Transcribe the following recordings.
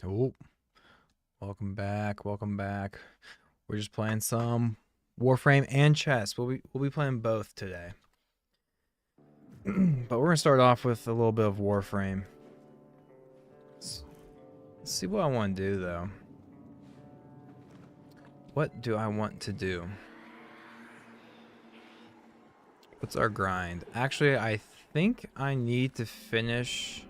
Oh, welcome back. Welcome back. We're just playing some Warframe and chess. We'll be playing both today. But we're gonna start off with a little bit of Warframe. Let's see what I want to do though. What do I want to do? What's our grind? Actually, I think I need to finish.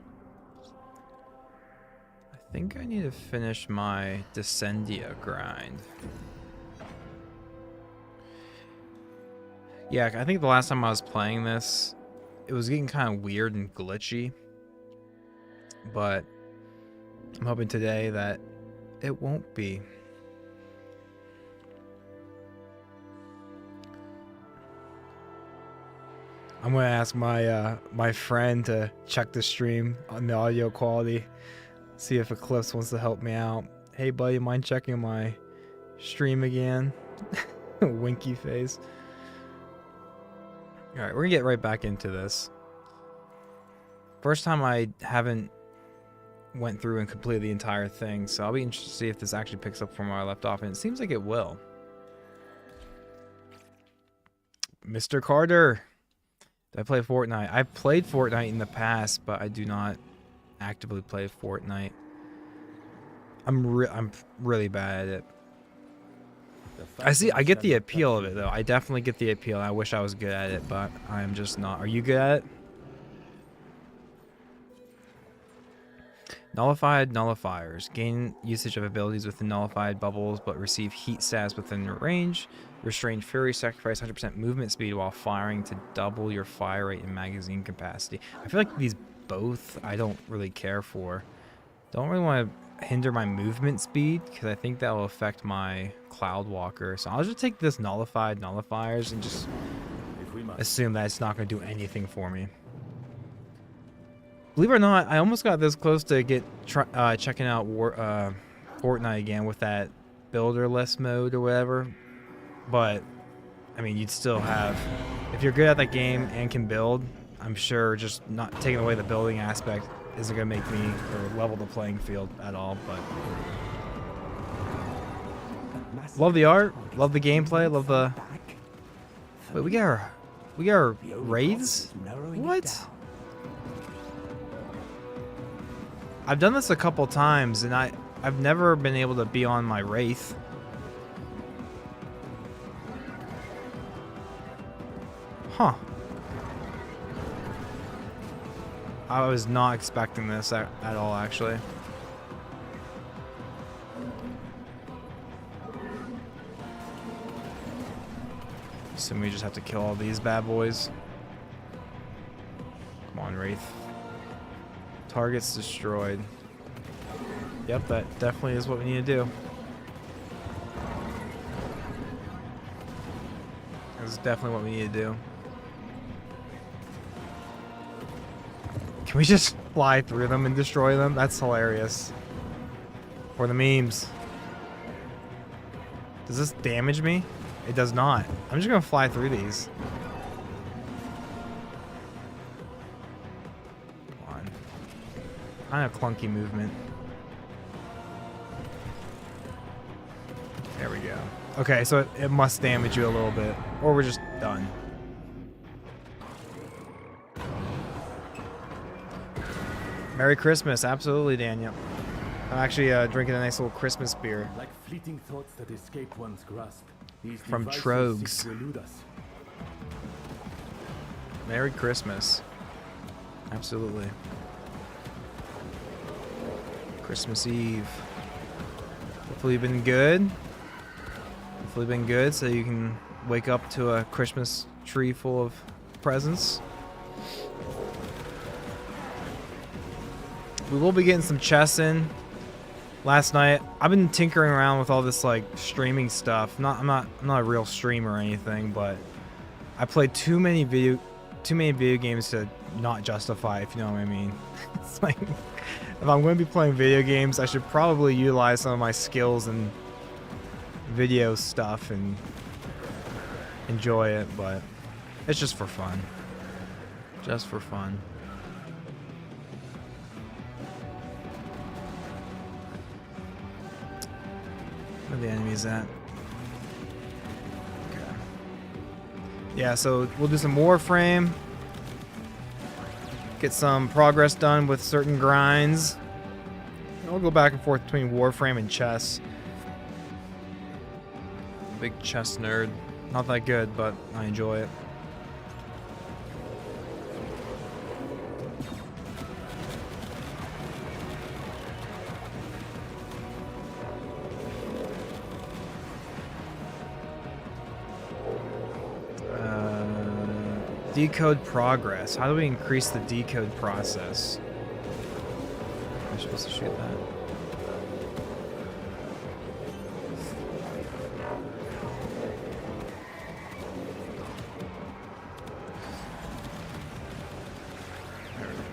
I think I need to finish my Descendia grind. Yeah, I think the last time I was playing this, it was getting kind of weird and glitchy. But I'm hoping today that it won't be. I'm gonna ask my friend to check the stream on the audio quality, see if Eclipse wants to help me out. Hey buddy, mind checking my stream again? Winky face. Alright, we're gonna get right back into this. First time I haven't went through and completed the entire thing, so I'll be interested to see if this actually picks up from where I left off, and it seems like it will. Mr. Carter! Did I play Fortnite? I've played Fortnite in the past, but I do not actively play Fortnite. I'm really bad at it. I get the appeal of it though. I definitely get the appeal. I wish I was good at it, but I'm just not. Are you good at it? Nullified nullifiers. Gain usage of abilities within nullified bubbles, but receive heat status within your range. Restrained fury. Sacrifice 100% movement speed while firing to double your fire rate and magazine capacity. I feel like these both I don't really care for. Don't really want to hinder my movement speed because I think that will affect my Cloud Walker. So I'll just take this nullified nullifiers and just assume that it's not going to do anything for me. Believe it or not, I almost got this close to checking out Fortnite again with that builderless mode or whatever. But, I mean, you'd still have... If you're good at that game and can build, I'm sure just not taking away the building aspect isn't going to make me or level the playing field at all. But love the art, love the gameplay, love the... Wait, we got our raids? What? I've done this a couple times, and I've never been able to be on my Wraith. Huh. I was not expecting this at all, actually. So we just have to kill all these bad boys. Come on, Wraith. Targets destroyed. Yep, that definitely is what we need to do. That's definitely what we need to do. Can we just fly through them and destroy them? That's hilarious. For the memes. Does this damage me? It does not. I'm just gonna fly through these. Kind of clunky movement. There we go. Okay, so it must damage you a little bit, or we're just done. Merry Christmas, absolutely, Daniel. I'm actually drinking a nice little Christmas beer. Like fleeting thoughts that escape one's grasp. These From devices Trogs. seek to elude us. Merry Christmas. Absolutely. Christmas Eve. Hopefully you've been good. Hopefully been good so you can wake up to a Christmas tree full of presents. We will be getting some chess in. Last night, I've been tinkering around with all this like streaming stuff. I'm not a real streamer or anything, but I played too many video games to not justify, if you know what I mean. It's like, if I'm going to be playing video games, I should probably utilize some of my skills and video stuff and enjoy it, but it's just for fun. Just for fun. Where are the enemies at? Okay. Yeah, so we'll do some Warframe. Get some progress done with certain grinds. I'll go back and forth between Warframe and chess. Big chess nerd. Not that good, but I enjoy it. Decode progress. How do we increase the decode process? Am I supposed to shoot that?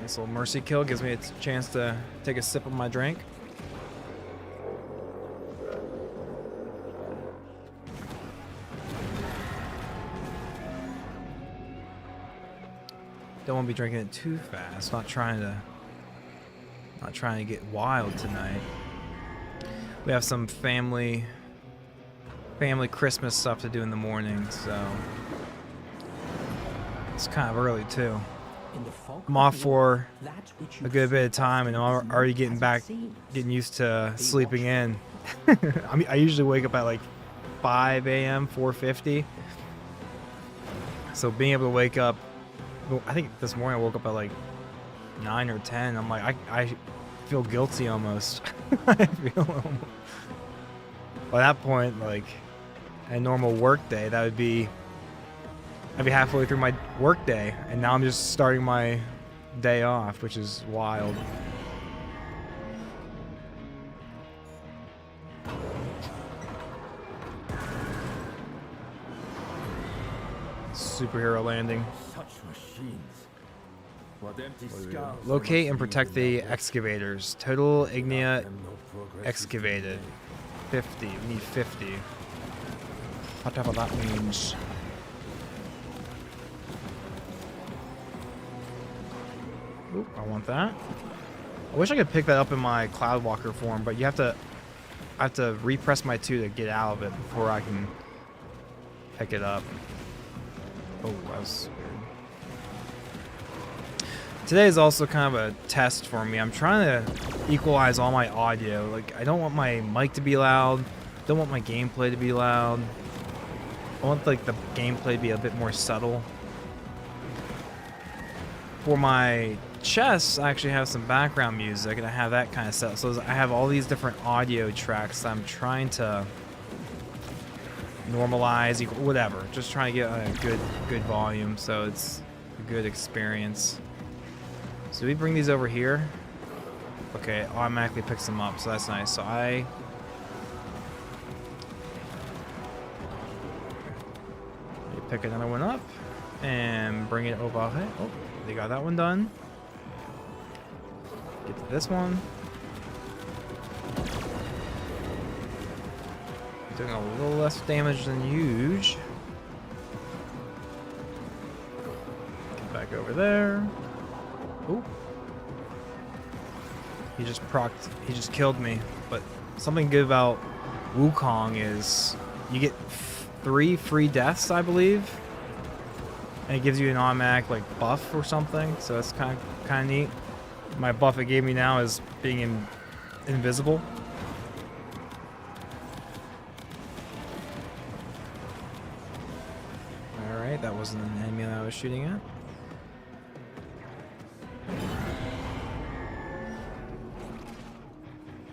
This little mercy kill gives me a chance to take a sip of my drink. Don't want to be drinking it too fast. Not trying to get wild tonight. We have some family Christmas stuff to do in the morning, so it's kind of early too. I'm off for a good bit of time, and I'm already getting used to sleeping in. I usually wake up at like 5 a.m., 4:50. So being able to wake up, I think this morning I woke up at like 9 or 10. I'm like, I feel guilty almost. I feel almost. By that point, like a normal work day, I'd be halfway through my work day, and now I'm just starting my day off, which is wild. Superhero landing. Locate and protect the excavators. Total ignia excavated. 50. We need 50. Whatever that means. Oop, I want that. I wish I could pick that up in my Cloudwalker form, but I have to repress my 2 to get out of it before I can pick it up. Oh, that was weird. Today is also kind of a test for me. I'm trying to equalize all my audio. Like, I don't want my mic to be loud. Don't want my gameplay to be loud. I want like the gameplay to be a bit more subtle. For my chess, I actually have some background music, and I have that kind of set. So I have all these different audio tracks that I'm trying to normalize, whatever. Just trying to get a good volume, so it's a good experience. So we bring these over here. Okay, it automatically picks them up, so that's nice. So pick another one up and bring it over here. Oh, they got that one done. Get to this one. Doing a little less damage than usual. Get back over there. Ooh. He just killed me. But something good about Wukong is you get 3 free deaths, I believe. And it gives you an automatic like buff or something. So that's kind of neat. My buff it gave me now is being invisible. Alright, that wasn't an enemy that I was shooting at.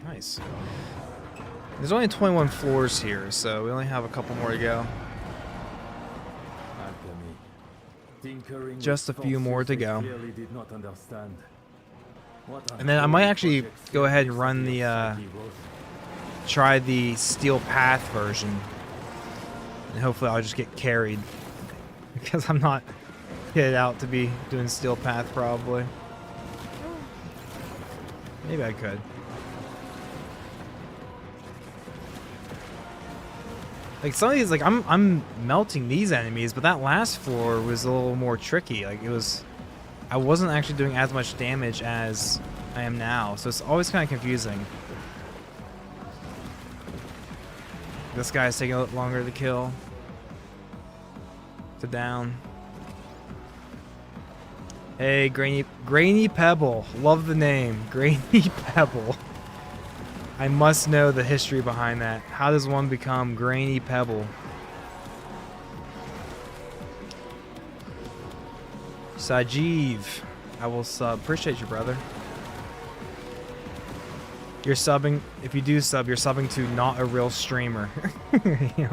Nice. There's only 21 floors here, so we only have a couple more to go. Just a few more to go. And then I might actually go ahead and run the try the Steel Path version, and hopefully I'll just get carried because I'm not kitted out to be doing Steel Path probably. Maybe I could. Like some of these, like I'm melting these enemies, but that last floor was a little more tricky. Like I wasn't actually doing as much damage as I am now, so it's always kind of confusing. This guy's taking a little longer to kill. To down. Hey, Grainy Pebble. Love the name. Grainy Pebble. I must know the history behind that. How does one become Grainy Pebble? Sajiv. I will sub. Appreciate you, brother. You're subbing. If you do sub, you're subbing to not a real streamer. You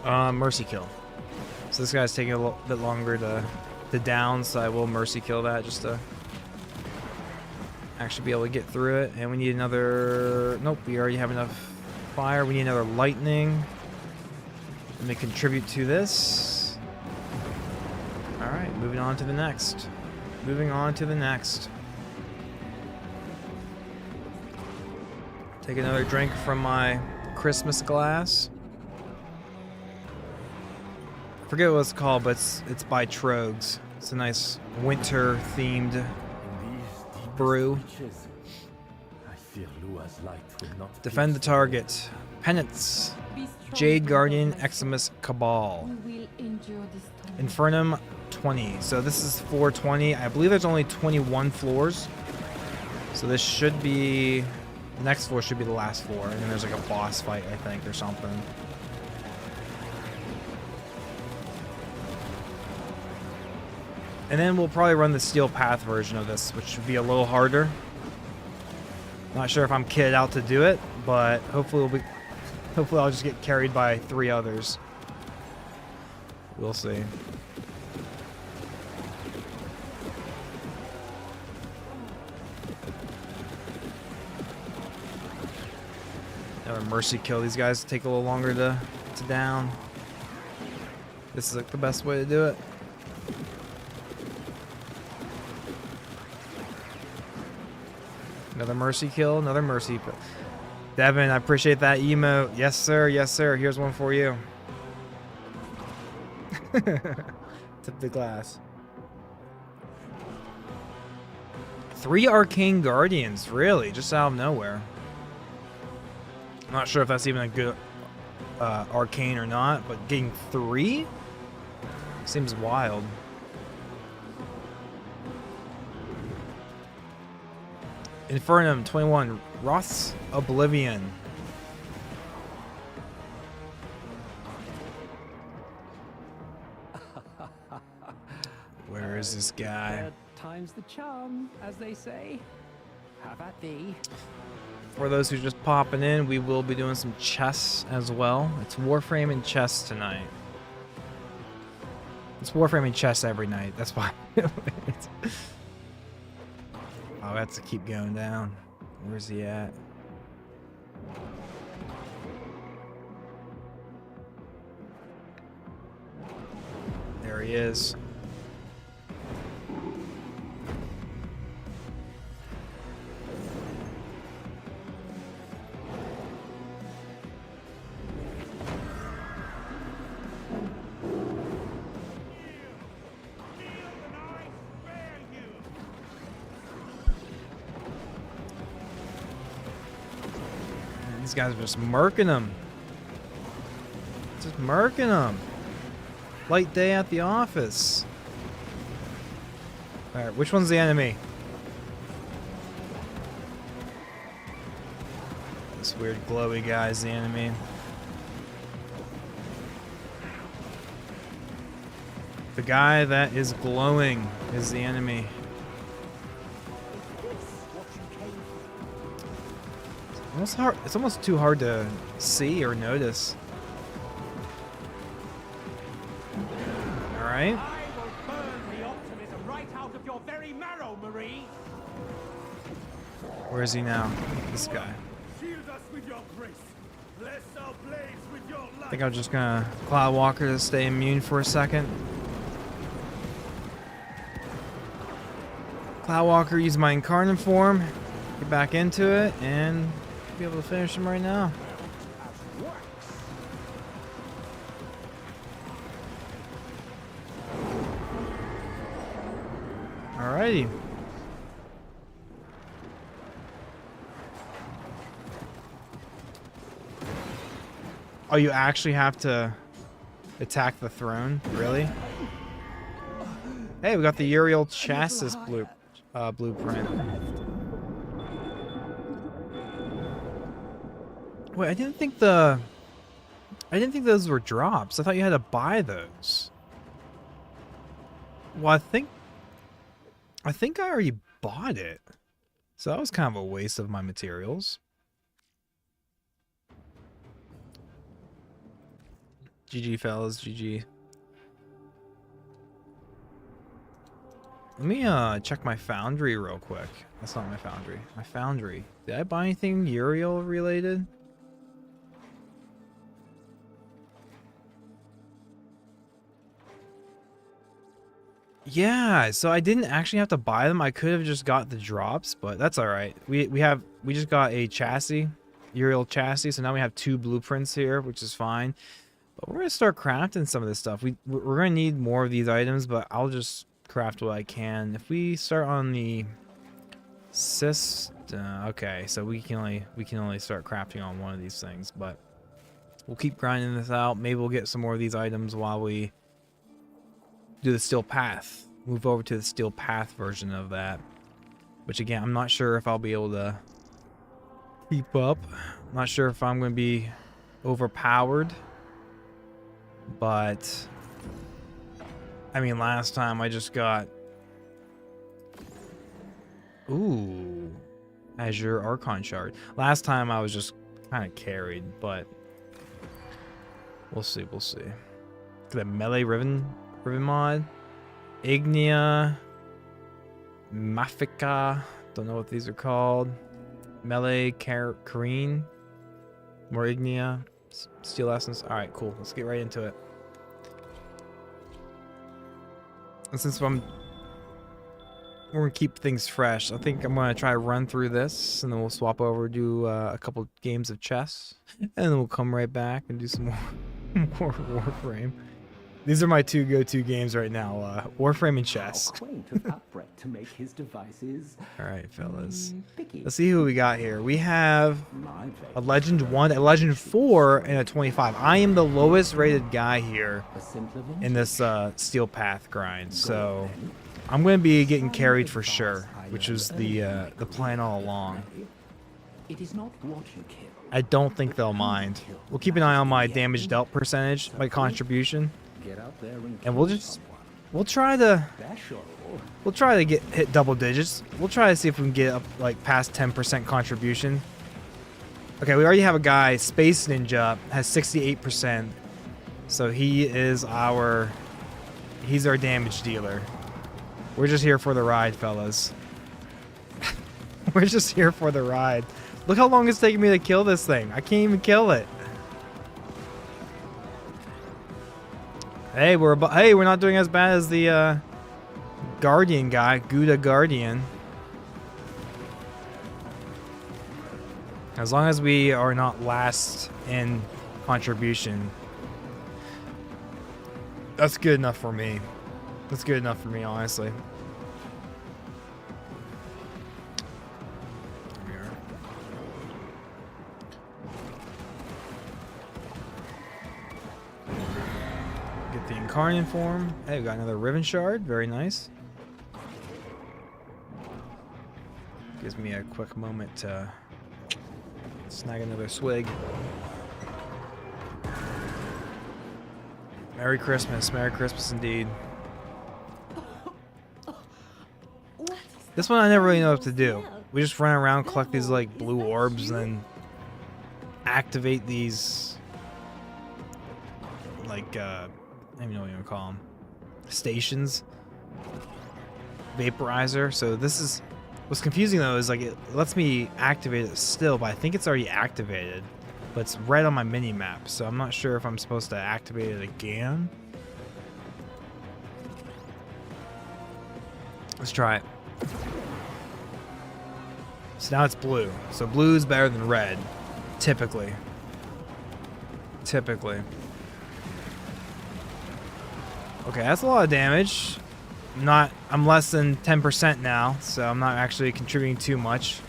know. Mercy kill. So this guy's taking a little bit longer to down, so I will mercy kill that just to actually be able to get through it. And we need another... Nope, we already have enough fire. We need another lightning. Let me contribute to this. Alright, moving on to the next. Moving on to the next. Take another drink from my Christmas glass. I forget what it's called, but it's by Trogs. It's a nice winter-themed brew. Defend the target. Penance. Jade Guardian, Eximus Cabal. Infernum 20. So this is floor 20. I believe there's only 21 floors. So this should be... The next floor should be the last floor. And then there's like a boss fight, I think, or something. And then we'll probably run the Steel Path version of this, which should be a little harder. Not sure if I'm kitted out to do it, but hopefully I'll just get carried by 3 others. We'll see. Another mercy kill. These guys take a little longer to down. This is like the best way to do it. Another mercy kill, another mercy. Devin, I appreciate that emote. Yes, sir. Yes, sir. Here's one for you. Tip the glass. 3 Arcane Guardians, really? Just out of nowhere. I'm not sure if that's even a good Arcane or not, but getting 3? Seems wild. Infernum 21, Roth's Oblivion. Where is this guy? Time's the charm, as they say. Have at thee. For those who are just popping in, we will be doing some chess as well. It's Warframe and Chess tonight. It's Warframe and Chess every night. That's why. Oh, that's to keep going down. Where's he at? There he is. These guys are just murking them. Just murking them. Light day at the office. Alright, which one's the enemy? This weird glowy guy is the enemy. The guy that is glowing is the enemy. It's almost too hard to see or notice. Alright. I will burn the optimism right out of your very marrow, Marie. Where is he now? This guy. Shield us with your grace. Bless our blades with your light. I think I'm just gonna Cloud Walker to stay immune for a second. Cloud Walker, use my incarnate form, get back into it, and be able to finish him right now. Alrighty. Oh, you actually have to attack the throne? Really? Hey, we got the Uriel chassis blueprint. Wait, I didn't think those were drops. I thought you had to buy those. Well, I think I already bought it. So that was kind of a waste of my materials. GG, fellas. GG. Let me check my foundry real quick. That's not my foundry. My foundry. Did I buy anything Uriel related? Yeah, so I didn't actually have to buy them. I could have just got the drops, but that's all right. We just got a chassis, Uriel chassis, so now we have 2 blueprints here, which is fine. But we're gonna start crafting some of this stuff. We're gonna need more of these items, but I'll just craft what I can. If we start on the okay, so we can only start crafting on one of these things, but we'll keep grinding this out. Maybe we'll get some more of these items while we do the steel path. Move over to the steel path version of that, which again, I'm not sure if I'll be able to keep up. I'm not sure if I'm going to be overpowered, but I mean, last time I just got Azure Archon shard. Last time I was just kind of carried, but we'll see. The melee ribbon mod, Ignia, Mafika, don't know what these are called. Melee, Kareen, more Ignia, Steel Essence. All right, cool. Let's get right into it. And since we're gonna keep things fresh, I think I'm gonna try to run through this, and then we'll swap over, do a couple games of chess, and then we'll come right back and do some more Warframe. These are my 2 go-to games right now, Warframe and chess. To make his devices. All right, fellas. Picky. Let's see who we got here. We have a Legend 1, a Legend 4, and a 25. I am the lowest rated guy here in this Steel Path grind, so I'm going to be getting carried for sure, which was the plan all along. It is not what you kill. I don't think they'll mind. We'll keep an eye on my damage dealt percentage, my contribution. Get out there And we'll try to hit double digits. We'll try to see if we can get up like past 10% contribution. Okay, we already have a guy, Space Ninja, has 68%. So he's our damage dealer. We're just here for the ride, fellas. We're just here for the ride. Look how long it's taking me to kill this thing. I can't even kill it. Hey, we're not doing as bad as the Guardian guy, Gouda Guardian. As long as we are not last in contribution, that's good enough for me. That's good enough for me, honestly. Get the Incarnate form. Hey, we got another Riven Shard. Very nice. Gives me a quick moment to snag another swig. Merry Christmas. Merry Christmas indeed. This one I never really know what to do. We just run around, collect these like blue orbs, and then activate these like I don't even know what you want to call them. Stations. Vaporizer. So this is what's confusing though is like it lets me activate it still, but I think it's already activated. But it's red on my mini map, so I'm not sure if I'm supposed to activate it again. Let's try it. So now it's blue. So blue is better than red, typically. Typically. Okay, that's a lot of damage. I'm less than 10% now, so I'm not actually contributing too much.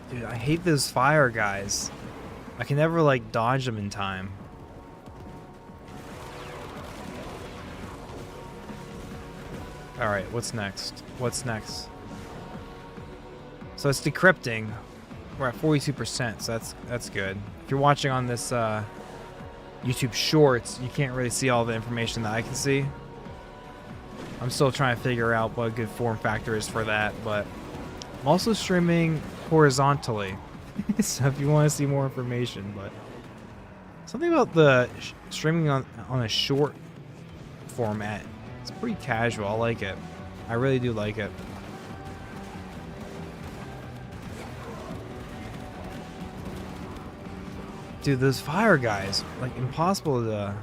Dude, I hate those fire guys. I can never, like, dodge them in time. Alright, what's next? What's next? So it's decrypting. We're at 42%, so that's good. If you're watching on this YouTube Shorts, you can't really see all the information that I can see. I'm still trying to figure out what a good form factor is for that, but I'm also streaming horizontally. So if you want to see more information, but something about the streaming on a short format, it's pretty casual. I like it. I really do like it. Dude, those fire guys, like, impossible to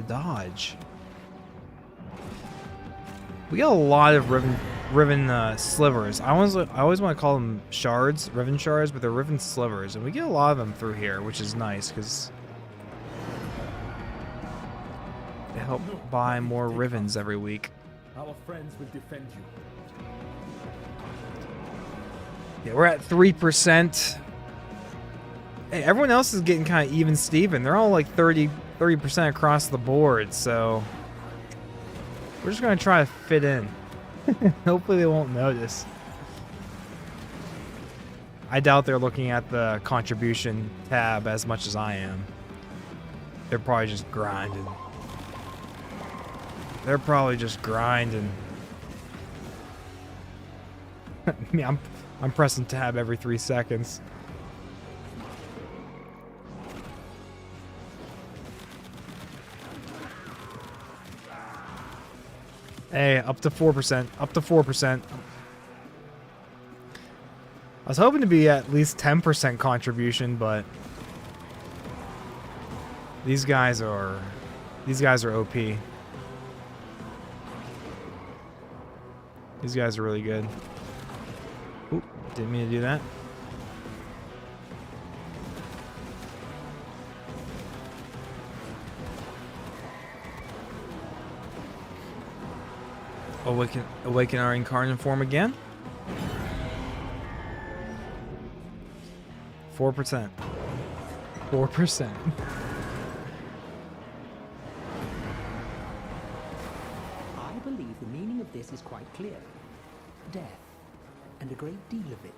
dodge. We got a lot of riven slivers. I always want to call them shards, riven shards, but they're riven slivers, and we get a lot of them through here, which is nice because they help buy more rivens every week. Our friends will defend you. Yeah, we're at 3%. Hey, everyone else is getting kind of even Steven. They're all like 30% across the board, so we're just gonna try to fit in. Hopefully they won't notice. I doubt they're looking at the contribution tab as much as I am. They're probably just grinding. They're probably just grinding. I mean, I'm pressing tab every 3 seconds. Hey, up to 4%. Up to 4%. I was hoping to be at least 10% contribution, but these guys are OP. These guys are really good. Oop, didn't mean to do that. Awaken our incarnate form again. 4%. 4%. I believe the meaning of this is quite clear. Death, and a great deal of it.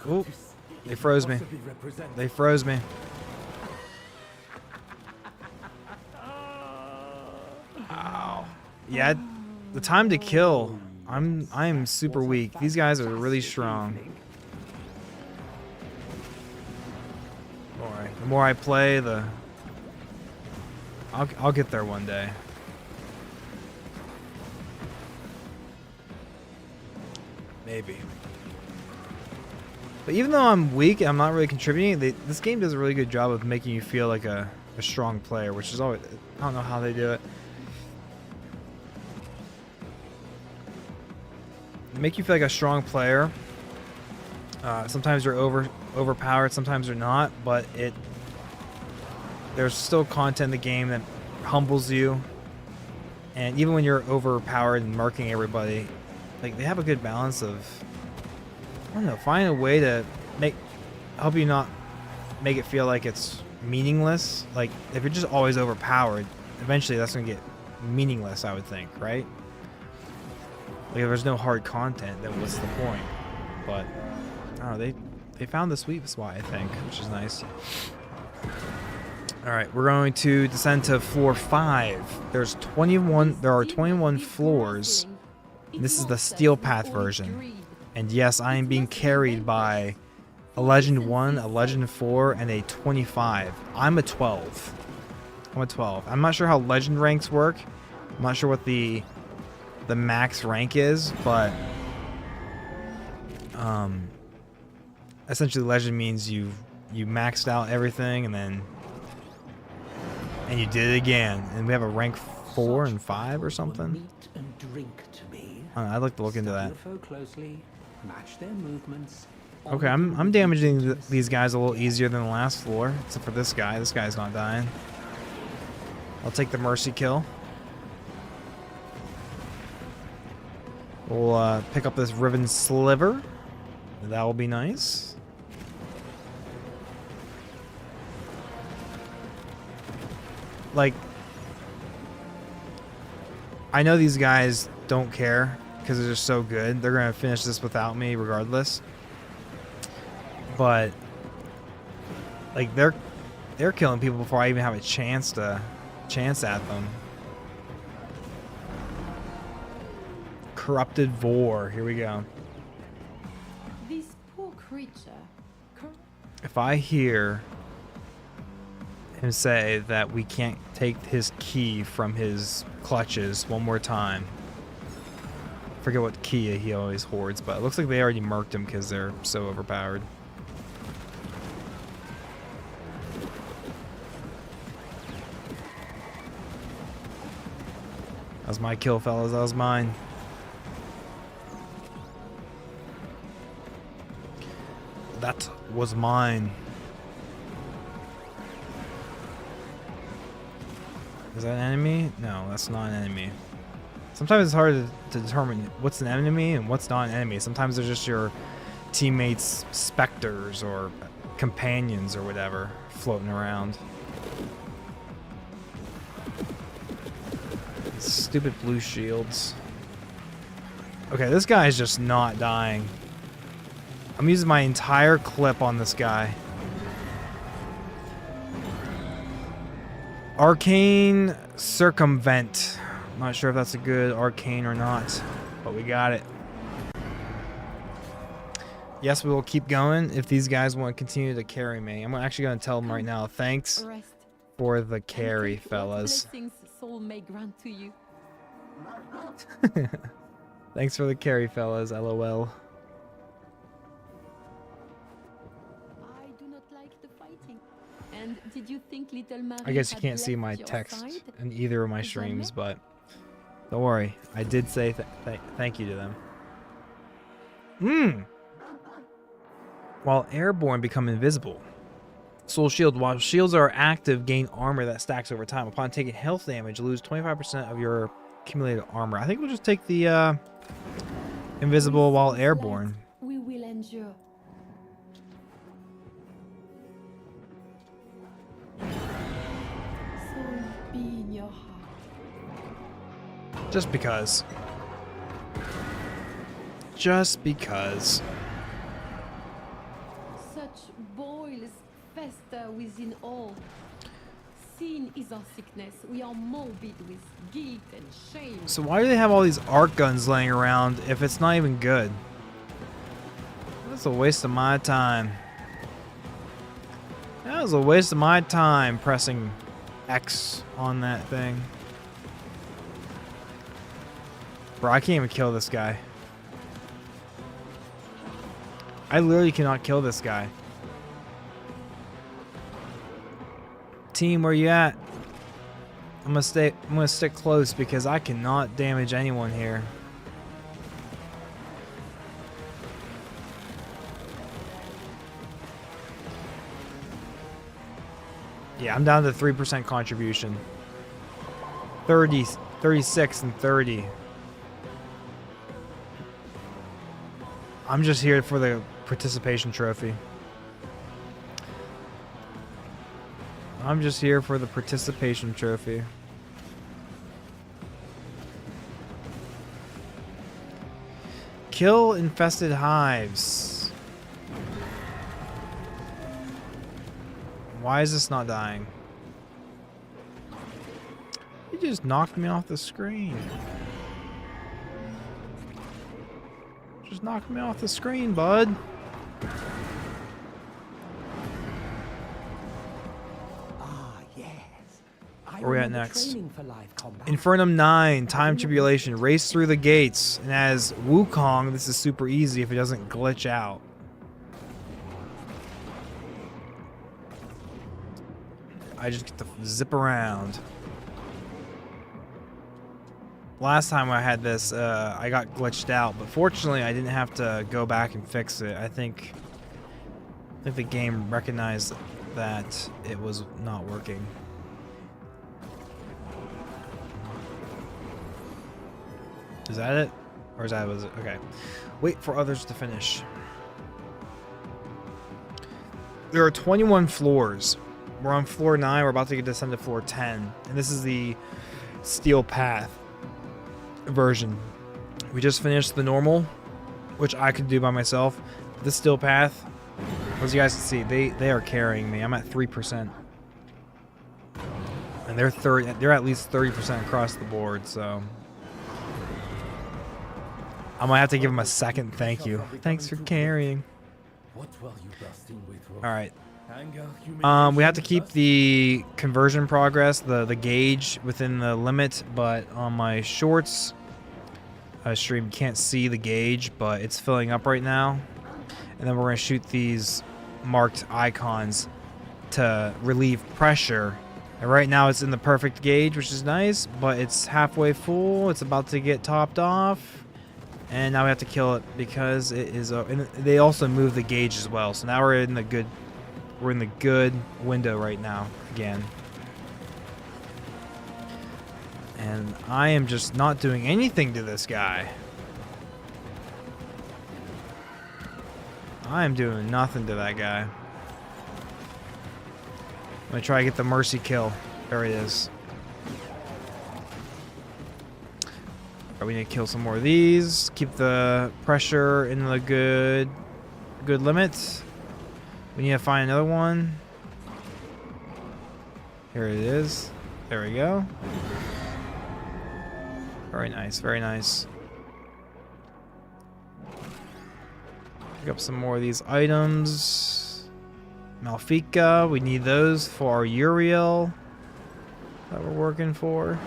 Oop, they froze me. They froze me. Ow. Yeah, the time to kill. I am super weak. These guys are really strong. Alright, the more I play, I'll get there one day. Maybe. But even though I'm weak and I'm not really contributing, this game does a really good job of making you feel like a strong player, which is always, I don't know how they do it. They make you feel like a strong player. Sometimes you're overpowered, sometimes you're not, but there's still content in the game that humbles you. And even when you're overpowered and marking everybody, like, they have a good balance of, I don't know, find a way to help you not make it feel like it's meaningless. Like, if you're just always overpowered, eventually that's gonna get meaningless, I would think, right? Like, if there's no hard content, then what's the point? But I don't know, they found the sweet spot, I think, which is nice. All right, we're going to descend to floor 5. There are 21 floors. This is the Steel Path version. And yes, I am being carried by a Legend 1, a Legend 4, and a 25. I'm a 12. I'm a 12. I'm not sure how Legend ranks work. I'm not sure what the max rank is, but essentially Legend means you maxed out everything and you did it again. And we have a rank 4 and 5 or something. Meat and drink to me. I'd like to look into that. Study your foe closely, match their movements. Okay, I'm damaging these guys a little easier than the last floor, except for this guy. This guy's not dying. I'll take the mercy kill. We'll pick up this ribbon sliver. That will be nice. Like, I know these guys don't care because they're just so good. They're gonna finish this without me regardless. But like they're killing people before I even have a chance at them. Corrupted Vor. Here we go. This poor creature. If I hear him say that we can't take his key from his clutches one more time. Forget what key he always hoards, but it looks like they already murked him because they're so overpowered. That was my kill, fellas. That was mine. That was mine. Is that an enemy? No, that's not an enemy. Sometimes it's hard to determine what's an enemy and what's not an enemy. Sometimes they're just your teammates' specters or companions or whatever floating around. Stupid blue shields. Okay, this guy is just not dying. I'm using my entire clip on this guy. Arcane Circumvent. I'm not sure if that's a good arcane or not, but we got it. Yes, we will keep going if these guys want to continue to carry me. I'm actually going to tell them right now, thanks for the carry, fellas. Soul may grant to you. Thanks for the carry, fellas. LOL. I do not like the fighting. And did you think little Marie I guess you had can't see left my your text side? in either of my streams, but don't worry. I did say thank you to them. While airborne, become invisible. Soul Shield. While shields are active, gain armor that stacks over time. Upon taking health damage, lose 25% of your accumulated armor. I think we'll just take the invisible while airborne. We will endure. Soul be in your heart. Just because. Just because. Such boils fester within all. Sin is our sickness. We are morbid with guilt and shame. So why do they have all these arc guns laying around if it's not even good? That's a waste of my time. That was a waste of my time pressing X on that thing. Bro, I can't even kill this guy. I literally cannot kill this guy. Team, where you at? I'm gonna stick close because I cannot damage anyone here. Yeah, I'm down to 3% contribution. 30, 36, and 30. I'm just here for the participation trophy. I'm just here for the participation trophy. Kill infested hives. Why is this not dying? He just knocked me off the screen. Just knocked me off the screen, bud. Where are we at next? Infernum 9, Time Tribulation. Race through the gates. And as Wukong, this is super easy if it doesn't glitch out. I just get to zip around. Last time I had this, I got glitched out, but fortunately I didn't have to go back and fix it. I think the game recognized that it was not working. Is that it? Or is that was it? Okay. Wait for others to finish. There are 21 floors. We're on floor 9. We're about to get descend to floor 10. And this is the steel path version. We just finished the normal, which I could do by myself. The steel path, as you guys can see, they are carrying me. I'm at 3%. And they're at least 30% across the board, so I might have to give them a second thank you. Thanks for carrying. What were you bursting with? All right. Anger, We have to keep the conversion progress, the gauge within the limit, but on my shorts stream, you can't see the gauge, but it's filling up right now. And then we're going to shoot these marked icons to relieve pressure. And right now it's in the perfect gauge, which is nice, but it's halfway full. It's about to get topped off. And now we have to kill it because it is. And they also move the gauge as well. So now we're in the good window right now again. And I am just not doing anything to this guy. I am doing nothing to that guy. I'm gonna try to get the mercy kill. There it is. Right, we need to kill some more of these. Keep the pressure in the good limit. We need to find another one. Here it is. There we go. Very nice, very nice. Pick up some more of these items. Malfika, we need those for our Uriel that we're working for.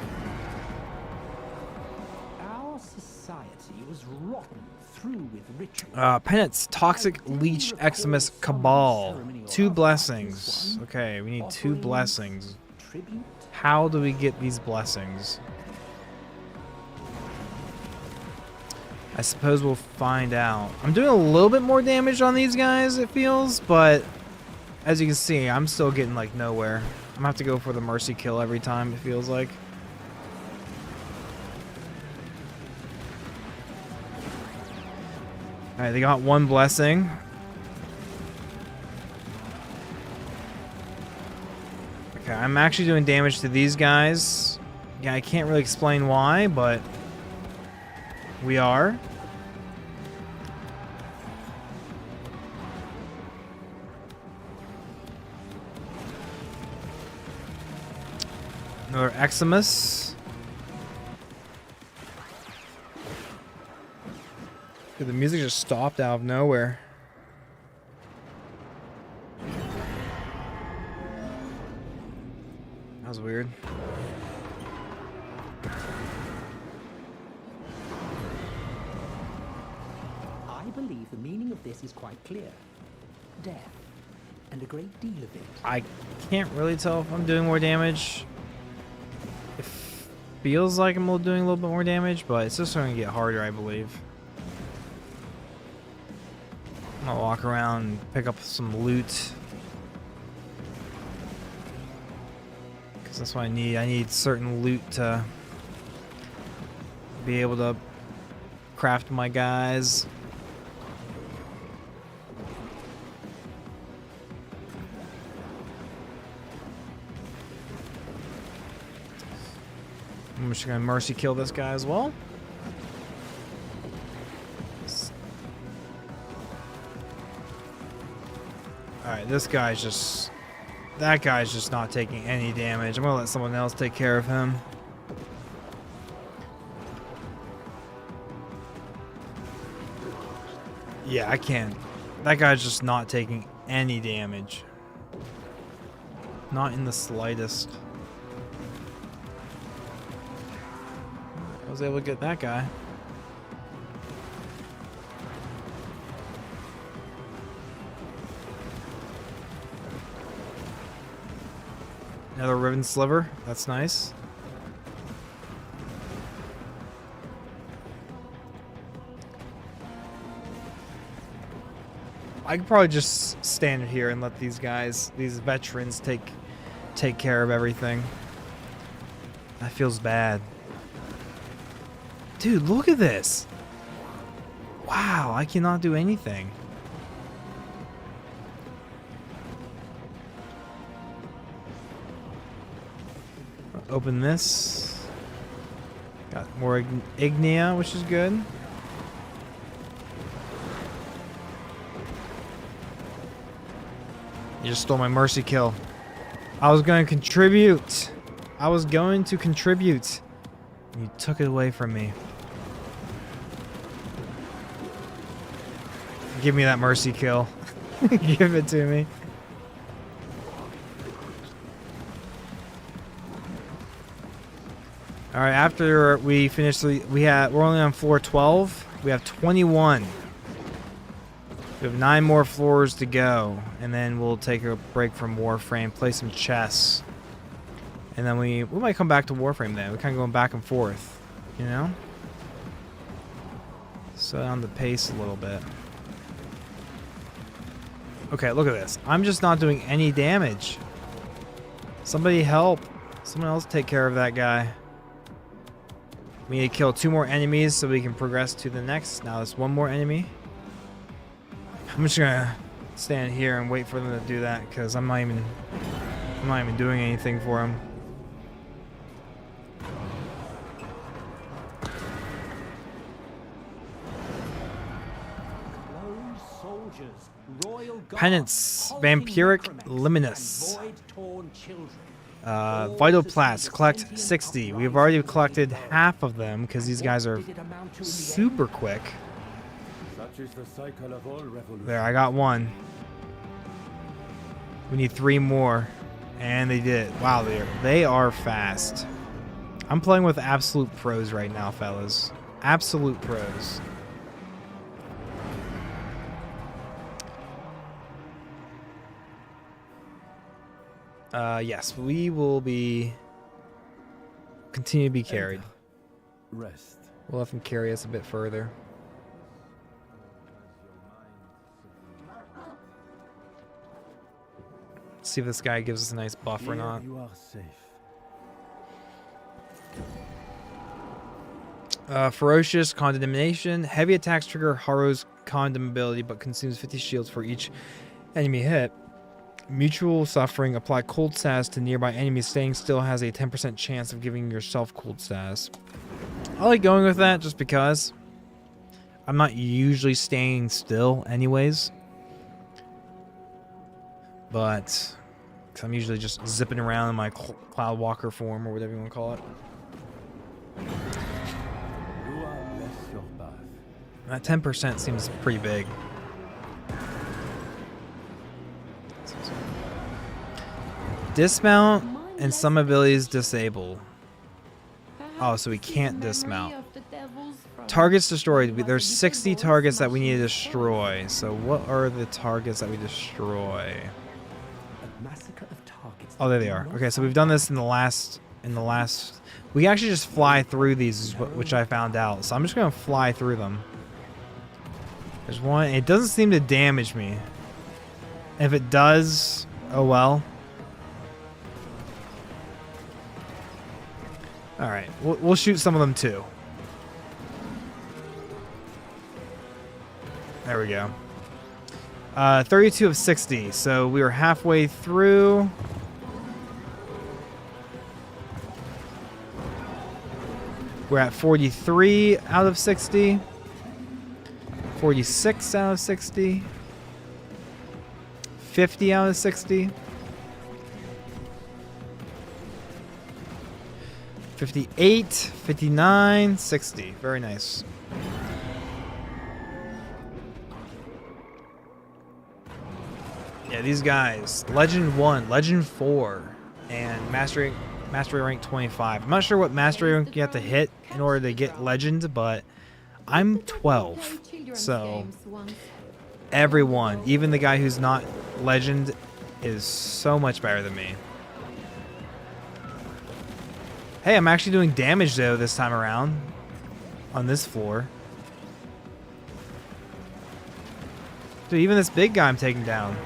Our society was rotten through with ritual. Penance, Toxic Leech, Eximus, Cabal. 2 blessings. Okay, we need 2 blessings. Tribute. How do we get these blessings? I suppose we'll find out. I'm doing a little bit more damage on these guys, it feels, but as you can see, I'm still getting like nowhere. I'm gonna have to go for the mercy kill every time, it feels like. Alright, they got 1 blessing. Okay, I'm actually doing damage to these guys. Yeah, I can't really explain why, but we are. Another Eximus. Dude, the music just stopped out of nowhere. That was weird. I believe the meaning of this is quite clear. Death, and a great deal of it. I can't really tell if I'm doing more damage. It feels like I'm doing a little bit more damage, but it's just going to get harder, I believe. I'm going to walk around and pick up some loot. Because that's what I need. I need certain loot to be able to craft my guys. I'm just gonna mercy kill this guy as well. Alright, this guy's just... That guy's just not taking any damage. I'm gonna let someone else take care of him. Yeah, I can't. That guy's just not taking any damage. Not in the slightest. I was able to get that guy. Another ribbon sliver. That's nice. I could probably just stand here and let these guys, these veterans, take care of everything. That feels bad. Dude, look at this. Wow, I cannot do anything. Open this. Got more Ignia, which is good. You just stole my mercy kill. I was going to contribute. I was going to contribute. And you took it away from me. Give me that mercy kill. Give it to me. All right, after we finish we're only on floor 12. We have 21. We have 9 more floors to go, and then we'll take a break from Warframe, play some chess, and then we might come back to Warframe. Then we're kind of going back and forth, you know. Slow down the pace a little bit. Okay, look at this. I'm just not doing any damage. Somebody help! Someone else take care of that guy. We need to kill 2 more enemies so we can progress to the next. Now there's 1 more enemy. I'm just gonna stand here and wait for them to do that because I'm not even doing anything for them. Penance, Vampiric Luminous. Vital Plats, collect 60. We've already collected half of them because these guys are super quick. Such is the cycle of all revolutions. There, I got 1. We need 3 more. And they did. Wow, they are fast. I'm playing with absolute pros right now, fellas. Absolute pros. Yes, we will continue to be carried. Rest. We'll have them carry us a bit further. See if this guy gives us a nice buff or not. You are safe. Ferocious Condemnation. Heavy attacks trigger Haru's condemnability, but consumes 50 shields for each enemy hit. Mutual Suffering. Apply cold status to nearby enemies. Staying still has a 10% chance of giving yourself cold status. I like going with that just because I'm not usually staying still anyways. But I'm usually just zipping around in my Cloud Walker form or whatever you want to call it. You are bless your path. That 10% seems pretty big. Dismount and some abilities disable. Oh, so we can't dismount. Targets destroyed. There's 60 targets that we need to destroy. So what are the targets that we destroy? Oh, there they are. Okay, so we've done this in the last. We actually just fly through these, which I found out. So I'm just gonna fly through them. There's one. It doesn't seem to damage me. If it does, oh well. All right, we'll shoot some of them too. There we go. 32 of 60, so we were halfway through. We're at 43 out of 60. 46 out of 60. 50 out of 60. 58, 59, 60. Very nice. Yeah, these guys. Legend 1, Legend 4, and Mastery rank 25. I'm not sure what Mastery rank you have to hit in order to get Legend, but I'm 12. So everyone, even the guy who's not Legend, is so much better than me. Hey, I'm actually doing damage though this time around on this floor. Dude, even this big guy I'm taking down.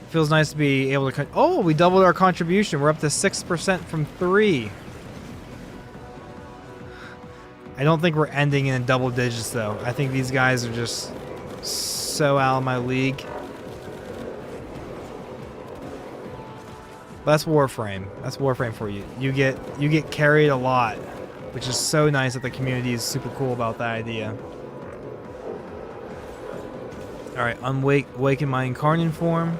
Feels nice to be able to... Oh, we doubled our contribution. We're up to 6% from 3. I don't think we're ending in double digits, though. I think these guys are just so out of my league. But that's Warframe. That's Warframe for you. You get carried a lot, which is so nice that the community is super cool about that idea. All right, awaken my incarnate form.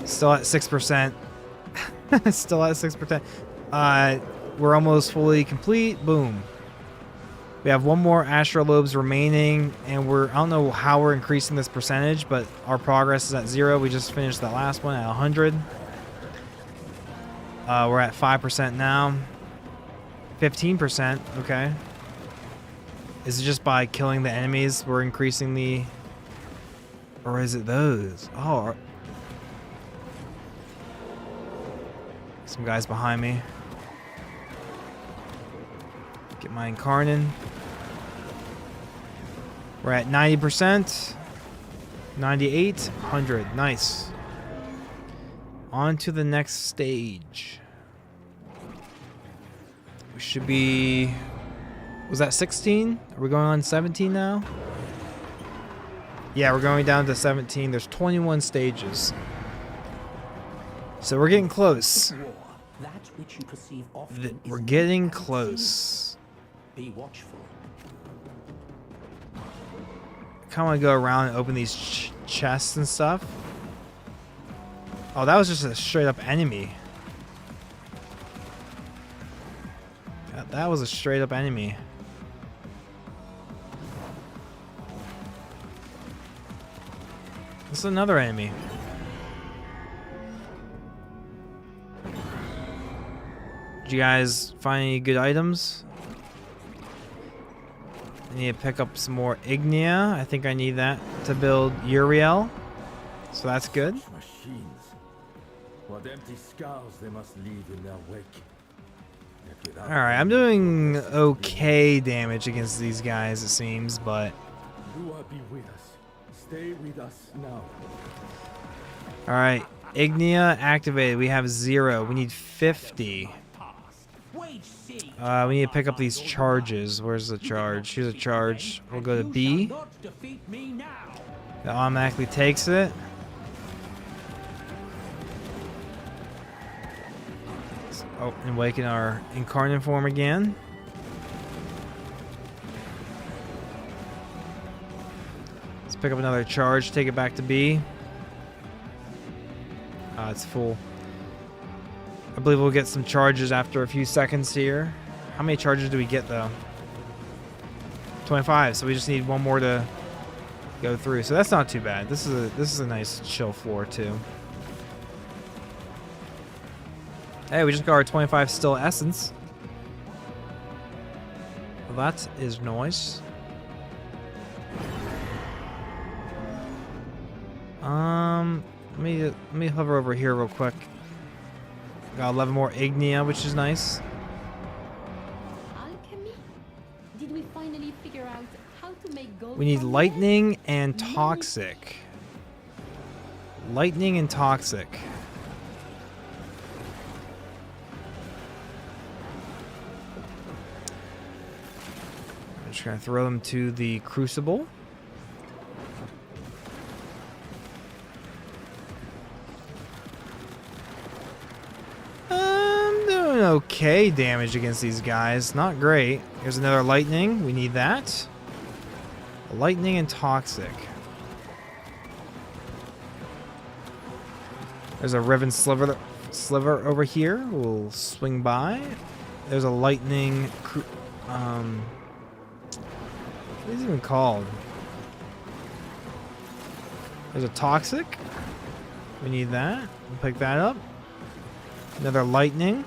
Still at 6%. Still at 6%. We're almost fully complete. Boom. We have one more astral lobes remaining, and I don't know how we're increasing this percentage, but our progress is at 0. We just finished that last one at 100. We're at 5% now. 15%. Okay. Is it just by killing the enemies we're increasing the... Or is it those? Oh. Some guys behind me. Get my incarnate. We're at 90%. 98. 100. Nice. On to the next stage. We should be... Was that 16? Are we going on 17 now? Yeah, we're going down to 17. There's 21 stages. So we're getting close. That which you perceive often We're is getting not as it close. seems. Be watchful. I kind of want to go around and open these chests and stuff. Oh, that was just a straight up enemy. That was a straight up enemy. This is another enemy. Did you guys find any good items? I need to pick up some more Ignia. I think I need that to build Uriel. So that's good. Machines. What empty scars they must leave in their wake. Yet without Alright, I'm doing okay damage against these guys, it seems, but... You are be with us. Stay with us now. Alright, Ignia activated. We have 0. We need 50. We need to pick up these charges. Where's the charge? Here's a charge. We'll go to B. That automatically takes it. Oh, and awaken our incarnate form again. Let's pick up another charge. Take it back to B. It's full. I believe we'll get some charges after a few seconds here. How many charges do we get though? 25. So we just need one more to go through. So that's not too bad. This is a nice chill floor too. Hey, we just got our 25 still essence. Well, that is nice. Let me hover over here real quick. Got 11 more Ignia, which is nice. Alchemy? Did we finally figure out how to make gold? We need from lightning and toxic. Lightning and toxic. I'm just gonna throw them to the crucible. Okay damage against these guys. Not great. Here's another lightning. We need that. Lightning and toxic. There's a riven sliver over here. We'll swing by. There's a lightning. What is it even called? There's a toxic. We need that. We'll pick that up. Another lightning.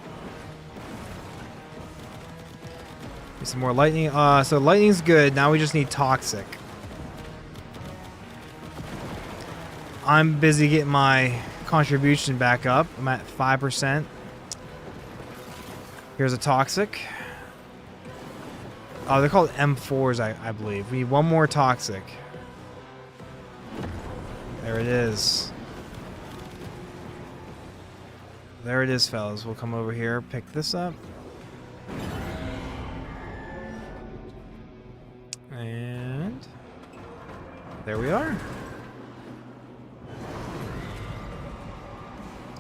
Some more lightning. So lightning's good. Now we just need toxic. I'm busy getting my contribution back up. I'm at 5%. Here's a toxic. Oh, they're called M4s, I believe. We need one more toxic. There it is. There it is, fellas. We'll come over here, pick this up. And there we are.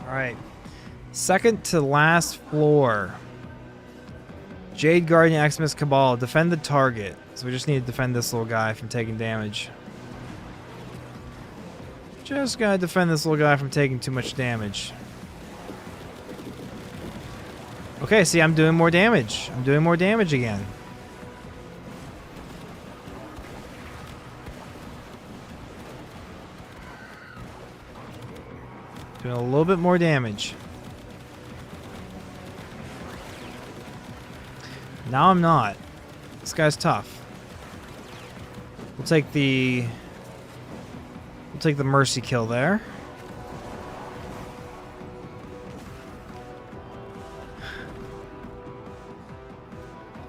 All right. Second to last floor. Jade Guardian Xmas Cabal. Defend the target. So we just need to defend this little guy from taking damage. Just gotta defend this little guy from taking too much damage. Okay, see, I'm doing more damage. I'm doing more damage again. Doing a little bit more damage. Now I'm not. This guy's tough. We'll take the mercy kill there.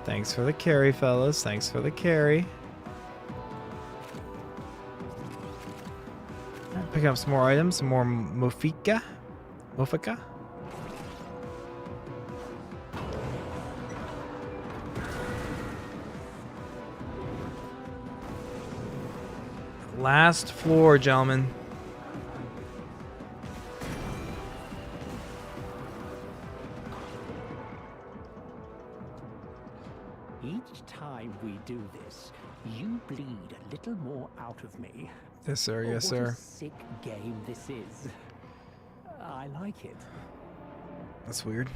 Thanks for the carry, fellas. Thanks for the carry. Pick up some more items, some more Mofika. Last floor, gentlemen. Each time we do this, you bleed a little more out of me. Yes, sir. Oh, Yes, what sir. a sick game this is. I like it. That's weird.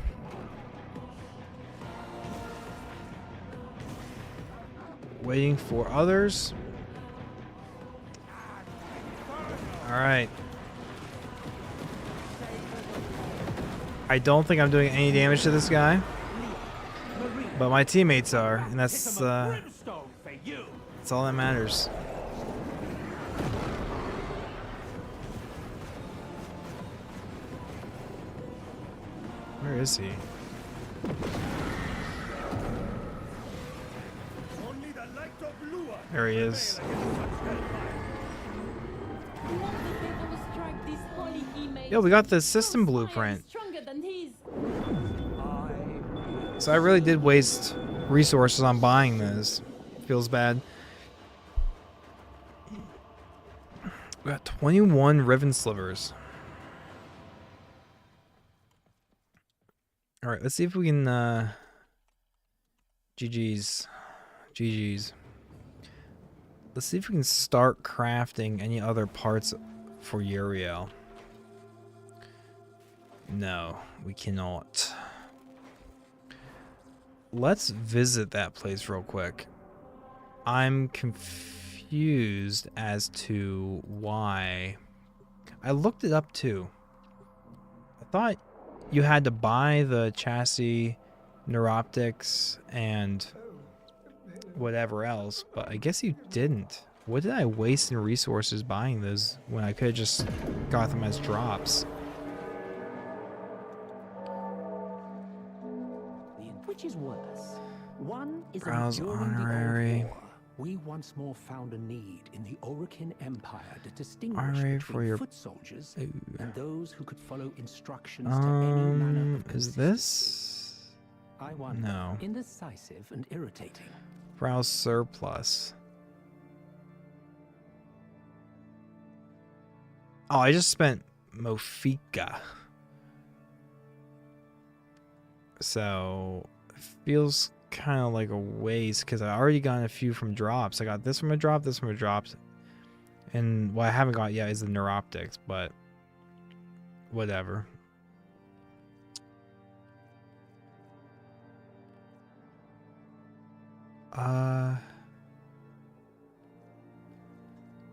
Waiting for others. All right. I don't think I'm doing any damage to this guy, but my teammates are, and that's all that matters. Where is he? There he is. Yo, we got the system blueprint. So I really did waste resources on buying this. Feels bad. We got 21 Riven Slivers. Alright, let's see if we can, GG's. Let's see if we can start crafting any other parts for Uriel. No, we cannot. Let's visit that place real quick. I'm confused as to why. I looked it up too. I thought you had to buy the chassis, neuroptics, and whatever else, but I guess you didn't. What did I waste in resources buying those when I could have just got them as drops? Which is worse? One is Browse enduring honorary. the old war. We once more found a need in the Orokin Empire to distinguish Honorary between for your- foot soldiers Ooh. and those who could follow instructions to any manner of Is consistency. this? I wonder, No. indecisive and irritating. Browse surplus. Oh, I just spent Mofika. So, it feels kind of like a waste because I already got a few from drops. I got this from a drop, this from a drop. And what I haven't got yet is the neuroptics, but whatever.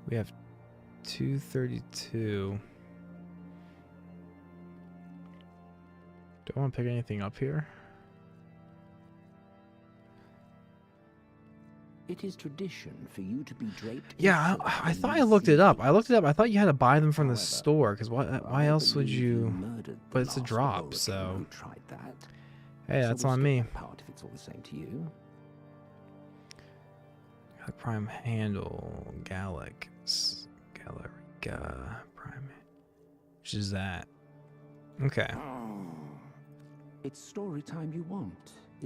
We have 232. Do I want to pick anything up here? It is tradition for you to be draped. in Yeah, silk I when thought you I looked it up. see I looked it up. I thought you had to buy them from the However, store, because why I else would believe you? murdered the But it's a last drop, Orokin so who tried that. hey, So that's we'll on skip me. that part if it's all the same to you. Prime handle, Galerica Prime. Which is that? Okay. It's story time you want.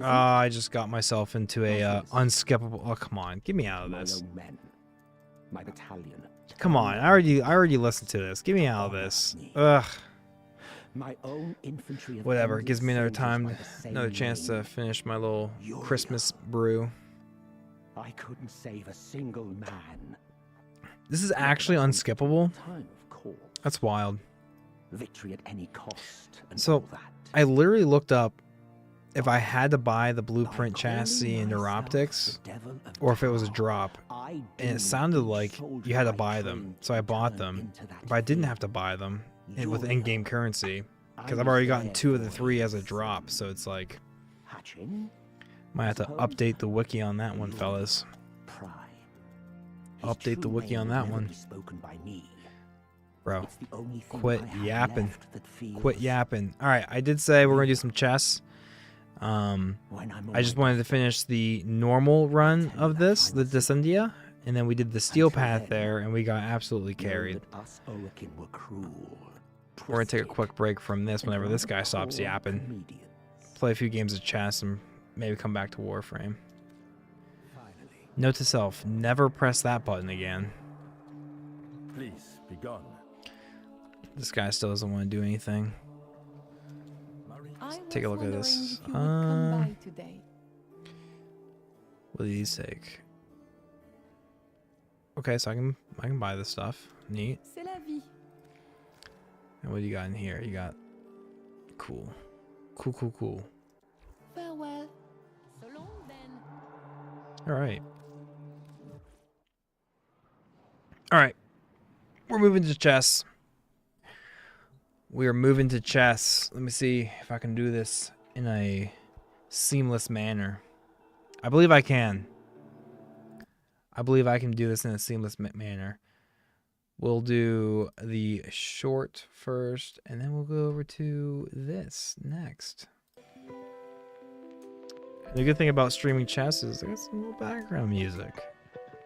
I just got myself into a unskippable. Oh, come on, get me out of My this. own men, my battalion. Come on, I already listened to this. Get me out of this. Ugh. My own infantry of Whatever. It gives me another soldiers time, by the same another chance name. to finish my little You're Christmas brew. I couldn't save a single man. This is actually unskippable. Time of call. That's wild. Victory at any cost. And So, all that. I literally looked up if I had to buy the blueprint By chassis and calling neuroptics, myself the devil of or if it was a Tau, drop. I And it doomed sounded each like soldier you had to I buy them. trained So I to bought turn them. into that But I didn't fear. have to buy them with You're in-game currency. Because I I've already was gotten there 2 of the for 3 as a it. drop. So it's like, Hatching, might have to Suppose update the wiki on that one, fellas. pride. His Update the true wiki name on will that never one. be spoken by me. Bro, It's the only thing quit I have yapping. left that feels Quit yapping. Alright, I did say we're going to do some chess. when I'm I just away. wanted to finish the normal run of this, the Descendia, and then we did the steel Until path then, there, and we got absolutely Know carried. that us Oaken were cruel, We're gonna take a twisted, quick break from this and whenever this rather guy stops poor yapping. comedians. Play a few games of chess and maybe come back to Warframe. Finally, Note to self, never press that button again. Please, be gone. This guy still doesn't want to do anything. I Take a was look at wondering this. if you would come by today. What do these take? Okay, so I can buy this stuff. Neat. C'est la vie. And what do you got in here? You got cool. Cool. Farewell. So long then. Alright. Alright. We're moving to chess. We are moving to chess. Let me see if I can do this in a seamless manner. I believe I can. I believe I can do this in a seamless manner. We'll do the short first, and then we'll go over to this next. And the good thing about streaming chess is there's some little background music.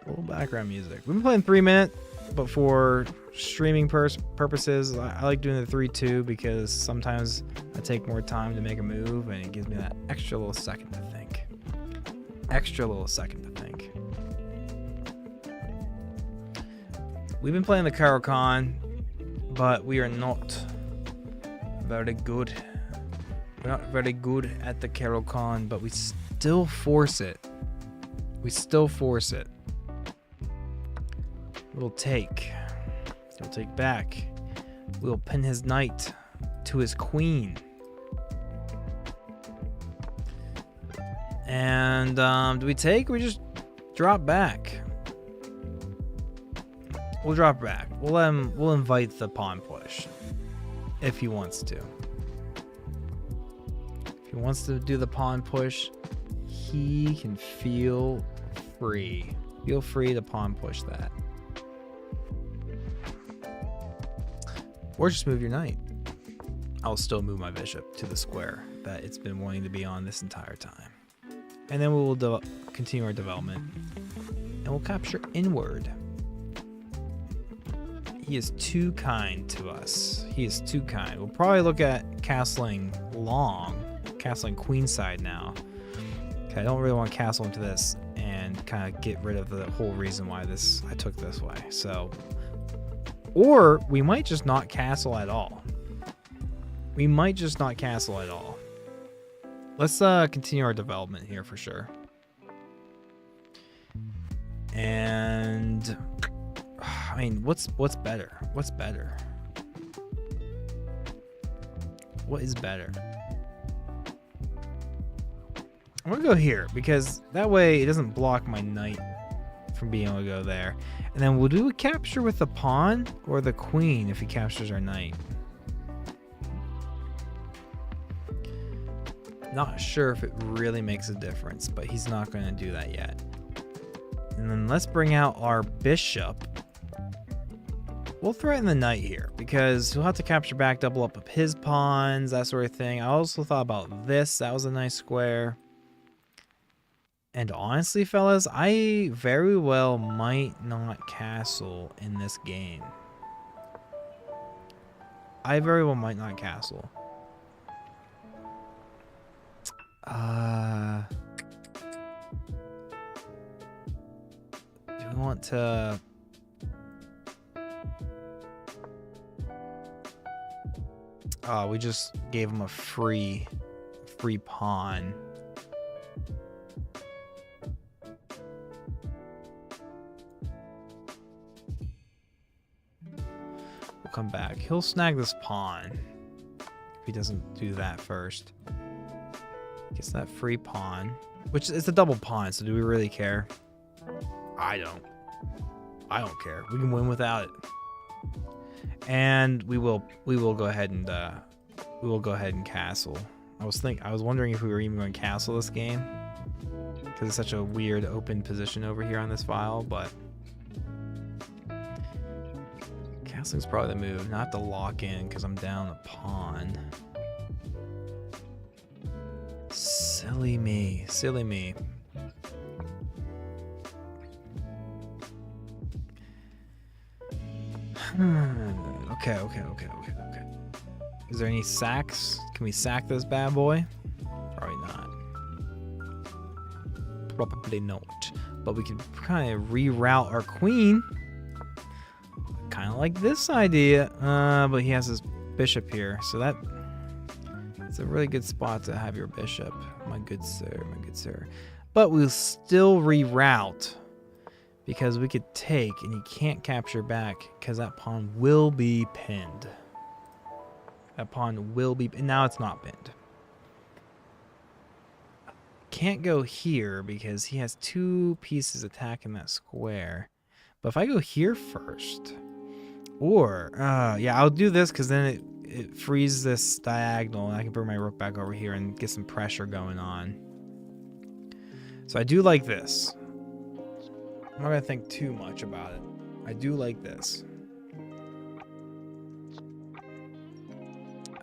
We've been playing 3 minute, but for streaming purposes, I like doing the 3-2 because sometimes I take more time to make a move, and it gives me that extra little second to think. We've been playing the Karakan, but we are not very good. We're not very good at the Karakan, but we still force it. We'll take. He'll take back. We'll pin his knight to his queen. And do we take? We just drop back. We'll drop back. We'll invite the pawn push if he wants to. If he wants to do the pawn push, he can feel free. Feel free to pawn push that. Or just move your knight. I'll still move my bishop to the square that it's been wanting to be on this entire time. And then we will continue our development. And we'll capture inward. He is too kind to us. He is too kind. We'll probably look at castling queenside now. Okay, I don't really want to castle into this and kind of get rid of the whole reason why I took this way. So, or we might just not castle at all. Let's continue our development here for sure. And I mean, what's better? What is better? I'm gonna go here because that way it doesn't block my knight from being able to go there. And then we'll do a capture with the pawn or the queen if he captures our knight. Not sure if it really makes a difference, but he's not going to do that yet. And then let's bring out our bishop. We'll threaten the knight here because he'll have to capture back, double up his pawns, that sort of thing. I also thought about this. That was a nice square. And honestly, fellas, I very well might not castle in this game. I very well might not castle. want to... Oh, we just gave him a free pawn. We'll come back. He'll snag this pawn if he doesn't do that first. Gets that free pawn, which is a double pawn, so do we really care? I don't care. We can win without it. And we will go ahead and castle. I was wondering if we were even going to castle this game because it's such a weird open position over here on this file, but castling's probably the move. Not to lock in because I'm down a pawn. Silly me. Okay. Is there any sacks? Can we sack this bad boy? Probably not. Probably not. But we can kind of reroute our queen. Kind of like this idea. But he has his bishop here. So it's a really good spot to have your bishop. My good sir. But we'll still reroute. Because we could take, and you can't capture back, because that pawn will be pinned. That pawn will be, and now it's not pinned. Can't go here, because he has 2 pieces attacking that square. But if I go here first, or, yeah, I'll do this, because then it frees this diagonal, and I can bring my rook back over here and get some pressure going on. So I do like this. I'm not going to think too much about it. I do like this.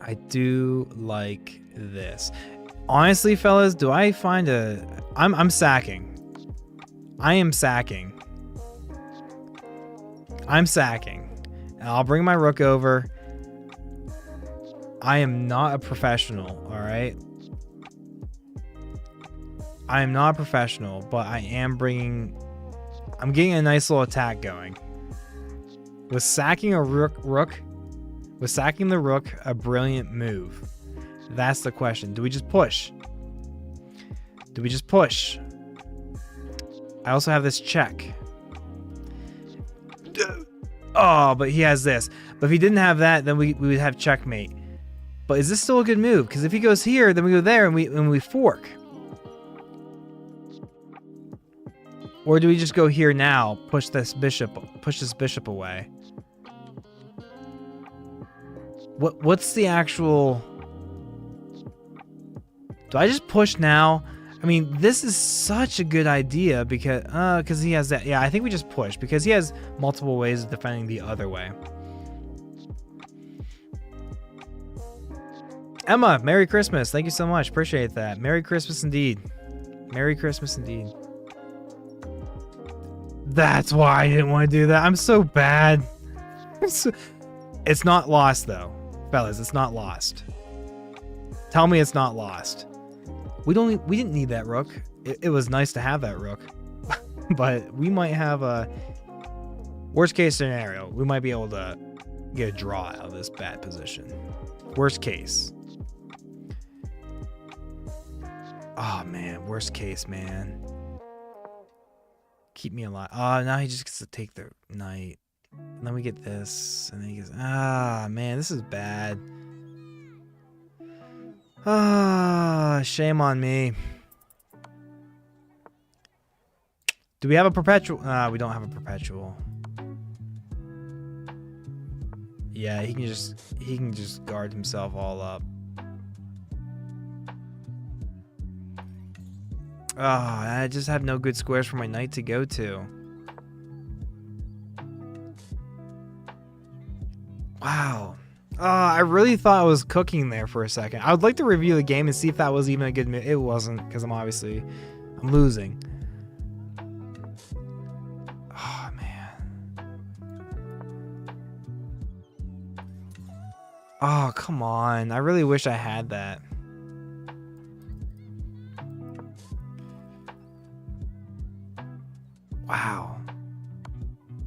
I do like this. Honestly, fellas, do I find I'm sacking. I am sacking. I'm sacking. And I'll bring my rook over. I am not a professional, all right? I am not a professional, but I am bringing... I'm getting a nice little attack going. Was sacking a rook? Was sacking the rook a brilliant move? That's the question. Do we just push? Do we just push? I also have this check. Oh, but he has this. But if he didn't have that, then we would have checkmate. But is this still a good move? Because if he goes here, then we go there and we fork. Or do we just go here now, push this bishop away? What's the actual... Do I just push now? I mean, this is such a good idea because he has that. Yeah, I think we just push because he has multiple ways of defending the other way. Emma, Merry Christmas. Thank you so much. Appreciate that. Merry Christmas indeed. Merry Christmas indeed. That's why I didn't want to do that. I'm so bad. It's not lost, though. Fellas, it's not lost. Tell me it's not lost. We didn't need that rook. It was nice to have that rook. But we might have a... Worst case scenario, we might be able to get a draw out of this bad position. Worst case. Oh, man. Worst case, man. Keep me alive. Oh, now he just gets to take the knight. And then we get this. And then he goes, ah, man, this is bad. Ah, shame on me. Do we have a perpetual? We don't have a perpetual. Yeah, he can just guard himself all up. Oh, I just have no good squares for my knight to go to. Wow. I really thought I was cooking there for a second. I would like to review the game and see if that was even a good move. It wasn't, because I'm losing. Oh, man. Oh, come on. I really wish I had that. Wow.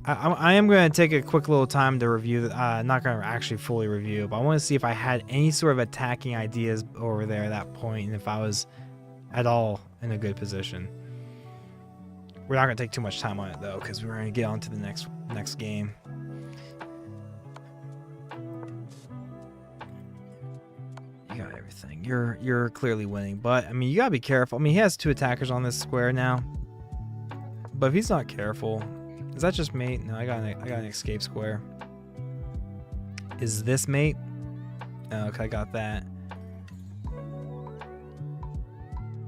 I am going to take a quick little time to review. Not going to actually fully review, but I want to see if I had any sort of attacking ideas over there at that point, and if I was at all in a good position. We're not going to take too much time on it though, because we're going to get on to the next game. You got everything. You're clearly winning, but I mean, you got to be careful. I mean, he has 2 attackers on this square now, but if he's not careful. Is that just mate? No, I got an escape square. Is this mate? Oh, okay, I got that.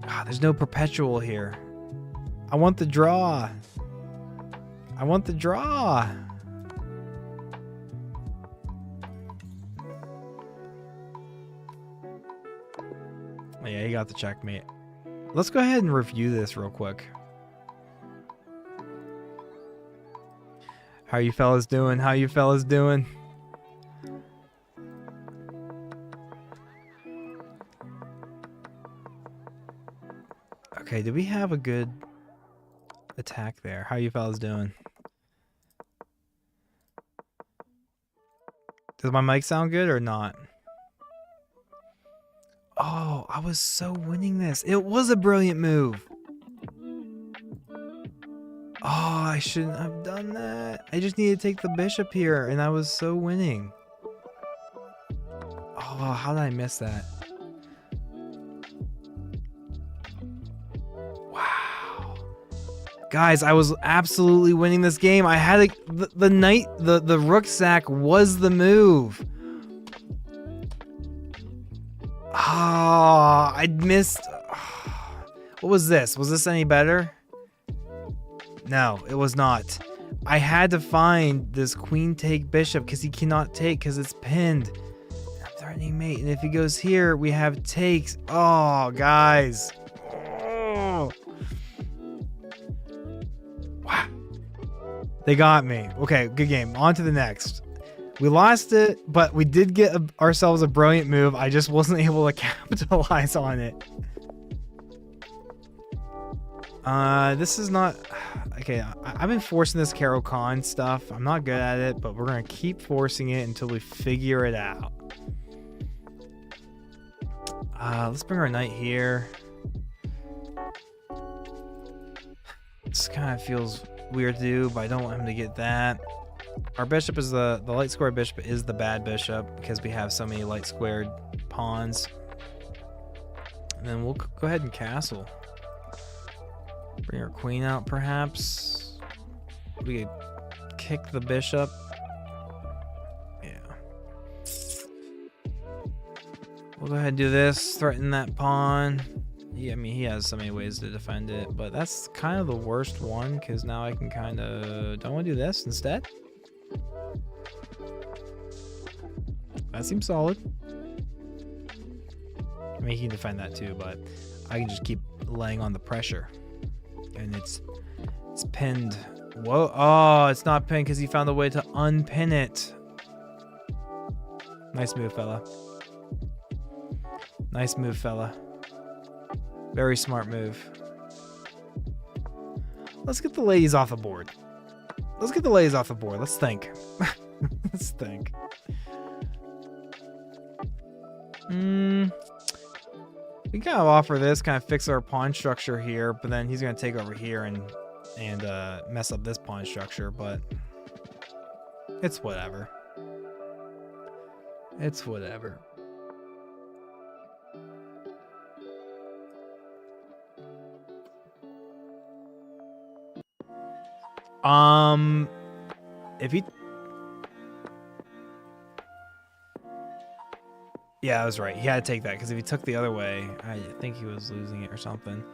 Ah, there's no perpetual here. I want the draw. I want the draw. Oh, yeah, he got the checkmate. Let's go ahead and review this real quick. How you fellas doing? How you fellas doing? Okay, did we have a good attack there? How you fellas doing? Does my mic sound good or not? Oh, I was so winning this. It was a brilliant move. Oh, I shouldn't have done that. I just needed to take the bishop here, and I was so winning. Oh, how did I miss that? Wow. Guys, I was absolutely winning this game. I had the knight, the rook sack was the move. Ah, I missed. What was this? Was this any better? No, it was not. I had to find this queen take bishop because he cannot take because it's pinned. I'm threatening mate, and if he goes here, we have takes. Oh, guys. Oh. Wow. They got me. Okay, good game. On to the next. We lost it, but we did get ourselves a brilliant move. I just wasn't able to capitalize on it. This is not... Okay, I've been forcing this Caro Khan stuff. I'm not good at it, but we're going to keep forcing it until we figure it out. Let's bring our knight here. This kind of feels weird to do, but I don't want him to get that. Our bishop is the light square bishop is the bad bishop because we have so many light squared pawns. And then we'll go ahead and castle. Bring our queen out, perhaps. We could kick the bishop. Yeah. We'll go ahead and do this. Threaten that pawn. Yeah, I mean, he has so many ways to defend it, but that's kind of the worst one because now I can kind of... Don't want to do this instead? That seems solid. I mean, he can defend that too, but I can just keep laying on the pressure. And it's pinned. Whoa. Oh, it's not pinned because he found a way to unpin it. Nice move, fella. Nice move, fella. Very smart move. Let's get the ladies off the board. Let's get the ladies off the board. Let's think. Let's think. We kind of offer this, kind of fix our pawn structure here, but then he's going to take over here and mess up this pawn structure, but it's whatever. It's whatever. If he... Yeah, I was right. He had to take that because if he took the other way, I think he was losing it or something.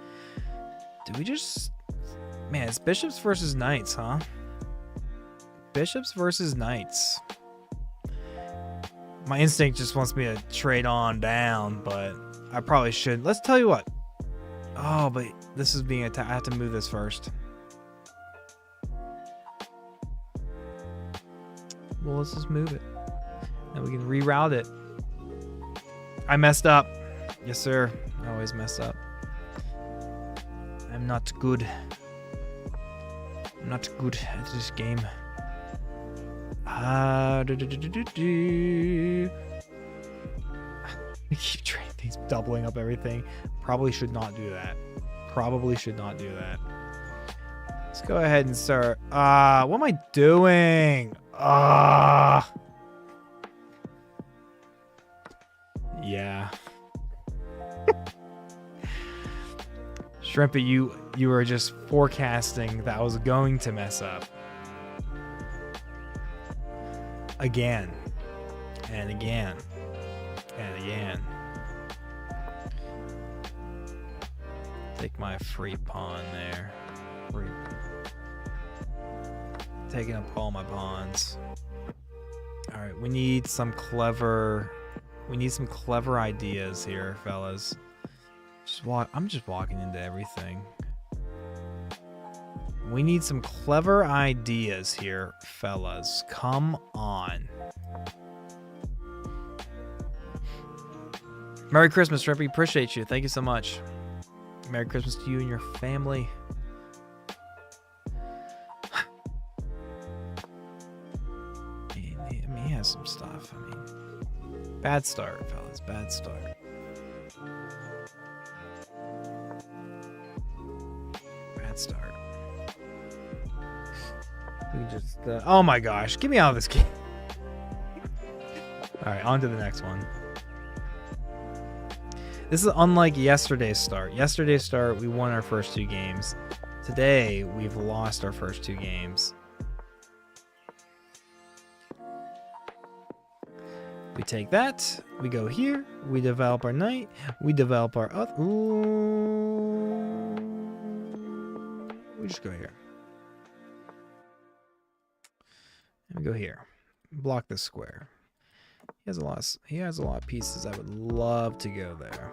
Did we just... Man, it's bishops versus knights, huh? Bishops versus knights. My instinct just wants me to trade on down, but I probably should. Let's tell you what. Oh, but this is being attacked. I have to move this first. Well, let's just move it. Then we can reroute it. I messed up. Yes, sir. I always mess up. I'm not good. I'm not good at this game. Keep trading things, doubling up everything. Probably should not do that. Probably should not do that. Let's go ahead and start. What am I doing? Yeah. Shrimpy, you were just forecasting that I was going to mess up. Again. And again. And again. Take my free pawn there. Taking up all my pawns. Alright, we need some clever ideas here, fellas. I'm just walking into everything. We need some clever ideas here, fellas. Come on. Merry Christmas, Shrimpy. Appreciate you. Thank you so much. Merry Christmas to you and your family. I mean, he has some stuff. I mean, bad start, fellas. Bad start. Bad start. We just. Oh my gosh! Get me out of this game. All right, on to the next one. This is unlike yesterday's start. Yesterday's start, we won our first 2 games. Today, we've lost our first 2 games. We take that. We go here. We develop our knight. We develop our other. Ooh. We just go here. And we go here. Block this square. He has a lot of pieces. I would love to go there.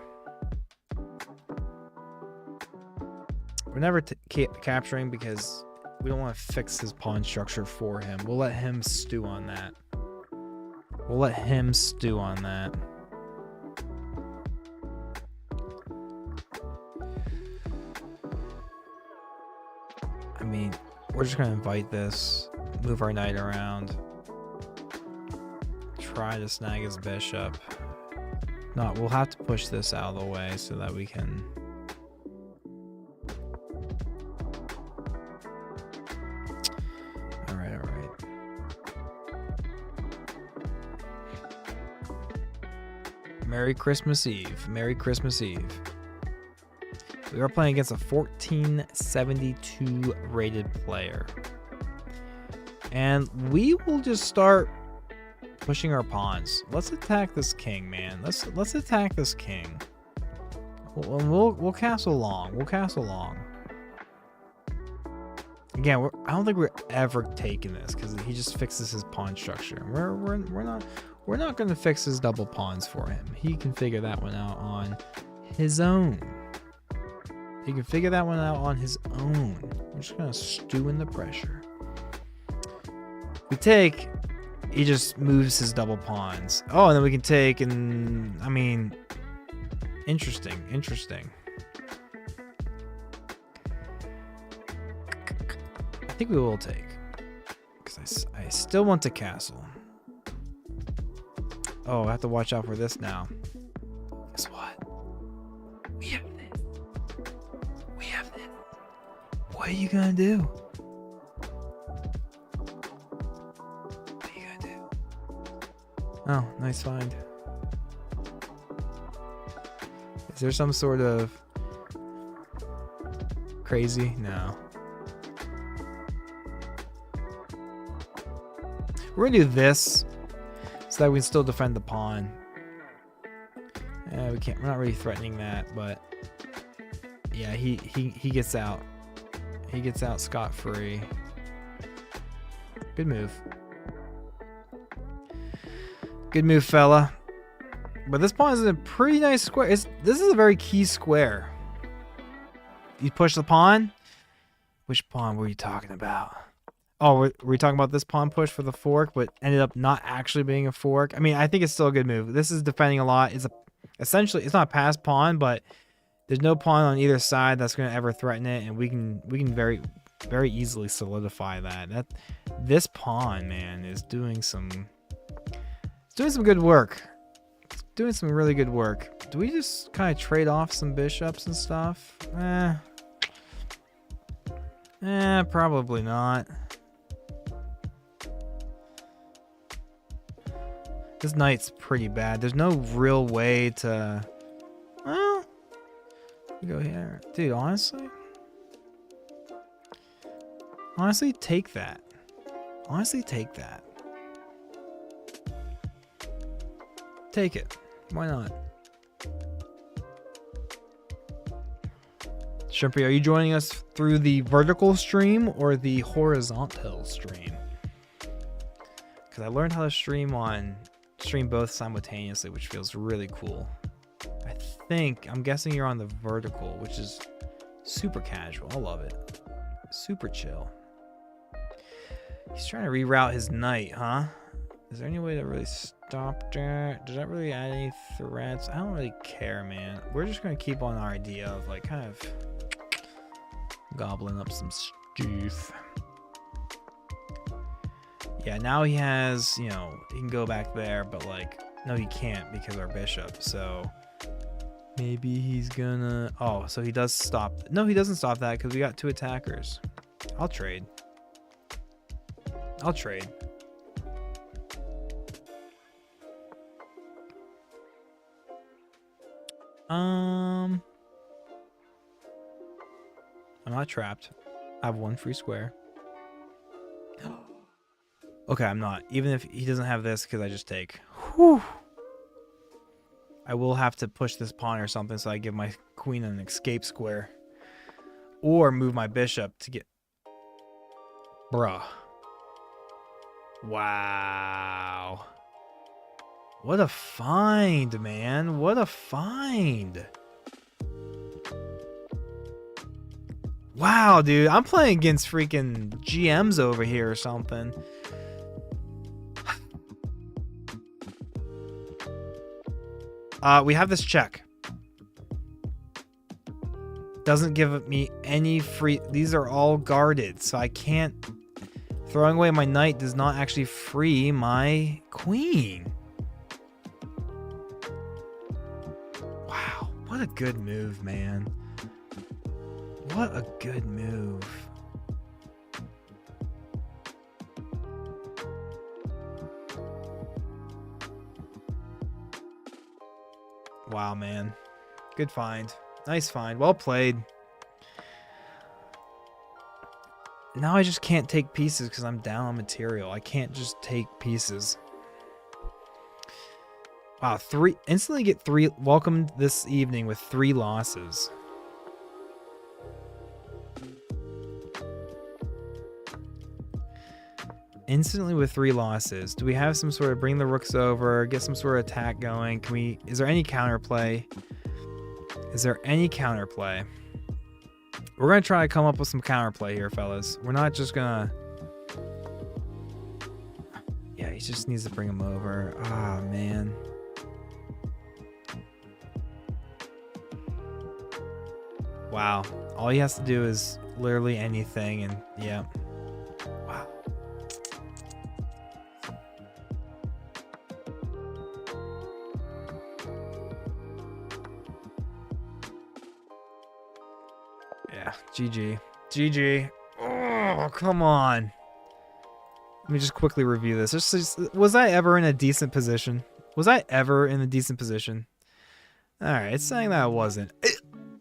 We're never capturing because we don't want to fix his pawn structure for him. We'll let him stew on that. We'll let him stew on that. I mean, we're just going to invite this, move our knight around. Try to snag his bishop. No, we'll have to push this out of the way so that we can. All right, all right. Merry Christmas Eve. Merry Christmas Eve. We are playing against a 1472 rated player. And we will just start pushing our pawns. Let's attack this king, man. Let's attack this king. We'll castle long. We'll castle long. Again, I don't think we're ever taking this because he just fixes his pawn structure. We're not going to fix his double pawns for him. He can figure that one out on his own. He can figure that one out on his own. We're just going to stew in the pressure. We take. He just moves his double pawns. Oh, and then we can take and I mean, interesting. I think we will take because I still want to castle. Oh, I have to watch out for this now. Guess what? We have this. We have this. What are you gonna do? Oh, nice find. Is there some sort of crazy? No. We're gonna do this so that we can still defend the pawn. We can't. We're not really threatening that, but yeah, he gets out. He gets out scot-free. Good move. Good move, fella. But this pawn is in a pretty nice square. This is a very key square. You push the pawn? Which pawn were you talking about? Oh, were we talking about this pawn push for the fork, but ended up not actually being a fork? I mean, I think it's still a good move. This is defending a lot. Essentially, it's not a pass pawn, but there's no pawn on either side that's going to ever threaten it, and we can very easily solidify that. This pawn, man, is doing some good work. It's doing some really good work. Do we just kind of trade off some bishops and stuff? Probably not. This knight's pretty bad. There's no real way to... Well, go here. Dude, honestly, take that. Honestly, take that. Take it. Why not? Shrimpy, are you joining us through the vertical stream or the horizontal stream? Because I learned how to stream both simultaneously, which feels really cool. I'm guessing you're on the vertical, which is super casual. I love it. Super chill. He's trying to reroute his knight, huh? Is there any way to really stop that? Does that really add any threats? I don't really care, man. We're just going to keep on our idea of like kind of gobbling up some stuff. Yeah, now he has, you know, he can go back there, but like, no, he can't because our bishop, so... Maybe he's gonna... Oh, so he does stop. No, he doesn't stop that because we got 2 attackers. I'll trade. I'm not trapped. I have 1 free square. Okay, I'm not. Even if he doesn't have this because I just take. Whew. I will have to push this pawn or something so I give my queen an escape square. Or move my bishop to get... Bruh. Wow. What a find, man. What a find. Wow, dude. I'm playing against freaking GMs over here or something. We have this check. Doesn't give me any free... These are all guarded, so I can't... Throwing away my knight does not actually free my queen. Wow, what a good move, man. What a good move. Wow, man. Good find. Nice find. Well played. Now I just can't take pieces because I'm down on material. I can't just take pieces. Wow, instantly get 3 welcomed this evening with 3 losses. Instantly with 3 losses. Do we have some sort of bring the rooks over, get some sort of attack going? Is there any counterplay? We're going to try to come up with some counterplay here, fellas. We're not just going to... Yeah, he just needs to bring him over. Ah, man. Wow. All he has to do is literally anything, and yeah. Wow. Yeah, GG. GG. Oh, come on. Let me just quickly review this. Was I ever in a decent position? Alright, it's saying that I wasn't.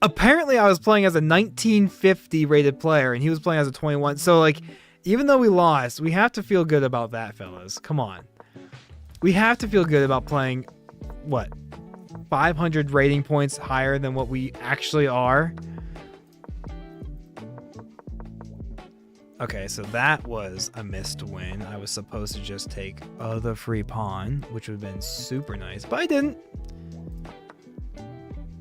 Apparently, I was playing as a 1950 rated player, and he was playing as a 21. So, like, even though we lost, we have to feel good about that, fellas. Come on. We have to feel good about playing, what, 500 rating points higher than what we actually are? Okay, so that was a missed win. I was supposed to just take the free pawn, which would have been super nice, but I didn't.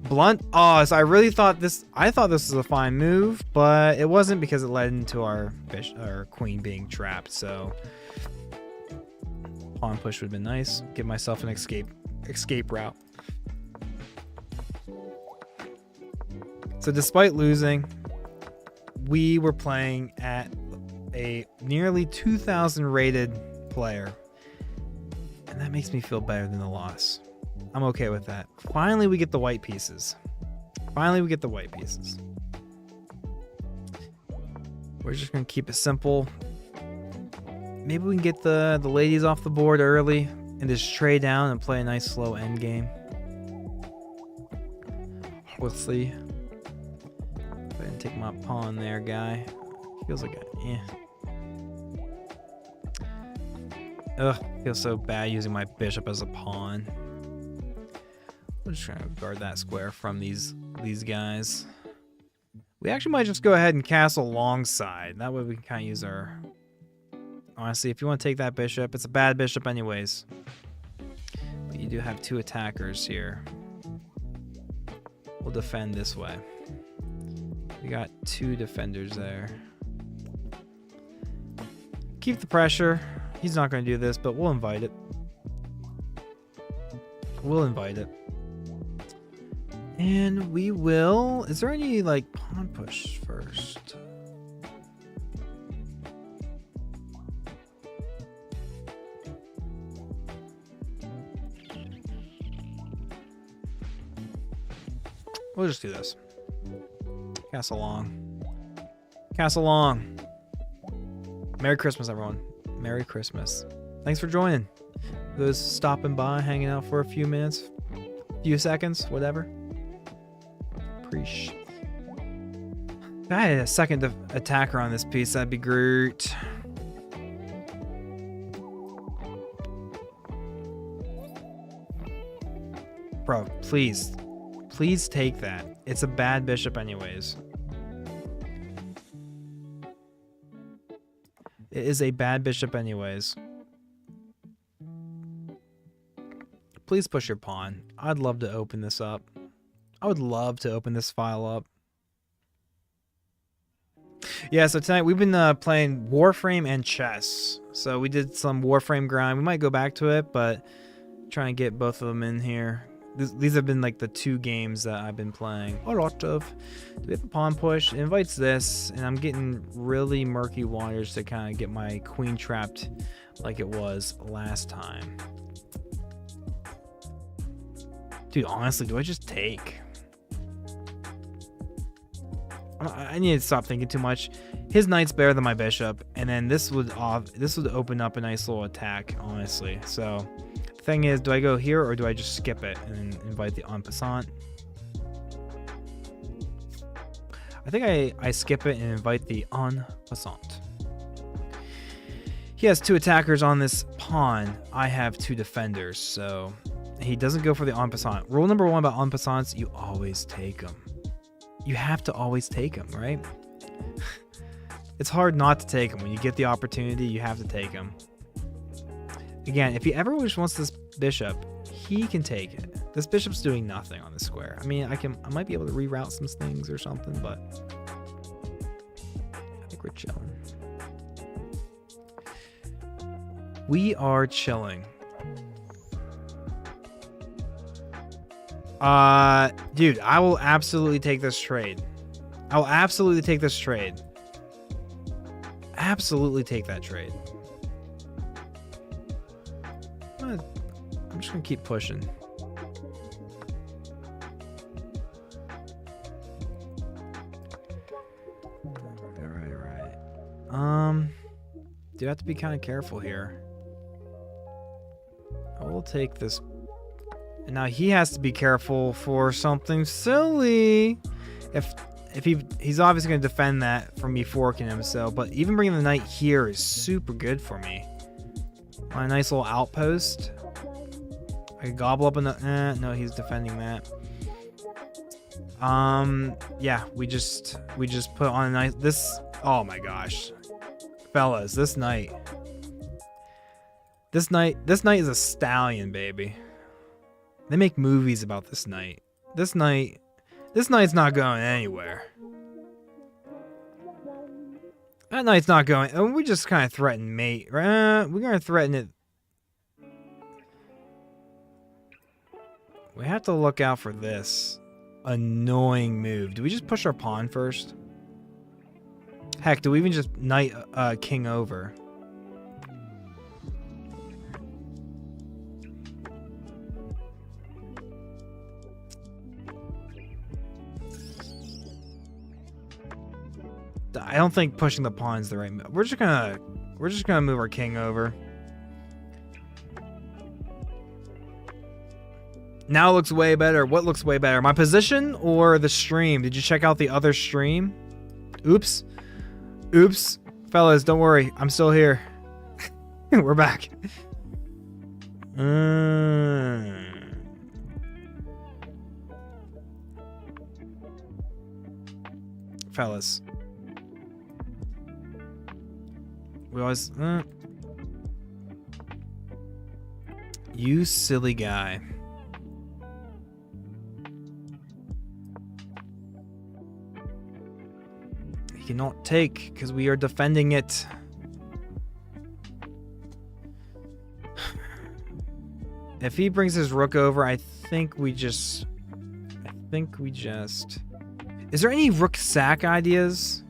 Blunt. Oh, so I really thought this. I thought this was a fine move, but it wasn't because it led into our queen being trapped. So pawn push would have been nice. Give myself an escape route. So despite losing, we were playing at a nearly 2,000 rated player. And that makes me feel better than the loss. I'm okay with that. Finally, we get the white pieces. Finally, we get the white pieces. We're just going to keep it simple. Maybe we can get the ladies off the board early and just trade down and play a nice slow end game. We'll see. Go ahead and take my pawn there, guy. Feels like Ugh, feels so bad using my bishop as a pawn. I'm just trying to guard that square from these guys. We actually might just go ahead and castle alongside. That way we can kind of use our... Honestly, if you want to take that bishop, it's a bad bishop anyways. But you do have 2 attackers here. We'll defend this way. We got 2 defenders there. Keep the pressure. He's not going to do this, but we'll invite it. We'll invite it. And we will... Is there any, like, pawn push first? We'll just do this. Castle long. Castle long. Merry Christmas, everyone. Merry Christmas. Thanks for joining. Those stopping by, hanging out for a few minutes, few seconds, whatever. Appreciate. If I had a second attacker on this piece, that'd be great. Bro, please. Please take that. It's a bad bishop anyways. It is a bad bishop anyways. Please push your pawn. I'd love to open this up. I would love to open this file up. Yeah, so tonight we've been playing Warframe and chess. So we did some Warframe grind. We might go back to it, but trying to get both of them in here. These have been like the 2 games that I've been playing a lot of. Do we have a pawn push? It invites this, and I'm getting really murky waters to kind of get my queen trapped like it was last time. Dude, honestly, do I just take? I need to stop thinking too much. His knight's better than my bishop, and then this would open up a nice little attack, honestly. So the thing is, do I go here or do I just skip it and invite the en passant? I think I skip it and invite the en passant. He has 2 attackers on this pawn. I have 2 defenders, so he doesn't go for the en passant. Rule number 1 about en passants, you always take them. You have to always take them, right? It's hard not to take them. When you get the opportunity, you have to take them. Again, if he ever just wants this bishop, he can take it. This bishop's doing nothing on this square. I mean, I might be able to reroute some things or something, but I think we're chilling. We are chilling. Dude, I will absolutely take this trade. I will absolutely take this trade. Absolutely take that trade. I'm just gonna keep pushing. Right. Do have to be kind of careful here. I will take this. And now he has to be careful for something silly. If he's obviously going to defend that from me forking him, so, but even bringing the knight here is super good for me. On a nice little outpost. I could gobble up no, he's defending that. Yeah, we just put on a nice, oh my gosh. Fellas, this knight is a stallion, baby. They make movies about this knight. This knight's not going anywhere. That knight's not going. And we just kind of threaten mate. We're gonna threaten it. We have to look out for this annoying move. Do we just push our pawn first? Heck, do we even just knight king over? I don't think pushing the pawn's the right move. We're just gonna move our king over. Now it looks way better. What looks way better? My position or the stream? Did you check out the other stream? Oops. Oops. Fellas, don't worry. I'm still here. We're back. Fellas. We always... You silly guy. He cannot take, because we are defending it. If he brings his rook over, I think we just... Is there any rook sack ideas?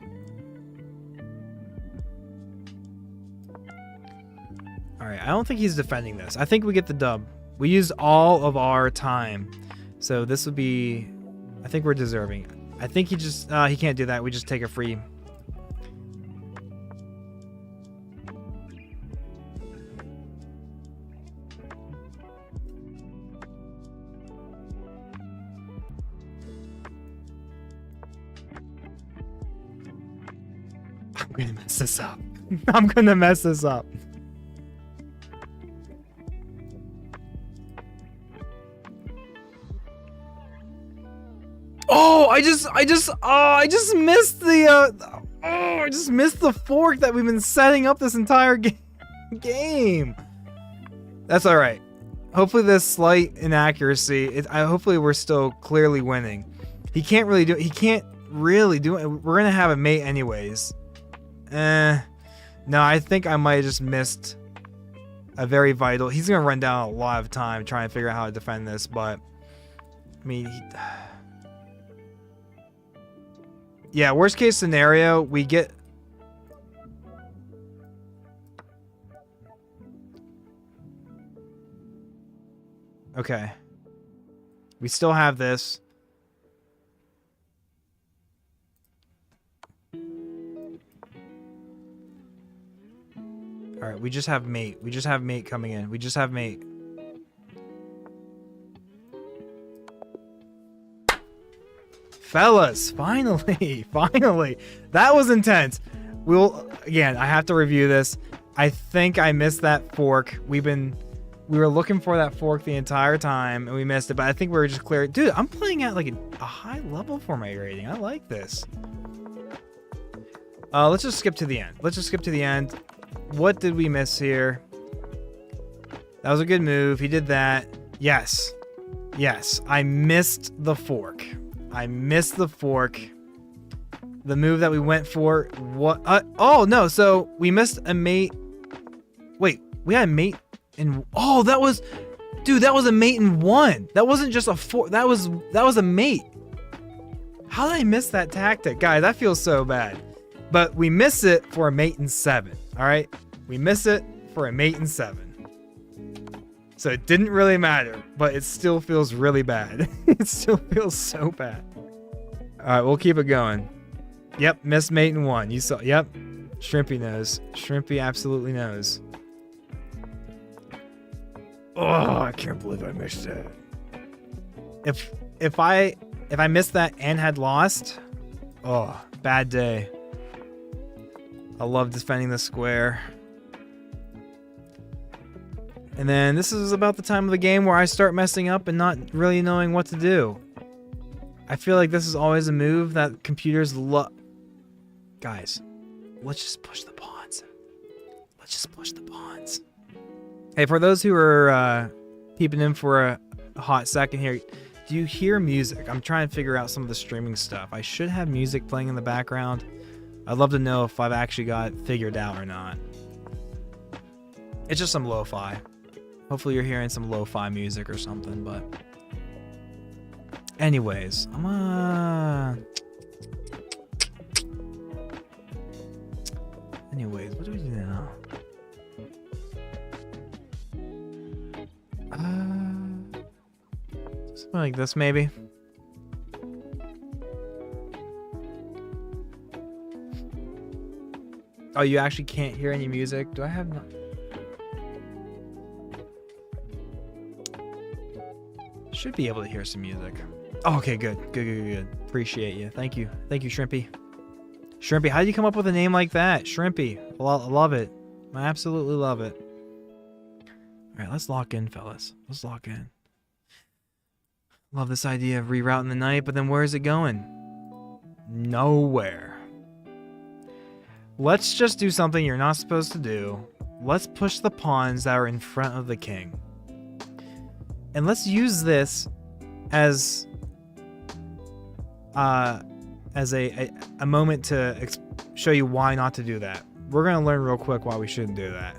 Alright, I don't think he's defending this. I think we get the dub. We used all of our time. So this would be... I think we're deserving. I think he just... he can't do that. We just take a free... I'm gonna mess this up. I'm gonna mess this up. Oh, I just missed the I just missed the fork that we've been setting up this entire game. That's all right. Hopefully this slight inaccuracy, hopefully we're still clearly winning. He can't really do it. We're gonna have a mate anyways. No, I think I might have just missed a very vital. He's gonna run down a lot of time trying to figure out how to defend this, but I mean, yeah, worst case scenario, we get... Okay. We still have this. Alright, we just have mate. We just have mate coming in. We just have mate. Fellas, finally, finally. That was intense. Again, I have to review this. I think I missed that fork. We were looking for that fork the entire time and we missed it, but I think we were just clear. Dude, I'm playing at like a high level for my rating. I like this. Let's just skip to the end. What did we miss here? That was a good move. He did that. Yes. Yes, I missed the fork. The move that we went for. What? Oh, no. So we missed a mate. Wait, we had a mate in... Oh, that was... Dude, that was a mate in 1. That wasn't just a 4. That was a mate. How did I miss that tactic? Guys, that feels so bad. But we miss it for a mate in 7. All right? We miss it for a mate in 7. So it didn't really matter, but it still feels really bad. It still feels so bad. All right, we'll keep it going. Yep, missed mate in 1. You saw, yep. Shrimpy knows. Shrimpy absolutely knows. Oh, I can't believe I missed it. If I missed that and had lost, oh, bad day. I love defending the square. And then this is about the time of the game where I start messing up and not really knowing what to do. I feel like this is always a move that computers love. Guys, let's just push the pawns. Hey, for those who are peeping in for a hot second here, do you hear music? I'm trying to figure out some of the streaming stuff. I should have music playing in the background. I'd love to know if I've actually got it figured out or not. It's just some lo-fi. Hopefully you're hearing some lo-fi music or something, but... Anyways, Anyways, what do we do now? Something like this, maybe. Oh, you actually can't hear any music? Do I have not? Should be able to hear some music. Oh, okay, good. Good. Appreciate you. Thank you. Thank you, Shrimpy. Shrimpy, how did you come up with a name like that? Shrimpy. Love it. I absolutely love it. All right, let's lock in, fellas. Let's lock in. Love this idea of rerouting the knight, but then where is it going? Nowhere. Let's just do something you're not supposed to do. Let's push the pawns that are in front of the king. And let's use this as a moment to show you why not to do that. We're going to learn real quick why we shouldn't do that.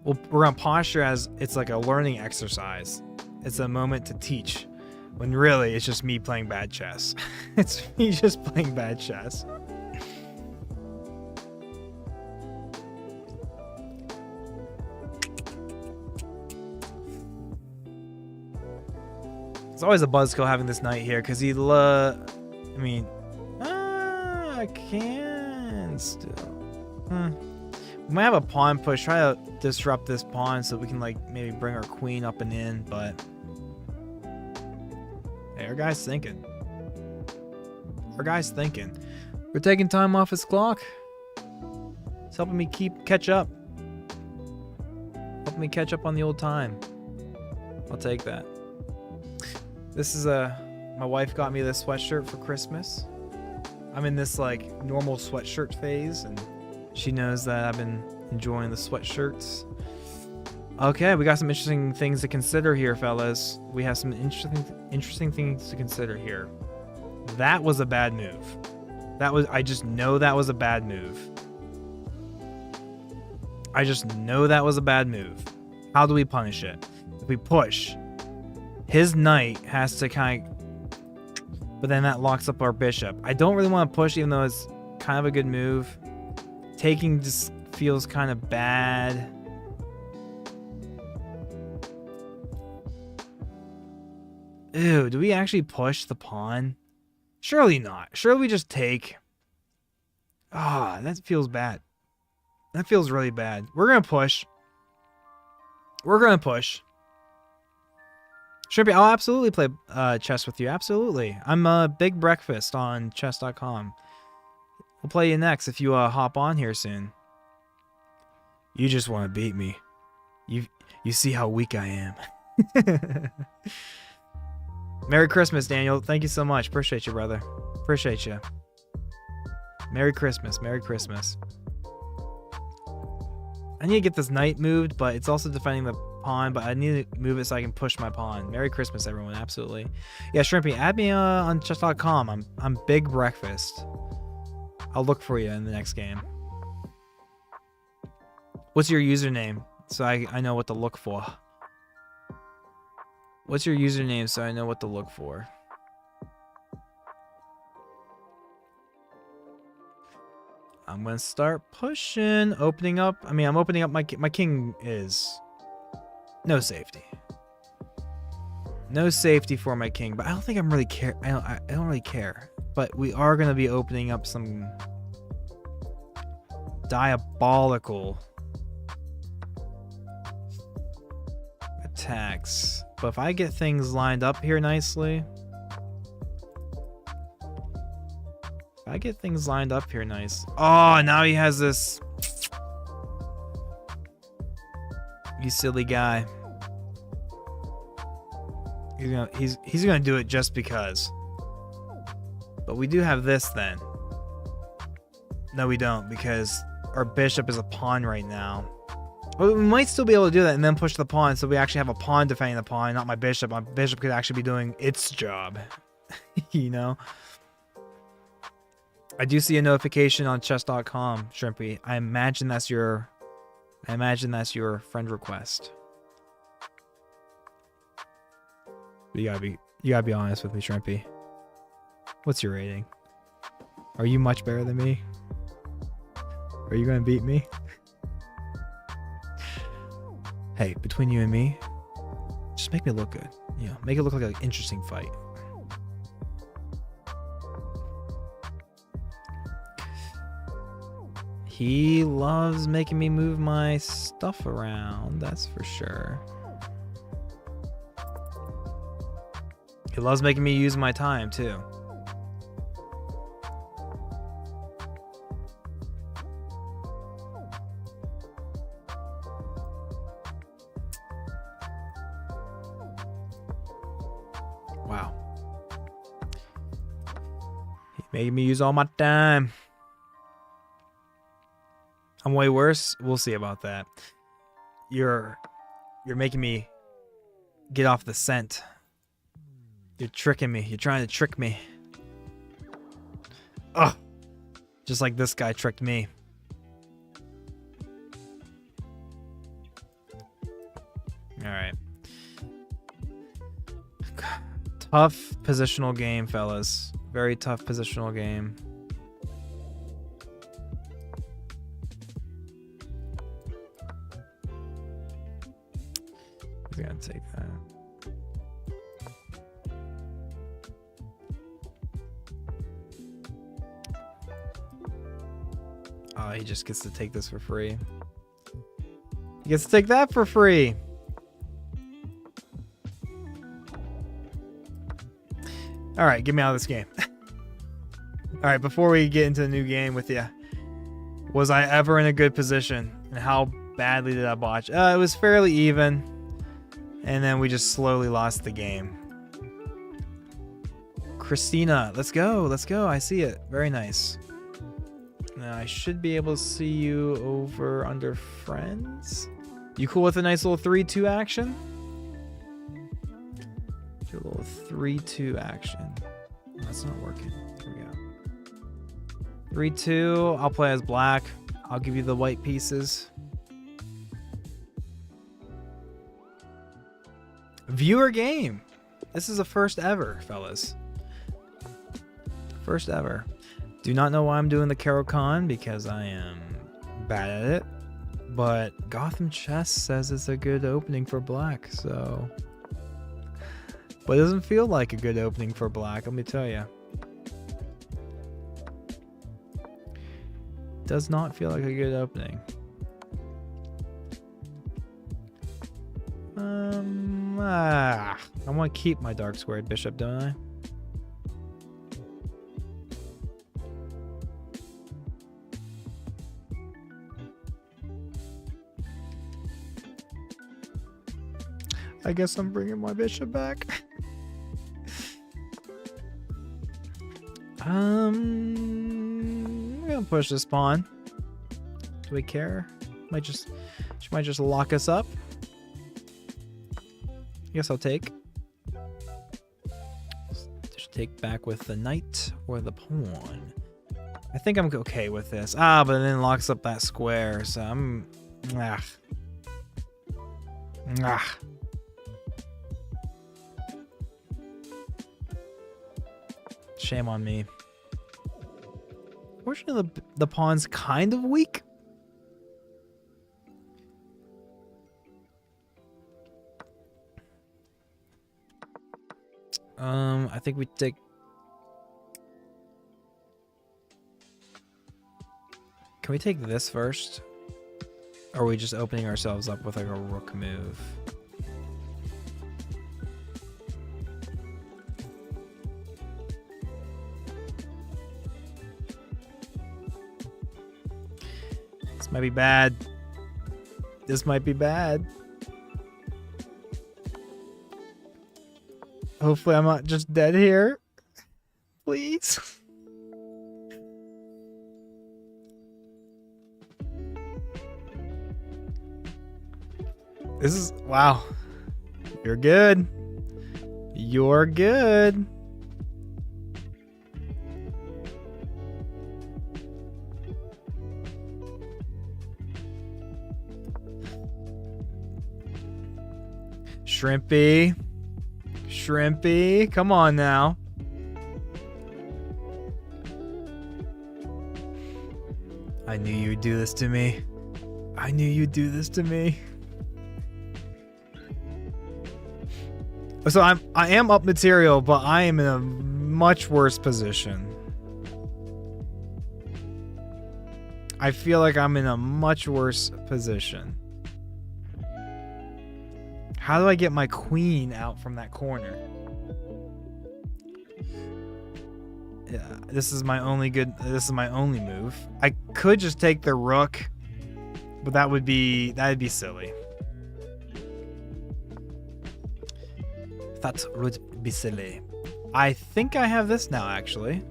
We're going to posture as it's like a learning exercise. It's a moment to teach, when really it's just me playing bad chess. It's me just playing bad chess. It's always a buzzkill having this knight here, because he I can still. We might have a pawn push, try to disrupt this pawn so we can like maybe bring our queen up and in, but hey, our guy's thinking. We're taking time off his clock. It's helping me catch up. Helping me catch up on the old time. I'll take that. This is my wife got me this sweatshirt for Christmas. I'm in this like normal sweatshirt phase, and she knows that I've been enjoying the sweatshirts. Okay, we got some interesting things to consider here, fellas. We have some interesting things to consider here. That was a bad move. I just know that was a bad move. I just know that was a bad move. How do we punish it? If we push, his knight has to kind of, but then that locks up our bishop. I don't really want to push, even though it's kind of a good move. Taking just feels kind of bad. Ew, do we actually push the pawn? Surely not. Surely we just take. Ah, that feels bad. That feels really bad. We're going to push. Shrimpy, I'll absolutely play chess with you. Absolutely. I'm a big breakfast on chess.com. We'll play you next if you hop on here soon. You just want to beat me. You see how weak I am. Merry Christmas, Daniel. Thank you so much. Appreciate you, brother. Appreciate you. Merry Christmas. Merry Christmas. I need to get this knight moved, but it's also defending the pawn, but I need to move it so I can push my pawn. Merry Christmas, everyone. Absolutely. Yeah, Shrimpy, add me on chess.com. I'm big breakfast. I'll look for you in the next game. What's your username so I know what to look for? What's your username so I know what to look for? I'm going to start pushing, opening up. I mean, I'm opening up my king is no safety. No safety for my king, but I don't think I'm really care. I don't really care. But we are going to be opening up some diabolical attacks. But if I get things lined up here nicely, oh, now he has this. You silly guy. He's gonna do it just because. But we do have this then. No, we don't, because our bishop is a pawn right now. Well, we might still be able to do that and then push the pawn, so we actually have a pawn defending the pawn, not my bishop. My bishop could actually be doing its job. You know? I do see a notification on chess.com, Shrimpy. I imagine that's your friend request. But you gotta be honest with me, Shrimpy. What's your rating? Are you much better than me? Are you gonna beat me? Hey, between you and me, just make me look good. You know, make it look like an interesting fight. He loves making me move my stuff around, that's for sure. He loves making me use my time, too. Wow. He made me use all my time. I'm way worse. We'll see about that. You're making me get off the scent. You're tricking me. You're trying to trick me. Ugh. Just like this guy tricked me. Alright. Tough positional game, fellas. Very tough positional game. He's gonna take that. Oh, he just gets to take this for free. He gets to take that for free. All right, get me out of this game. All right, before we get into the new game with you, was I ever in a good position? And how badly did I botch? It was fairly even. And then we just slowly lost the game. Christina, let's go. Let's go. I see it. Very nice. Now, I should be able to see you over under friends. You cool with a nice little 3-2 action? Do a little 3-2 action. Oh, that's not working. Here we go. 3-2. I'll play as black. I'll give you the white pieces. Viewer game. This is a first ever, fellas. First ever. Do not know why I'm doing the Carol Con, because I am bad at it. But Gotham Chess says it's a good opening for black, so... But it doesn't feel like a good opening for black, let me tell you. Does not feel like a good opening. I want to keep my dark squared bishop, don't I? I guess I'm bringing my bishop back. I'm gonna push this pawn. Do we care? She might just lock us up. I guess I'll take. Just take back with the knight or the pawn. I think I'm okay with this. Ah, but then locks up that square, so I'm... Shame on me. Fortunately, the pawn's kind of weak. I think we take... Can we take this first? Or are we just opening ourselves up with like a rook move? This might be bad. This might be bad. Hopefully I'm not just dead here. Please. This is... Wow. You're good. You're good. Shrimpy. Shrimpy. Come on now. I knew you'd do this to me. I knew you'd do this to me. So I am up material, but I am in a much worse position. I feel like I'm in a much worse position. How do I get my queen out from that corner? Yeah, this is my only move. I could just take the rook, but that'd be silly. That would be silly. I think I have this now, actually.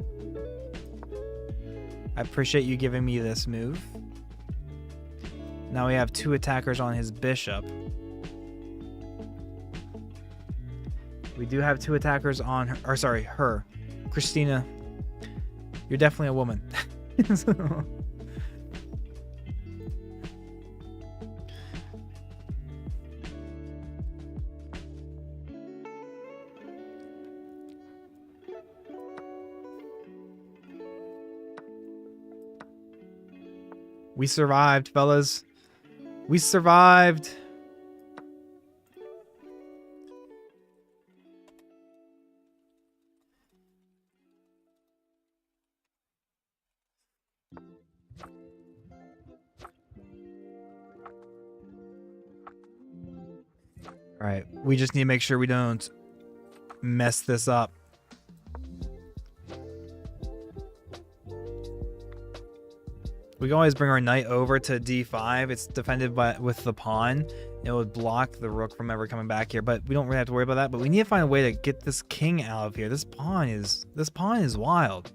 I appreciate you giving me this move. Now we have 2 attackers on his bishop. We do have 2 attackers on her, or sorry, her. Christina, you're definitely a woman. We survived, fellas. We survived. All right, we just need to make sure we don't mess this up. We can always bring our knight over to d5. It's defended with the pawn. It would block the rook from ever coming back here, but we don't really have to worry about that. But we need to find a way to get this king out of here. This pawn is wild.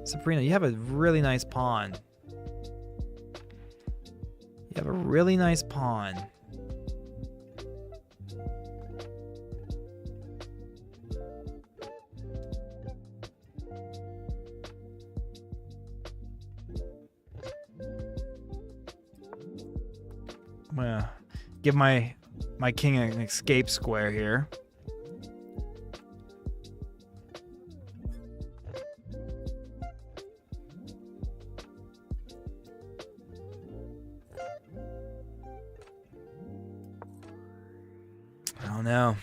Sabrina, you have a really nice pawn. You have a really nice pawn. I'm gonna give my king an escape square here. I don't know.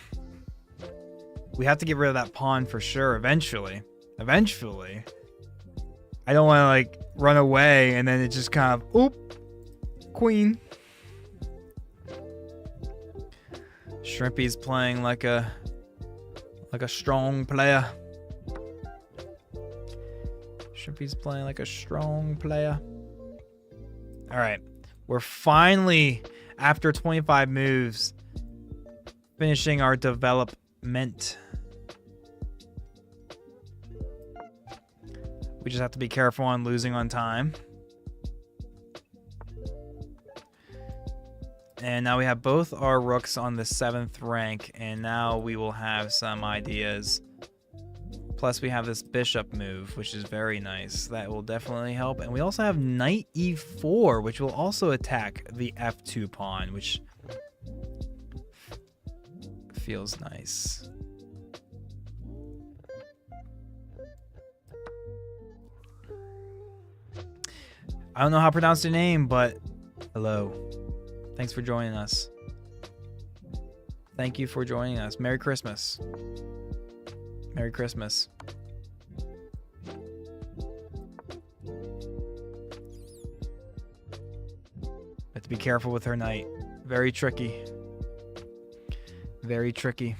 We have to get rid of that pawn for sure eventually. Eventually. I don't want to like run away and then it just kind of oop, queen. Shrimpy's playing like a strong player. Shrimpy's playing like a strong player. All right, we're finally, after 25 moves, finishing our development. We just have to be careful on losing on time. And now we have both our rooks on the 7th rank, and now we will have some ideas. Plus we have this bishop move, which is very nice. That will definitely help. And we also have knight e4, which will also attack the f2 pawn, which feels nice. I don't know how to pronounce your name, but hello. Thanks for joining us. Thank you for joining us. Merry Christmas. Merry Christmas. Have to be careful with her knight. Very tricky. Very tricky.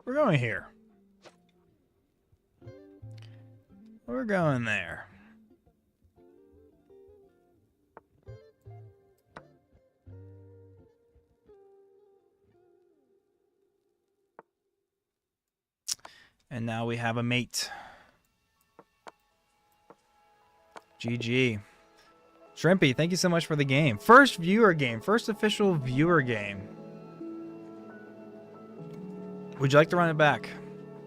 We're going here. We're going there. And now we have a mate. GG. Shrimpy, thank you so much for the game. First viewer game. First official viewer game. Would you like to run it back?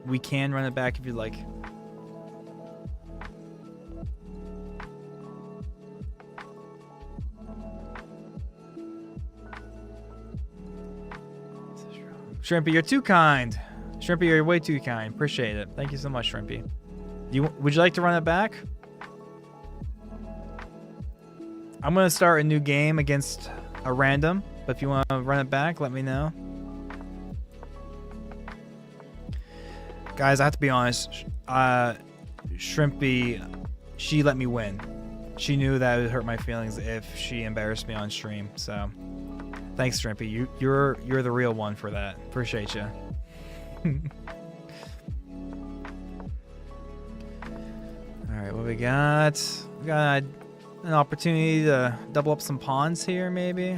We can run it back if you'd like. Shrimpy, you're too kind. Shrimpy, you're way too kind. Appreciate it. Thank you so much, Shrimpy. Would you like to run it back? I'm going to start a new game against a random, but if you want to run it back, let me know. Guys, I have to be honest. Shrimpy, she let me win. She knew that it would hurt my feelings if she embarrassed me on stream. So, thanks, Shrimpy. You're the real one for that. Appreciate you. All right, what we got? We got an opportunity to double up some pawns here, maybe.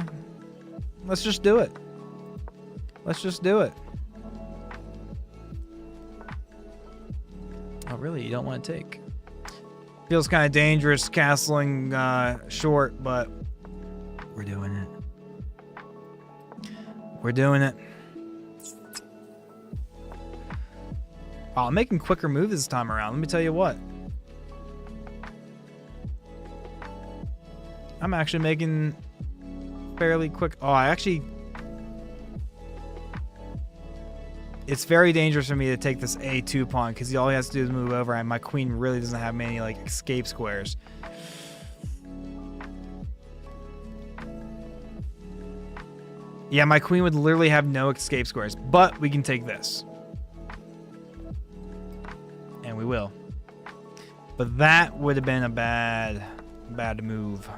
Let's just do it. Let's just do it. Oh, really? You don't want to take? Feels kind of dangerous castling short, but we're doing it. We're doing it. Wow, I'm making quicker moves this time around. Let me tell you what. I'm actually making fairly quick. Oh, it's very dangerous for me to take this A2 pawn because all he has to do is move over, and my queen really doesn't have many like escape squares. Yeah, my queen would literally have no escape squares, but we can take this. And we will. But that would have been a bad move.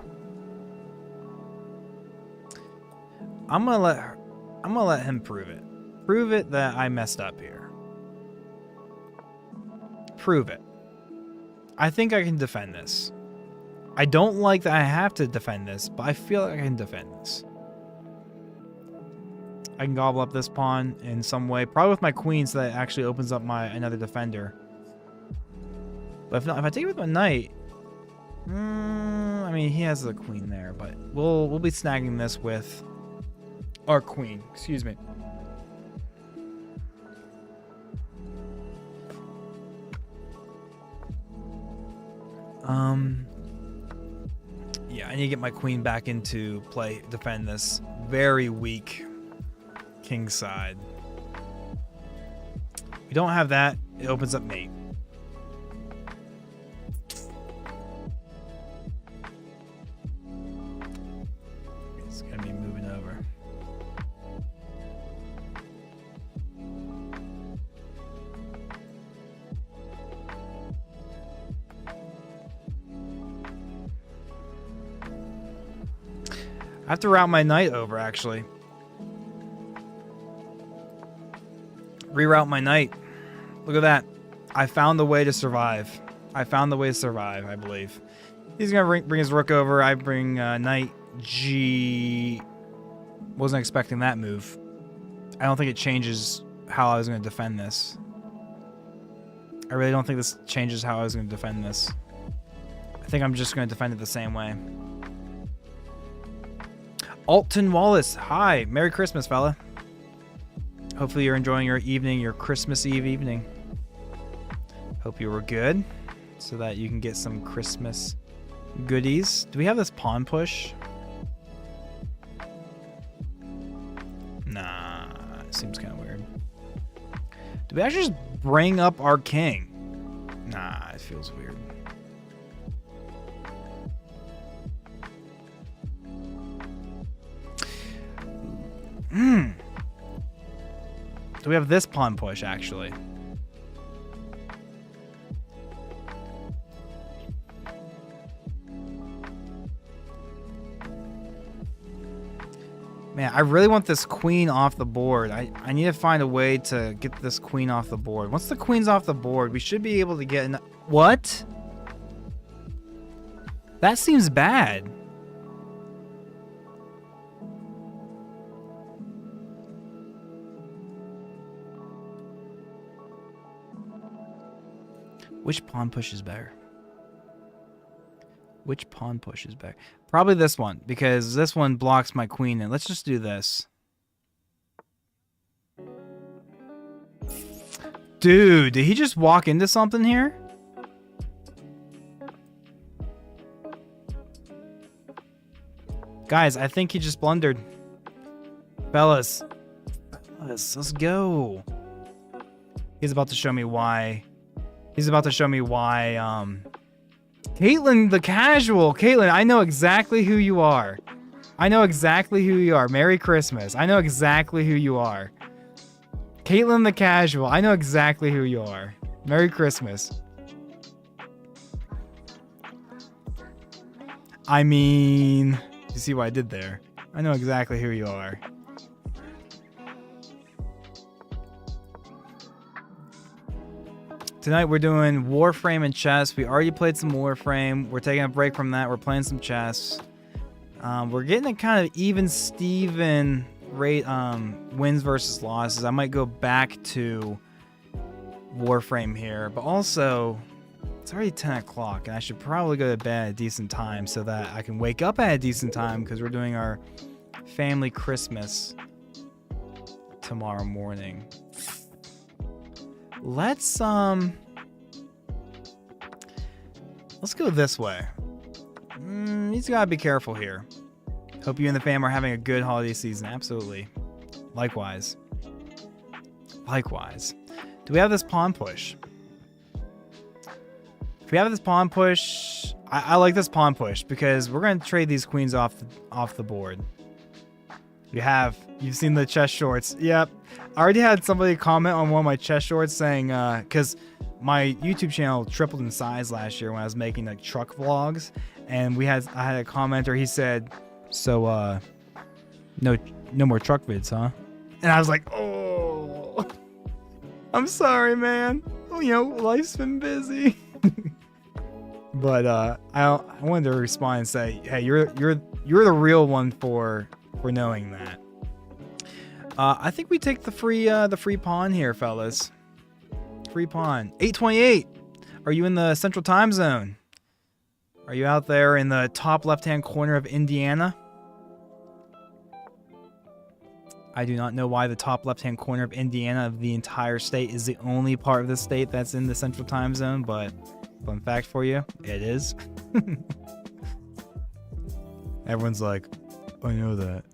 I'm gonna let him prove it. Prove it that I messed up here. Prove it. I think I can defend this. I don't like that I have to defend this, but I feel like I can defend this. I can gobble up this pawn in some way, probably with my queen, so that it actually opens up another defender. But if not, if I take it with my knight, I mean, he has the queen there, but we'll be snagging this with our queen. Excuse me. Yeah, I need to get my queen back into play, defend this very weak king side. We don't have that. It opens up mate. It's gonna be moving over. I have to route my knight over, actually. Reroute my knight. Look at that. I found the way to survive. I found the way to survive, I believe. He's going to bring his rook over. I bring knight G. Wasn't expecting that move. I don't think it changes how I was going to defend this. I really don't think this changes how I was going to defend this. I think I'm just going to defend it the same way. Alton Wallace, hi. Merry Christmas, fella. Hopefully you're enjoying your evening, your Christmas Eve evening. Hope you were good so that you can get some Christmas goodies. Do we have this pawn push? Nah, it seems kind of weird. Do we actually just bring up our king? Nah, it feels weird. Do we have this pawn push, actually? Man, I really want this queen off the board. I need to find a way to get this queen off the board. Once the queen's off the board, we should be able to get... What? That seems bad. Which pawn push is better? Which pawn push is better? Probably this one, because this one blocks my queen. And let's just do this. Dude, did he just walk into something here? Guys, I think he just blundered. Fellas, Let's go. He's about to show me why. He's about to show me why. Caitlin the Casual. Caitlin, I know exactly who you are. I know exactly who you are. Merry Christmas. I know exactly who you are. Caitlin the Casual. I know exactly who you are. Merry Christmas. I mean, you see what I did there? I know exactly who you are. Tonight we're doing Warframe and chess. We already played some Warframe. We're taking a break from that. We're playing some chess. We're getting a kind of even Steven rate wins versus losses. I might go back to Warframe here, but also it's already 10 o'clock and I should probably go to bed at a decent time so that I can wake up at a decent time because we're doing our family Christmas tomorrow morning. Let's go this way. You just gotta be careful here. Hope you and the fam are having a good holiday season. Absolutely. Likewise. Likewise. Do we have this pawn push? If we have this pawn push, I like this pawn push because we're gonna trade these queens off the board. You've seen the chess shorts. Yep. I already had somebody comment on one of my chess shorts saying, because my YouTube channel tripled in size last year when I was making like truck vlogs, and I had a commenter. He said, "So, no more truck vids, huh?" And I was like, "Oh, I'm sorry, man. Life's been busy." But I wanted to respond and say, "Hey, you're the real one for knowing that." I think we take the free pawn here, fellas. Free pawn. 8:28. Are you in the Central Time Zone? Are you out there in the top left-hand corner of Indiana? I do not know why the top left-hand corner of Indiana of the entire state is the only part of the state that's in the Central Time Zone, but fun fact for you, it is. Everyone's like, I know that.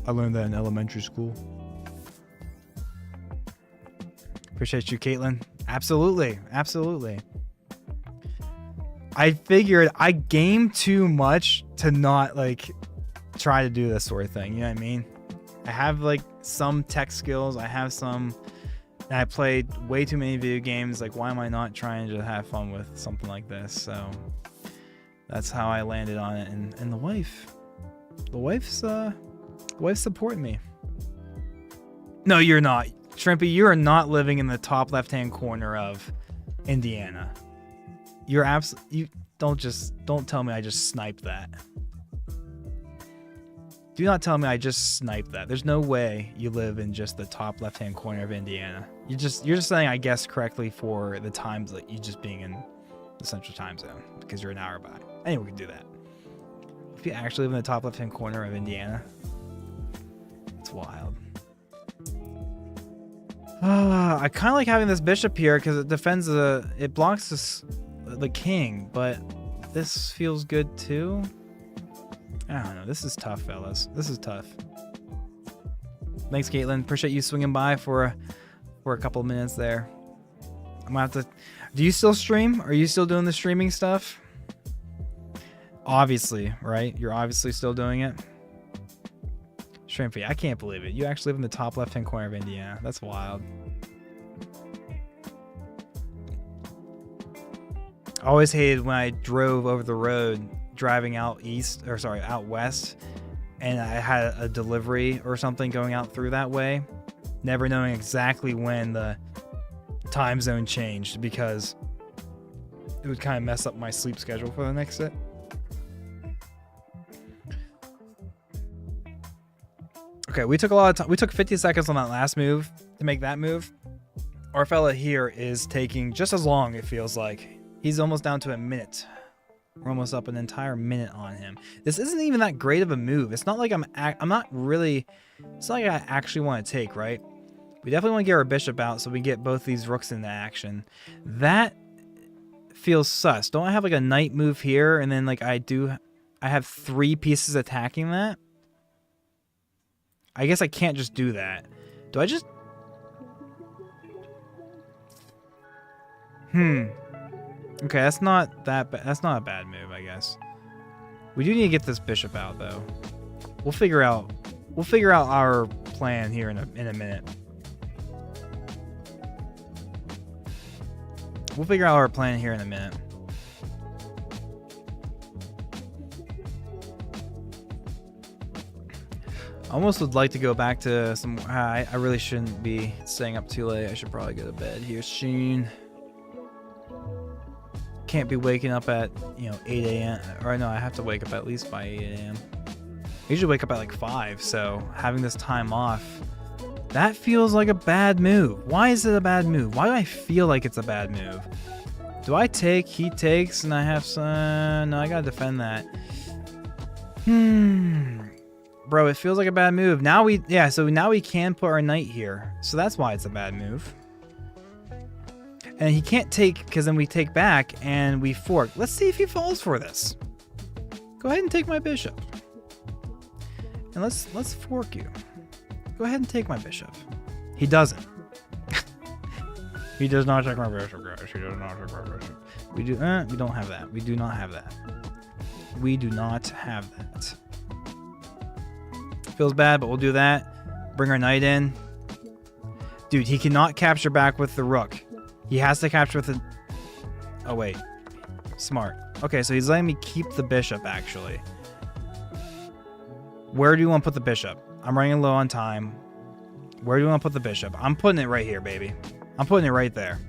I learned that in elementary school. Appreciate you, Caitlin. Absolutely. Absolutely. I figured I game too much to not try to do this sort of thing. You know what I mean? I have some tech skills. I have some, and I played way too many video games. Why am I not trying to have fun with something like this? So that's how I landed on it. And the wife's supporting me. No, you're not. Shrimpy, you are not living in the top left-hand corner of Indiana. You're don't tell me I just sniped that. Do not tell me I just sniped that. There's no way you live in just the top left-hand corner of Indiana. You're just saying I guessed correctly for the times that you just being in the Central Time Zone because you're an hour back. Anyway, we can do that. If you actually live in the top left-hand corner of Indiana, it's wild. I kind of like having this bishop here because it defends it blocks the king, but this feels good too. I don't know. This is tough, fellas. This is tough. Thanks, Caitlin. Appreciate you swinging by for a couple of minutes there. I'm gonna have to. Do you still stream? Are you still doing the streaming stuff? Obviously, right? You're obviously still doing it. Shrimpy, I can't believe it. You actually live in the top left-hand corner of Indiana. That's wild. I always hated when I drove over the road driving out west, and I had a delivery or something going out through that way, never knowing exactly when the time zone changed because it would kind of mess up my sleep schedule for the next day. Okay, we took a lot of time. We took 50 seconds on that last move to make that move. Our fella here is taking just as long, it feels like. He's almost down to a minute. We're almost up an entire minute on him. This isn't even that great of a move. It's not like it's not like I actually want to take, right? We definitely want to get our bishop out so we get both these rooks into action. That feels sus. Don't I have a knight move here and then I have 3 pieces attacking that? I guess I can't just do that. Do I just Okay, that's not that that's not a bad move, I guess. We do need to get this bishop out though. We'll figure out our plan here in a minute. We'll figure out our plan here in a minute. I almost would like to go back to some... I really shouldn't be staying up too late. I should probably go to bed here soon. Can't be waking up at, 8 a.m. Or no, I have to wake up at least by 8 a.m. I usually wake up at like 5, so having this time off, that feels like a bad move. Why is it a bad move? Why do I feel like it's a bad move? Do I take? He takes, and I have some... No, I gotta defend that. Bro, it feels like a bad move. So now we can put our knight here. So that's why it's a bad move. And he can't take, because then we take back and we fork. Let's see if he falls for this. Go ahead and take my bishop. And let's fork you. Go ahead and take my bishop. He doesn't. He does not take my bishop, guys. He does not take my bishop. We don't have that. We do not have that. We do not have that. Feels bad, but we'll do that. Bring our knight in. Dude, he cannot capture back with the rook. He has to capture with the... Oh, wait. Smart. Okay, so he's letting me keep the bishop, actually. Where do you want to put the bishop? I'm running low on time. Where do you want to put the bishop? I'm putting it right here, baby. I'm putting it right there.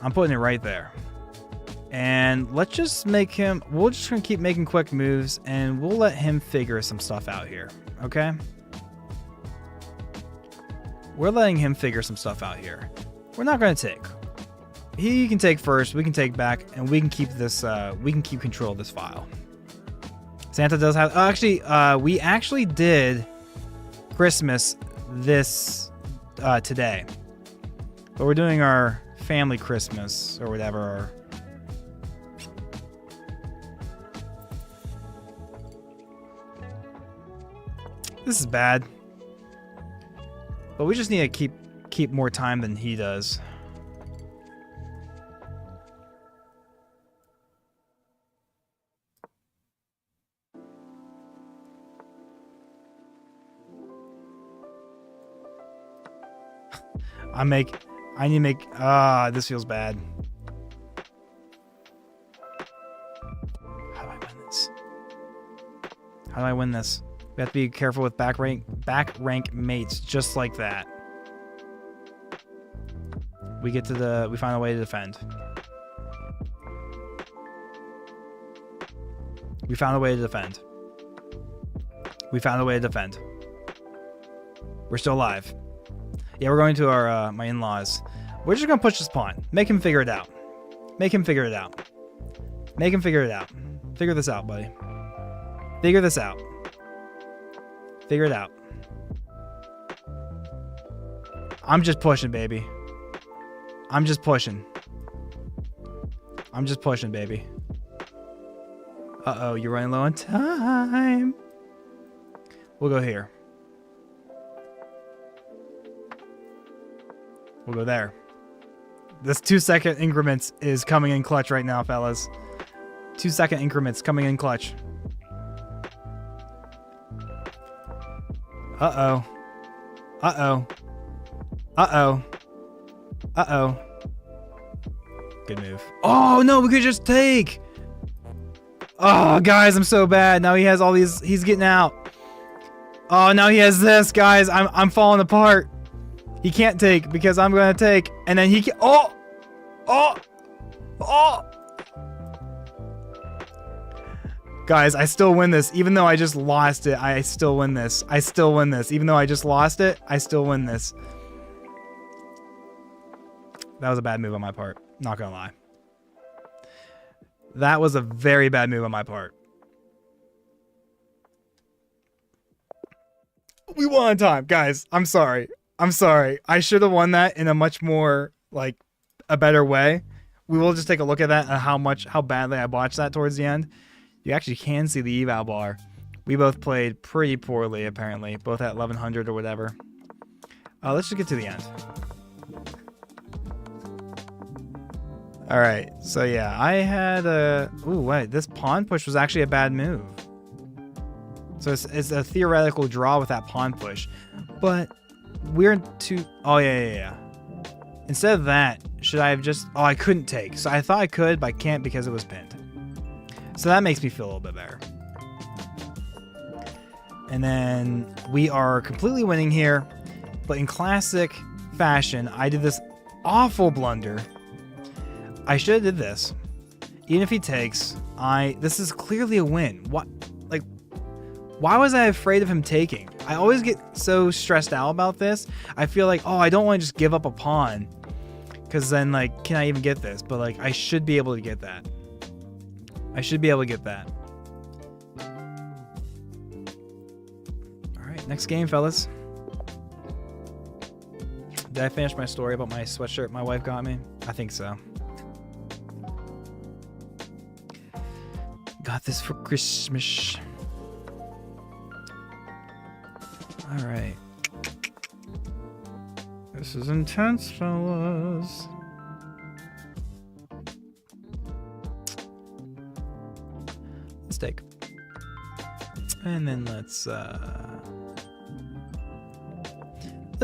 I'm putting it right there. And let's just make him... We're just going to keep making quick moves, and we'll let him figure some stuff out here. Okay? We're letting him figure some stuff out here. We're not going to take. He can take first, we can take back, and we can keep this... we can keep control of this file. Santa does have... we actually did Christmas this... today. But we're doing our family Christmas, or whatever... This is bad. But we just need to keep more time than he does. I need to make this feels bad. How do I win this? How do I win this? We have to be careful with back rank mates, just like that. We find a way to defend. We found a way to defend. We found a way to defend. We're still alive. Yeah, we're going to our my in-laws. We're just gonna push this pawn. Make him figure it out. Make him figure it out. Make him figure it out. Figure this out, buddy. Figure this out. Figure it out. I'm just pushing, baby. I'm just pushing. I'm just pushing, baby. Uh-oh, you're running low on time. We'll go here. We'll go there. This 2-second increments is coming in clutch right now, fellas. 2-second increments coming in clutch. Uh-oh. Uh-oh. Uh-oh. Uh-oh. Good move. Oh, no, we could just take. Oh, guys, I'm so bad. Now he has all these. He's getting out. Oh, now he has this, guys. I'm falling apart. He can't take because I'm going to take. And then he can... Oh! Oh! Oh! Guys, I still win this. Even though I just lost it, I still win this. I still win this. Even though I just lost it, I still win this. That was a bad move on my part. Not gonna lie. That was a very bad move on my part. We won on time. Guys, I'm sorry. I'm sorry. I should have won that in a much more, like, a better way. We will just take a look at that and how badly I botched that towards the end. You actually can see the eval bar. We both played pretty poorly, apparently. Both at 1100 or whatever. Let's just get to the end. All right, so yeah, I had a... Ooh, wait, this pawn push was actually a bad move. So it's a theoretical draw with that pawn push. But we're too... Oh, yeah. Instead of that, should I have just... Oh, I couldn't take. So I thought I could, but I can't because it was pinned. So that makes me feel a little bit better. And then we are completely winning here. But in classic fashion, I did this awful blunder. I should have did this. Even if he takes, this is clearly a win. What? Like, why was I afraid of him taking? I always get so stressed out about this. I feel like, oh, I don't want to just give up a pawn. Because then, like, can I even get this? But, like, I should be able to get that. I should be able to get that. All right, next game, fellas. Did I finish my story about my sweatshirt my wife got me? I think so. Got this for Christmas. All right. This is intense, fellas. Let's take. And then let's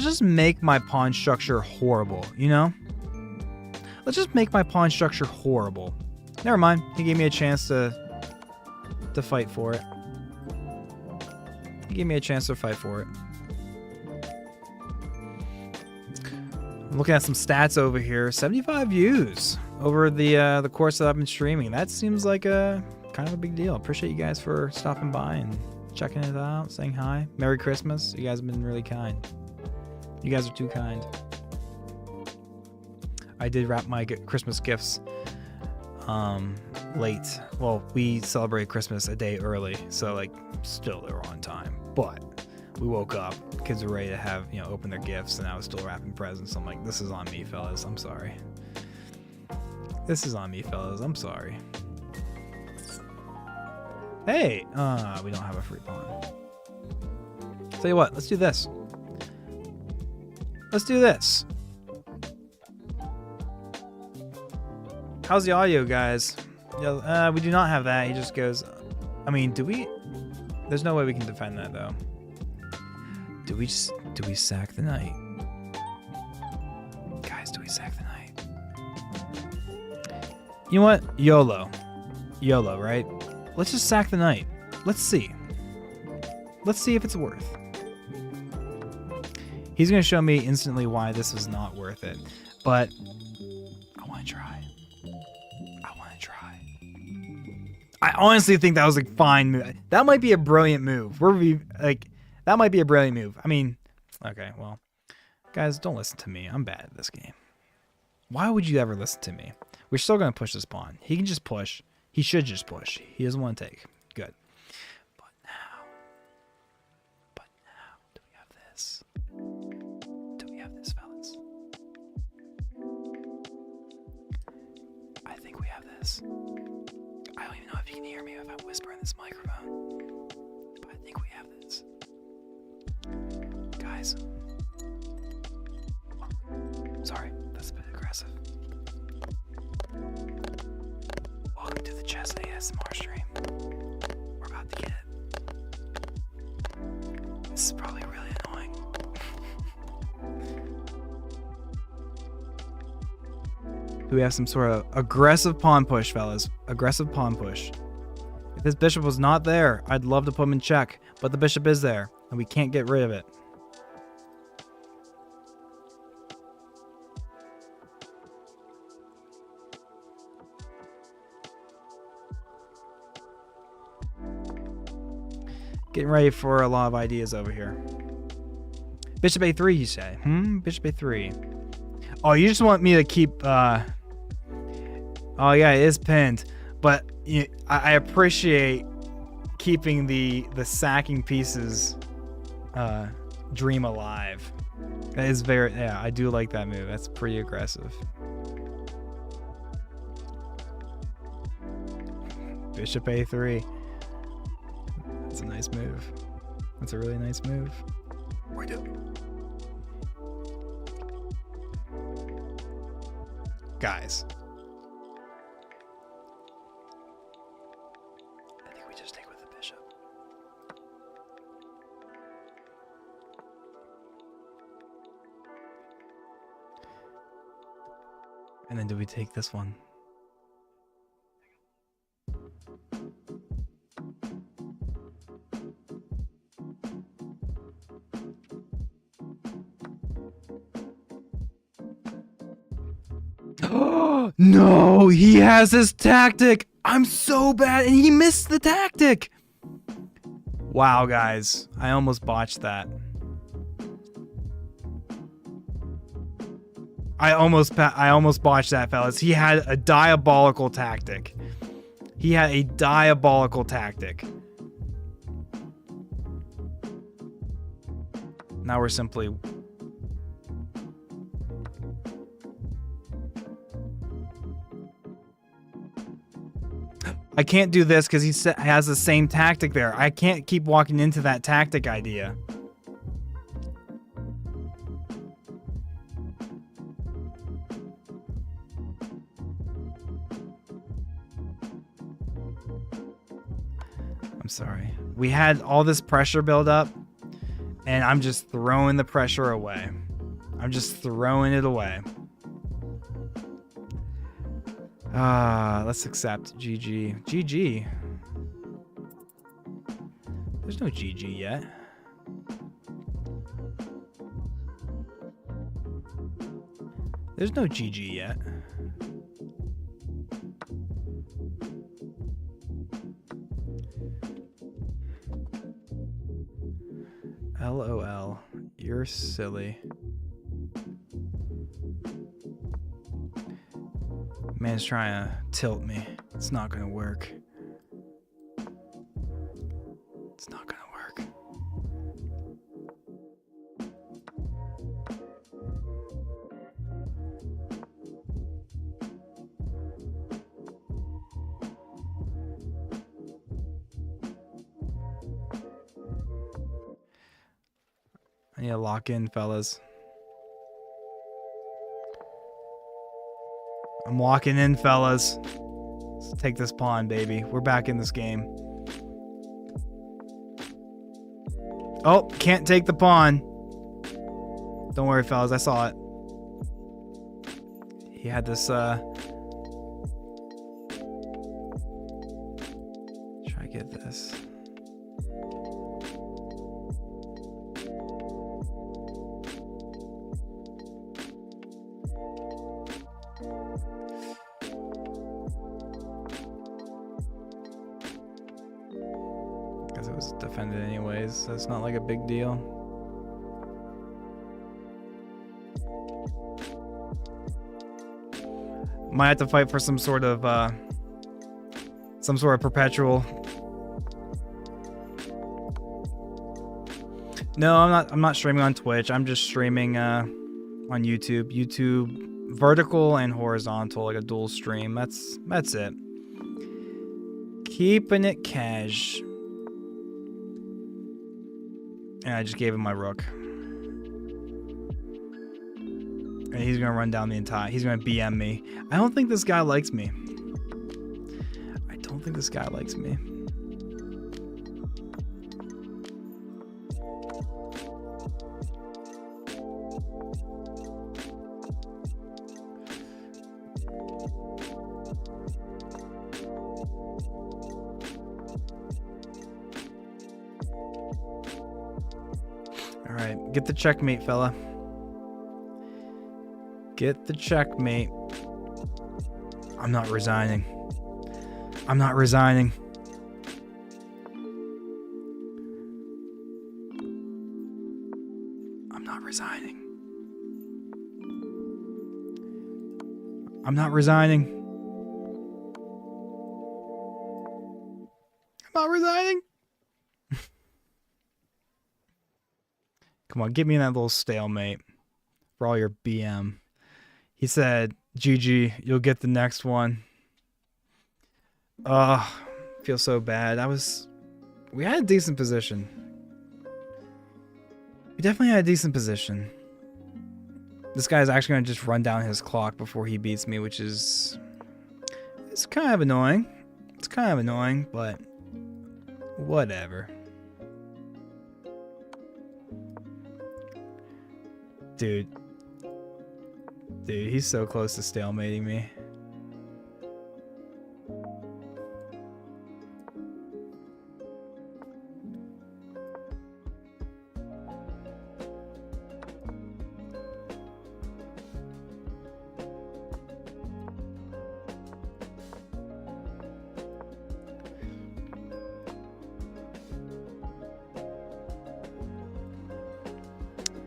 just make my pawn structure horrible, you know? Let's just make my pawn structure horrible. Never mind. He gave me a chance to fight for it. He gave me a chance to fight for it. I'm looking at some stats over here. 75 views over the course that I've been streaming. That seems like a kind of a big deal. Appreciate you guys for stopping by and checking it out, saying hi. Merry Christmas. You guys have been really kind. You guys are too kind. I did wrap my Christmas gifts late. Well, we celebrate Christmas a day early, so like still they were on time. But we woke up, kids were ready to have, you know, open their gifts, and I was still wrapping presents. I'm like, this is on me, fellas. I'm sorry. This is on me, fellas. I'm sorry. Hey, we don't have a free pawn. Tell you what, let's do this. Let's do this. How's the audio, guys? Yeah, we do not have that. He just goes... I mean, do we... There's no way we can defend that, though. Do we sack the knight? Guys, do we sack the knight? You know what? YOLO. YOLO, right? Let's just sack the knight. Let's see. Let's see if it's worth. He's going to show me instantly why this is not worth it. But I want to try. I honestly think that was a fine move. That might be a brilliant move. That might be a brilliant move. I mean, okay, well, guys, don't listen to me. I'm bad at this game. Why would you ever listen to me? We're still going to push this pawn. He can just push. He should just push. He doesn't want to take. Good. But now, do we have this? Do we have this, fellas? I think we have this. I don't even know if you can hear me if I whisper in this microphone, but I think we have this. Guys. Sorry, that's a bit aggressive. Welcome to the Chess ASMR stream. We're about to get it. This is probably really annoying. Do we have some sort of aggressive pawn push, fellas? Aggressive pawn push. If this bishop was not there, I'd love to put him in check, but the bishop is there, and we can't get rid of it. Getting ready for a lot of ideas over here. Bishop a3, you say? Bishop a3. Oh, you just want me to keep... Oh, yeah, it is pinned. But I appreciate keeping the sacking pieces dream alive. That is very... Yeah, I do like that move. That's pretty aggressive. Bishop a3. That's a nice move. That's a really nice move. We do. Guys. And then do we take this one? No, he has his tactic. I'm so bad, and he missed the tactic. Wow, guys, I almost botched that. I almost botched that, fellas. He had a diabolical tactic. He had a diabolical tactic. Now we're simply... I can't do this because he has the same tactic there. I can't keep walking into that tactic idea. I'm sorry. We had all this pressure build up, and I'm just throwing the pressure away. I'm just throwing it away. Let's accept GG. GG. There's no GG yet. There's no GG yet. LOL. You're silly. Man's trying to tilt me. It's not gonna work. It's not gonna work. I need to lock in, fellas. I'm locking in, fellas. Let's take this pawn, baby. We're back in this game. Oh, can't take the pawn. Don't worry, fellas. I saw it. He had this, try to get this. Because it was defended anyways, so it's not like a big deal. Might have to fight for some sort of perpetual. No, I'm not streaming on Twitch. I'm just streaming on YouTube. YouTube vertical and horizontal, like a dual stream. That's it. Keeping it cash. And I just gave him my rook. And he's gonna run down the entire... He's gonna BM me. I don't think this guy likes me. I don't think this guy likes me. Alright, get the checkmate, fella. Get the checkmate. I'm not resigning. I'm not resigning. I'm not resigning. I'm not resigning. I'm not resigning. Come on, get me in that little stalemate for all your BM. He said, GG, you'll get the next one. Feel so bad. We had a decent position. We definitely had a decent position. This guy's actually going to just run down his clock before he beats me, which is... It's kind of annoying. It's kind of annoying, but... Whatever. Dude. Dude, he's so close to stalemating me.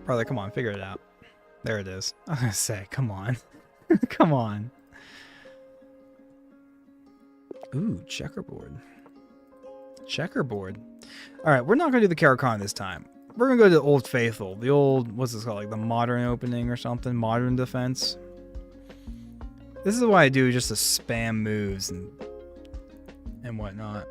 Brother, come on, figure it out. There it is. I was gonna say, come on. Come on. Ooh, checkerboard. Checkerboard. Alright, we're not gonna do the Caracan this time. We're gonna go to the Old Faithful. The old, what's this called? Like the modern opening or something? Modern defense. This is what I do just to spam moves and whatnot.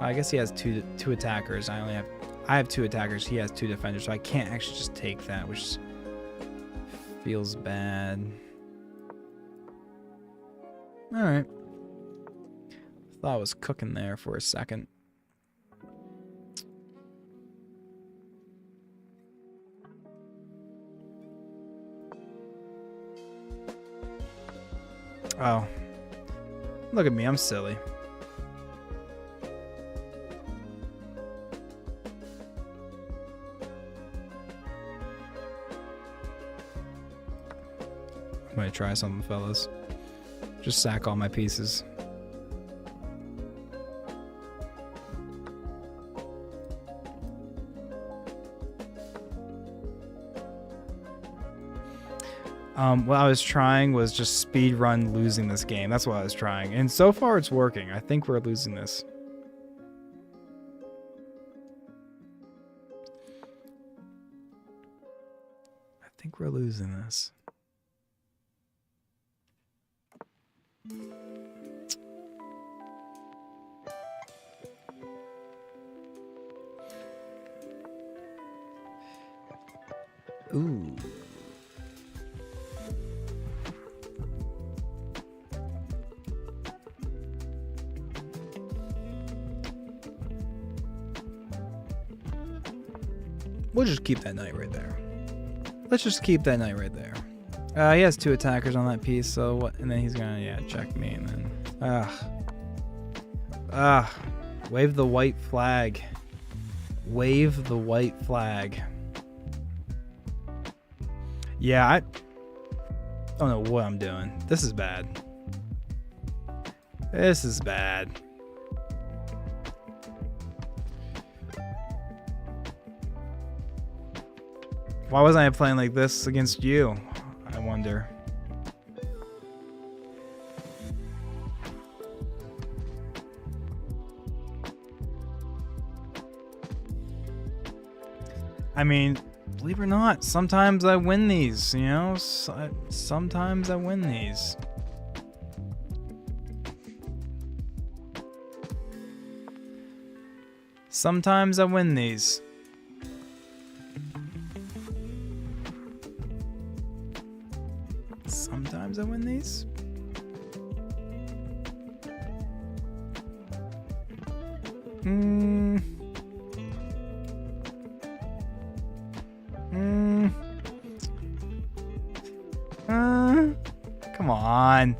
I guess he has two attackers. I have two attackers. He has two defenders, so I can't actually just take that, which feels bad. All right. Thought I was cooking there for a second. Oh. Look at me, I'm silly. I'm gonna try something, fellas. Just sack all my pieces. What I was trying was just speed run losing this game. That's what I was trying. And so far it's working. I think we're losing this. I think we're losing this. Ooh. We'll just keep that knight right there. Let's just keep that knight right there. He has two attackers on that piece, so what? And then he's gonna, yeah, check me, and then, wave the white flag. Wave the white flag. Yeah, I don't know what I'm doing. This is bad. This is bad. Why wasn't I playing like this against you? I wonder. I mean, believe it or not, sometimes I win these, you know? Sometimes I win these. Sometimes I win these. Sometimes I win these. Come on.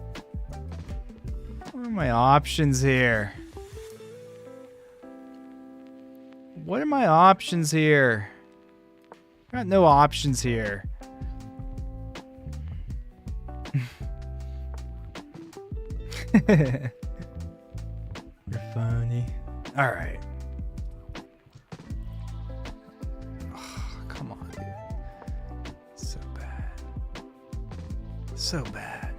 What are my options here? What are my options here? Got no options here. You're funny. All right. Oh, come on, dude. So bad. So bad.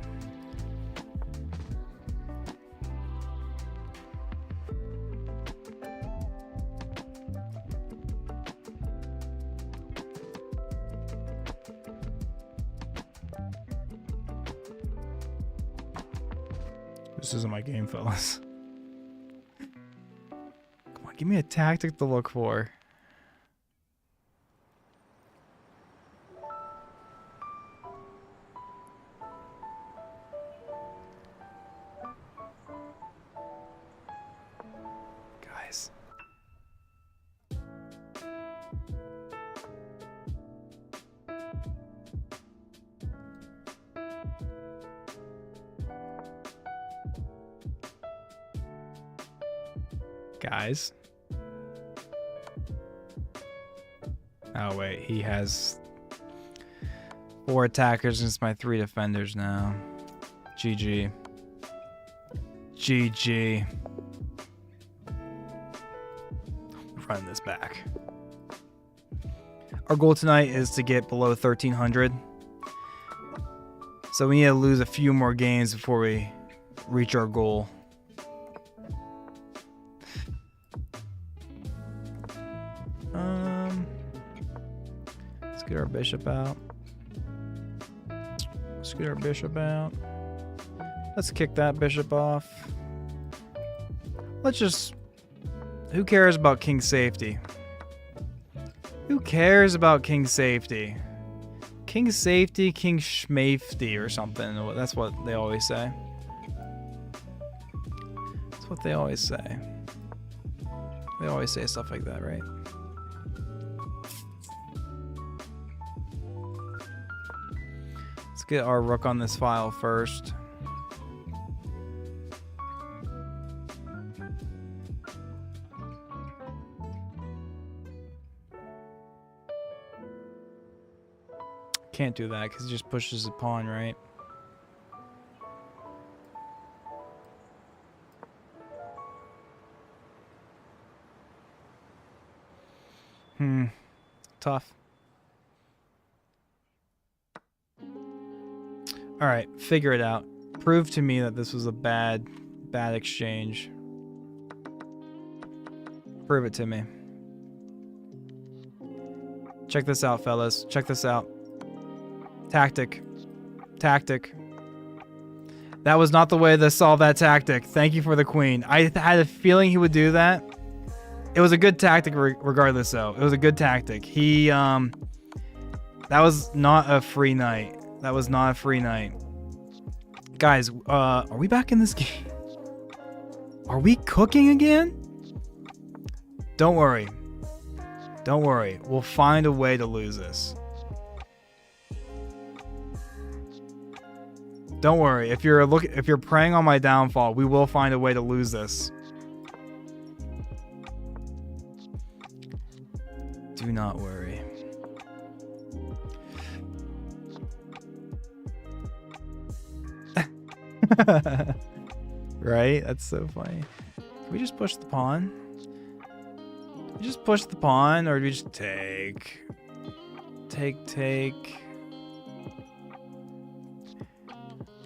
This isn't my game, fellas. Come on, give me a tactic to look for. Guys. Oh, wait. He has 4 attackers and it's my 3 defenders now. GG. GG. Run this back. Our goal tonight is to get below 1,300. So we need to lose a few more games before we reach our goal. Let's get our bishop out. Let's get our bishop out. Let's kick that bishop off. Let's just... Who cares about king safety? Who cares about king safety? King safety, king schmafety or something. That's what they always say. That's what they always say. They always say stuff like that, right? Let's get our rook on this file first. Can't do that because it just pushes the pawn, right? Tough. All right, figure it out. Prove to me that this was a bad exchange. Prove it to me. Check this out, fellas. Check this out. Tactic. Tactic. That was not the way to solve that tactic. Thank you for the queen. I had a feeling he would do that. It was a good tactic regardless, though. It was a good tactic. He, that was not a free night. That was not a free night. Guys, are we back in this game? Are we cooking again? Don't worry. Don't worry. We'll find a way to lose this. Don't worry. If you're preying on my downfall, we will find a way to lose this. Do not worry. Right? That's so funny. Can we just push the pawn? Can we just push the pawn, or do we just take? Take.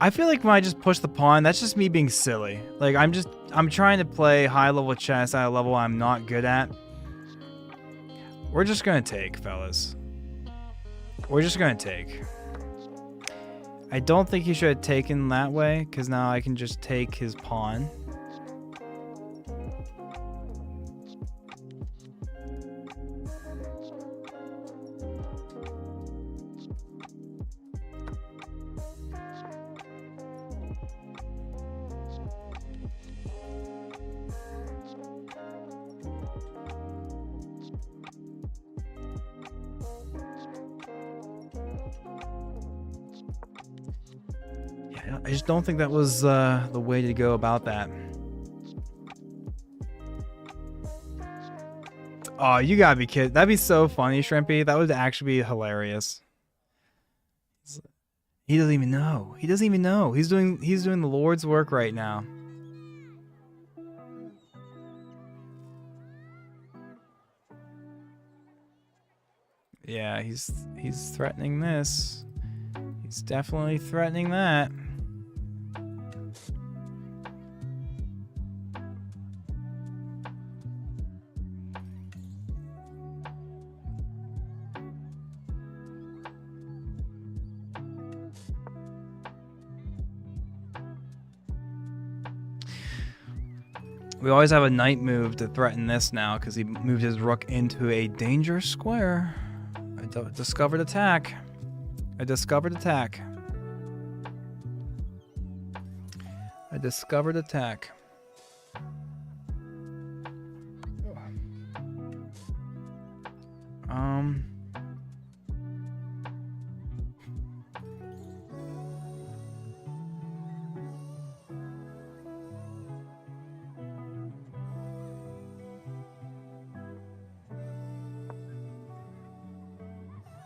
I feel like when I just push the pawn, that's just me being silly. Like, I'm trying to play high-level chess at a level I'm not good at. We're just gonna take, fellas. We're just gonna take. I don't think he should have taken that way, because now I can just take his pawn. I just don't think that was the way to go about that. Oh, you gotta be kidding. That'd be so funny, Shrimpy. That would actually be hilarious. He doesn't even know. He doesn't even know. He's doing the Lord's work right now. Yeah, he's threatening this. He's definitely threatening that. We always have a knight move to threaten this now because he moved his rook into a danger square. I discovered attack. I discovered attack. I discovered attack.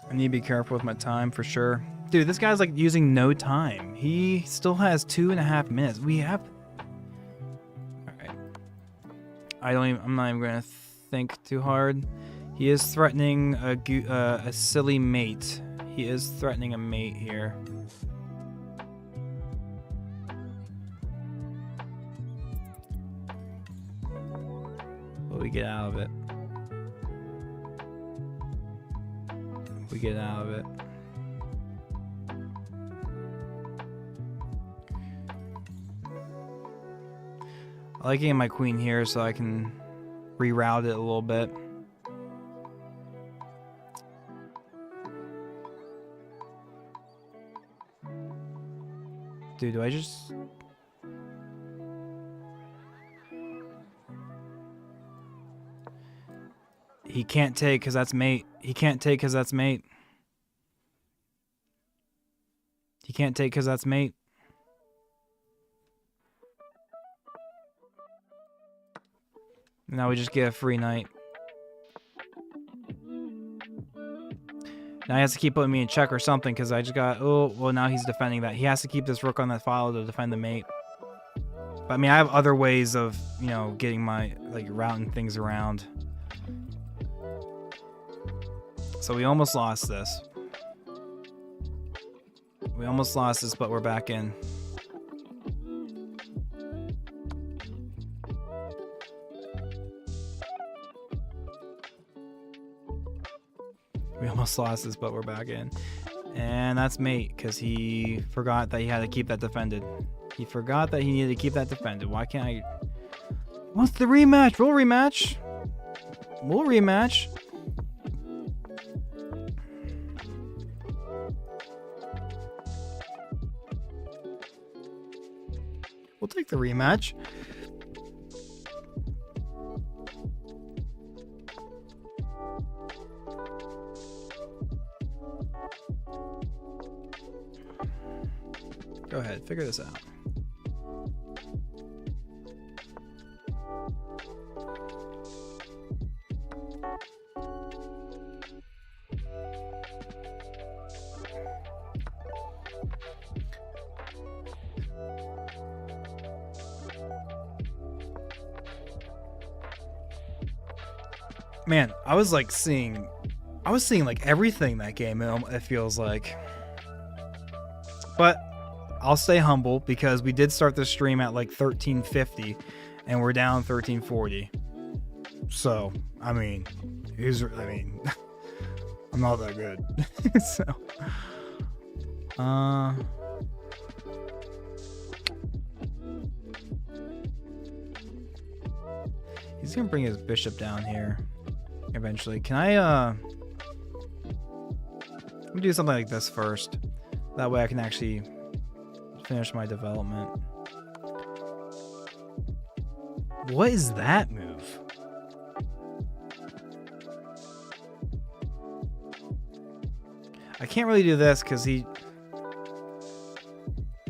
I need to be careful with my time for sure. Dude, this guy's like using no time. He still has 2.5 minutes. We have... Alright. I'm not even gonna think too hard. He is threatening a silly mate. He is threatening a mate here. But we get out of it. We get out of it. I like getting my queen here so I can reroute it a little bit. Dude, do I just... He can't take because that's mate. He can't take because that's mate. He can't take because that's mate. Now we just get a free knight. Now he has to keep putting me in check or something because I just got... Oh, well, now he's defending that. He has to keep this rook on that file to defend the mate. But, I mean, I have other ways of, you know, getting my... like, routing things around. So we almost lost this. We almost lost this, but we're back in. We almost lost this, but we're back in. And that's mate, because he forgot that he had to keep that defended. He forgot that he needed to keep that defended. Why can't I... What's the rematch? We'll rematch. We'll rematch. We'll take the rematch. Go ahead, figure this out. Man, I was seeing like everything that game, it feels like. But I'll stay humble because we did start the stream at like 1350 and we're down 1340. So, I mean, I'm not that good. So, he's gonna bring his bishop down here eventually. Can I, let me do something like this first. That way I can actually finish my development. What is that move? I can't really do this because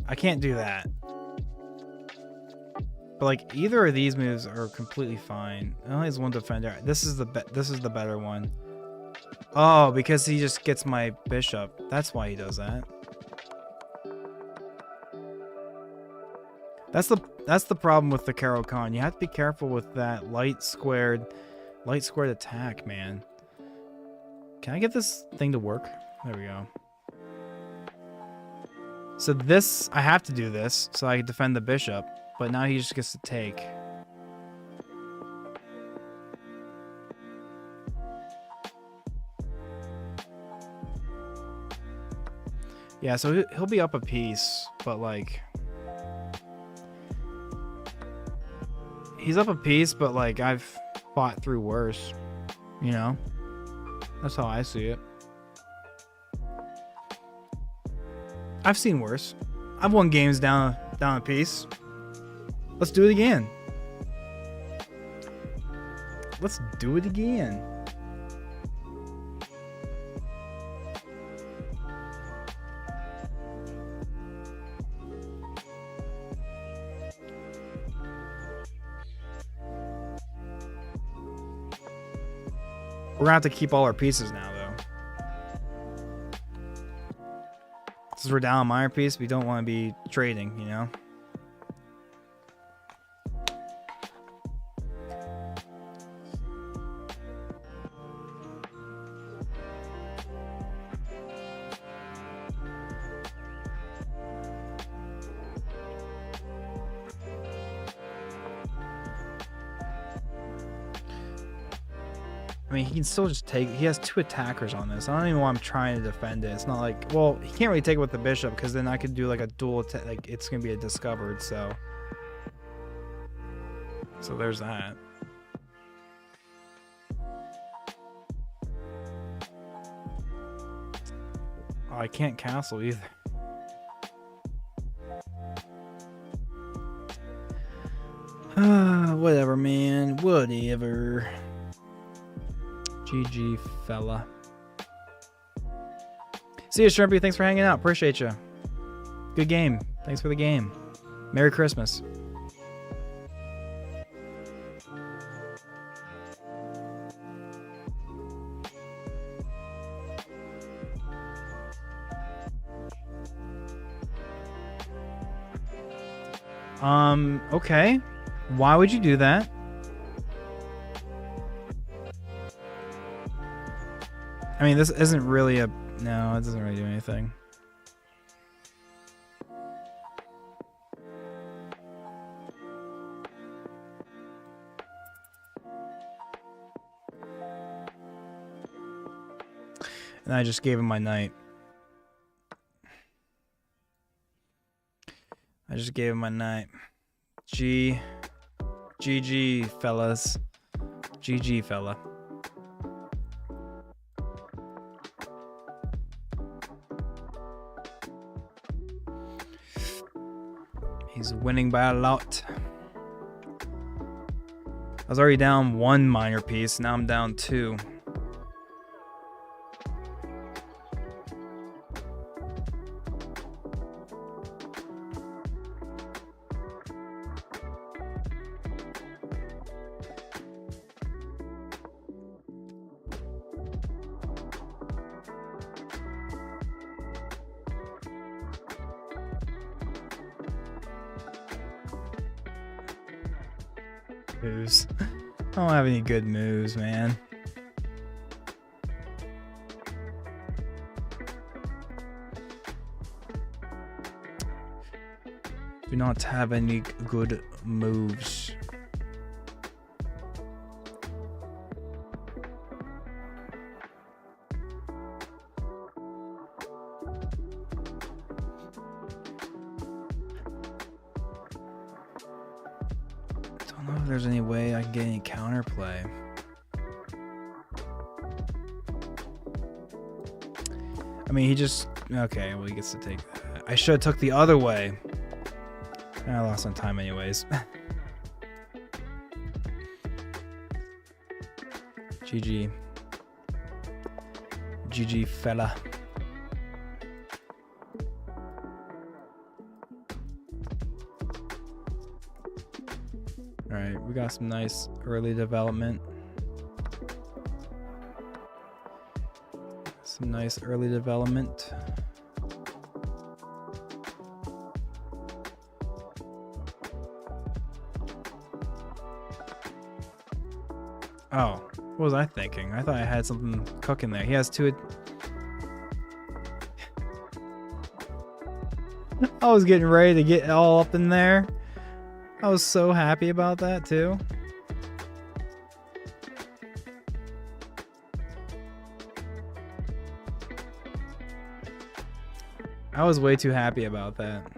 I can't do that. But like either of these moves are completely fine. It only has one defender. This is the better one. Oh, because he just gets my bishop. That's why he does that. That's the problem with the Karo Khan. You have to be careful with that light squared attack, man. Can I get this thing to work? There we go. So this, I have to do this so I can defend the bishop, but now he just gets to take. Yeah, so he'll be up a piece, but like... He's up a piece, but like I've fought through worse, you know? That's how I see it. I've seen worse. I've won games down a piece. Let's do it again. Let's do it again. We're gonna have to keep all our pieces now, though. Since we're down a minor piece, we don't want to be trading, you know? I mean, he can still just take... He has 2 attackers on this. I don't even know why I'm trying to defend it. It's not like... Well, he can't really take it with the bishop, because then I could do like a dual attack. Like, it's going to be a discovered, so... So there's that. Oh, I can't castle either. Whatever, man. Whatever. GG, fella. See you, Shrimpy. Thanks for hanging out. Appreciate you. Good game. Thanks for the game. Merry Christmas. Okay. Why would you do that? I mean, this isn't really a... No, it doesn't really do anything. And I just gave him my knight. I just gave him my knight. GG, fellas. GG, fella. He's winning by a lot. I was already down 1 minor piece. Now I'm down 2. Moves. I don't have any good moves, man. Do not have any good moves. There's any way I can get any counterplay. I mean, he just... Okay, well, he gets to take that. I should have took the other way. I lost some time anyways. GG. GG, fella. Alright, we got some nice early development. Some nice early development. Oh, what was I thinking? I thought I had something cooking there. He has 2... I was getting ready to get all up in there. I was so happy about that too. I was way too happy about that.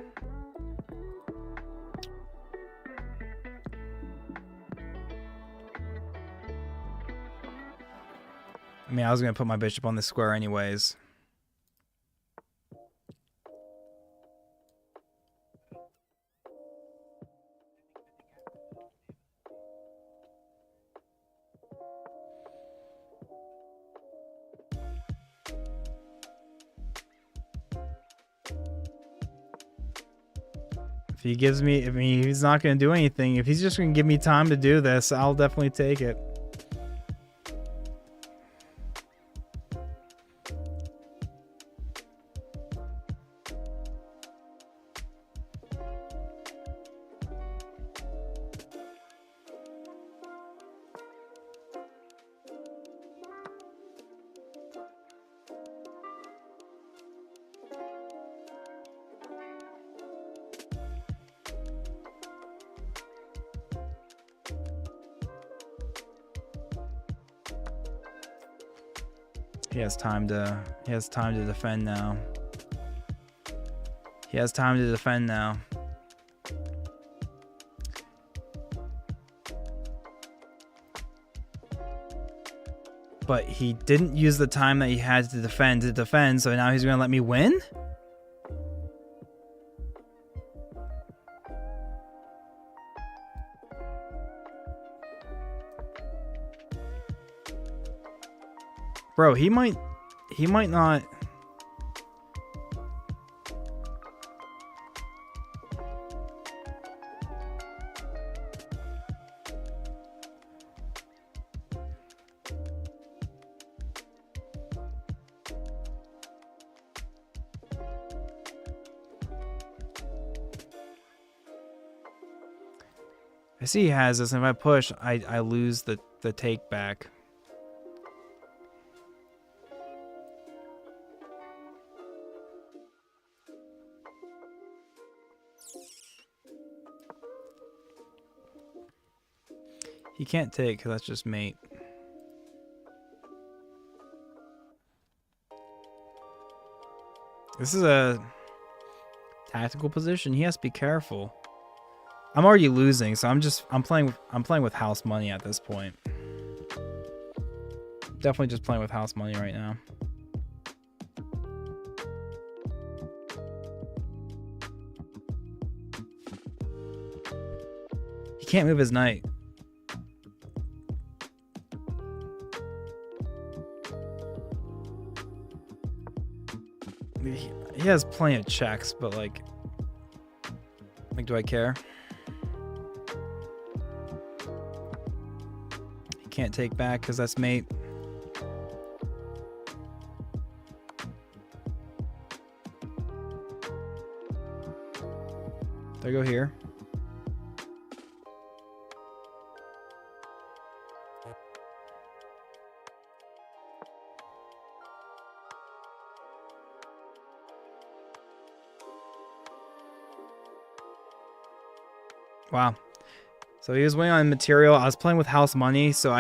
I mean, I was gonna put my bishop on the square anyways. If he gives me, I mean, he's not going to do anything. If he's just going to give me time to do this, I'll definitely take it. He has time to defend now. He has time to defend now. But he didn't use the time that he had to defend, so now he's gonna let me win? Bro, he might not. I see he has this, and if I push, I lose the take back. He can't take, because that's just mate. This is a tactical position. He has to be careful. I'm already losing, so I'm playing with house money at this point. Definitely just playing with house money right now. He can't move his knight. He has plenty of checks, but like do I care? He can't take back because that's mate. Do I go here? Wow. So he was winning on material. I was playing with house money, so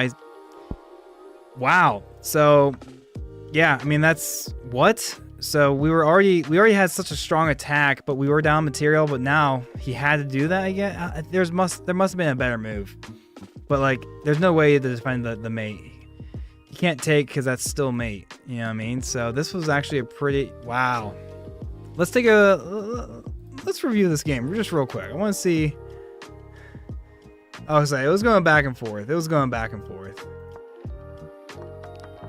wow. So yeah, I mean that's what? So we already had such a strong attack, but we were down material, but now he had to do that again. There must have been a better move. But like there's no way to defend the mate. You can't take because that's still mate. You know what I mean? So this was actually a pretty wow. Let's review this game just real quick. I want to see. Oh, sorry, it was going back and forth.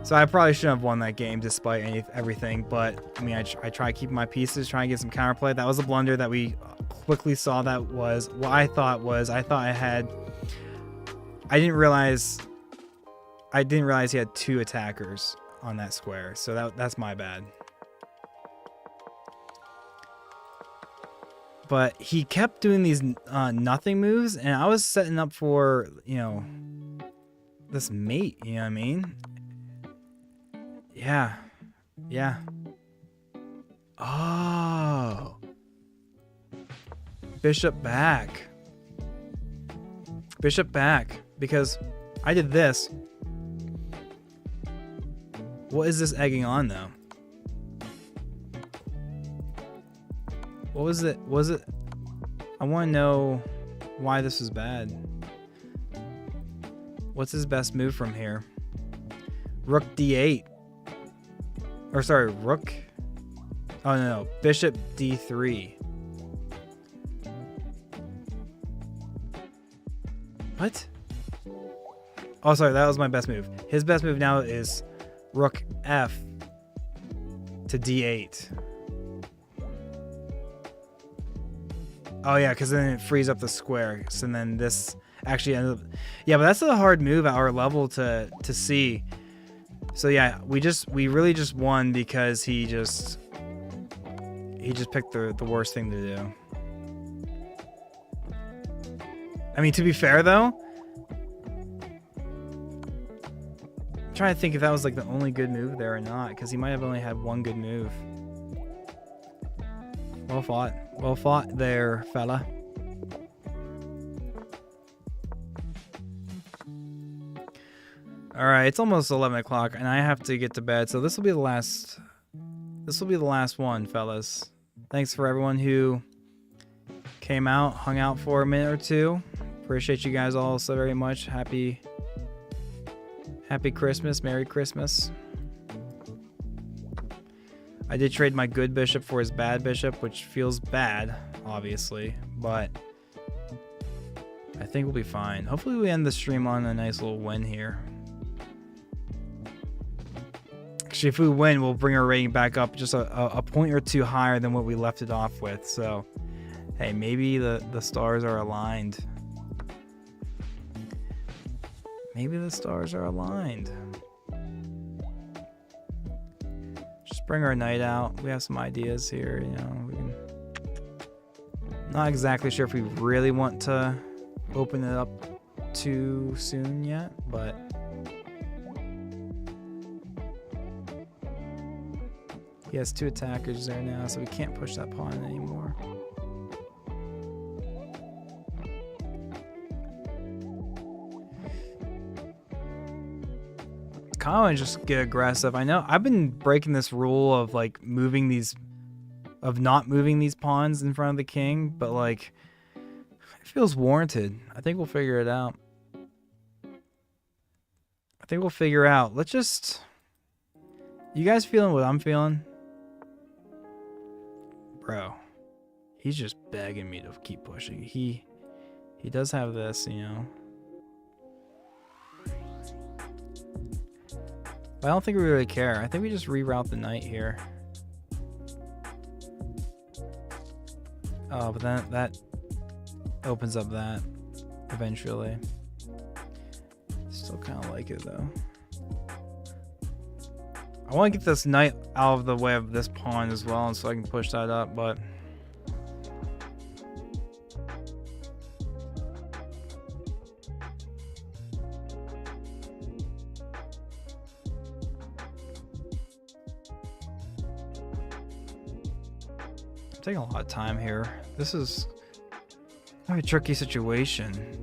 So I probably shouldn't have won that game despite everything. But I mean, I try to keep my pieces, try and get some counterplay. That was a blunder that we quickly saw. That was what I thought I had. I didn't realize he had 2 attackers on that square. So that's my bad. But he kept doing these nothing moves, and I was setting up for, you know, this mate, you know what I mean? Yeah. Yeah. Oh. Bishop back. Bishop back. Because I did this. What is this egging on, though? What was it? Was it? I want to know why this is bad. What's his best move from here? Rook d8. Or sorry, rook. Oh no, bishop d3. What? Oh, sorry, that was my best move. His best move now is rook f to d8. Oh yeah, because then it frees up the square. So then this actually ends up. Yeah, but that's a hard move at our level to see. So yeah, we really just won because he just picked the worst thing to do. I mean, to be fair though, I'm trying to think if that was like the only good move there or not, because he might have only had one good move. Well fought there, fella. All right, it's almost 11 o'clock, and I have to get to bed. So this will be the last. This will be the last one, fellas. Thanks for everyone who came out, hung out for a minute or two. Appreciate you guys all so very much. Happy Christmas, Merry Christmas. I did trade my good bishop for his bad bishop, which feels bad, obviously, but I think we'll be fine. Hopefully we end the stream on a nice little win here. Actually, if we win, we'll bring our rating back up just a point or two higher than what we left it off with. So, hey, maybe the stars are aligned. Maybe the stars are aligned. Just bring our knight out. We have some ideas here, you know. We can... Not exactly sure if we really want to open it up too soon yet, but he has 2 attackers there now, so we can't push that pawn anymore. Kind of just get aggressive. I know I've been breaking this rule of like not moving these pawns in front of the king, but like it feels warranted. I think we'll figure it out. Let's just... You guys feeling what I'm feeling? Bro, he's just begging me to keep pushing. He does have this, you know. But I don't think we really care. I think we just reroute the knight here. Oh, but then that opens up that eventually. Still kind of like it though. I want to get this knight out of the way of this pawn as well, and so I can push that up, but I'm taking a lot of time here. This is a tricky situation.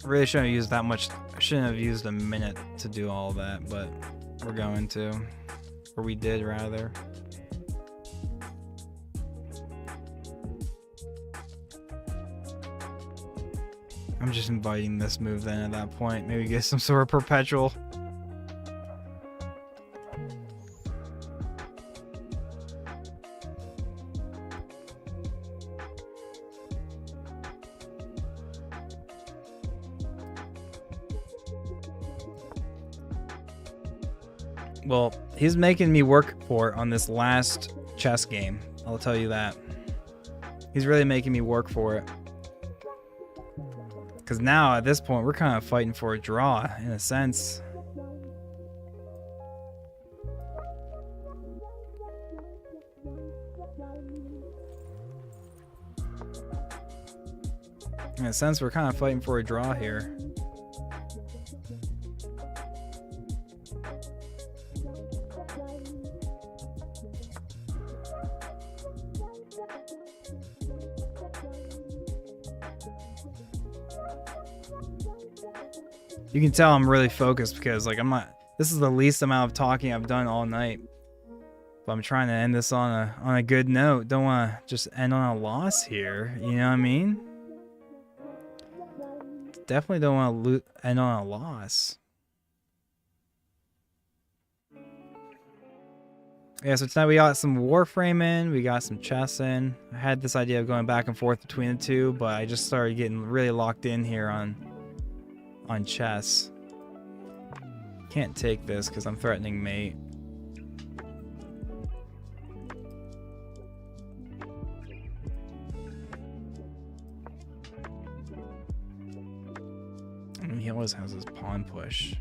I really shouldn't have used that much. I shouldn't have used a minute to do all that, but we're going to. Or we did, rather. I'm just inviting this move then at that point. Maybe get some sort of perpetual. Well, he's making me work for it on this last chess game. I'll tell you that. He's really making me work for it. Because now, at this point, we're kind of fighting for a draw, in a sense. In a sense, we're kind of fighting for a draw here. You can tell I'm really focused because like this is the least amount of talking I've done all night. But I'm trying to end this on a good note. Don't want to just end on a loss here, you know what I mean? Definitely don't want to end on a loss. Yeah, so tonight we got some Warframe in, we got some chess in. I had this idea of going back and forth between the two, but I just started getting really locked in here on chess. Can't take this because I'm threatening mate. I mean, he always has his pawn push.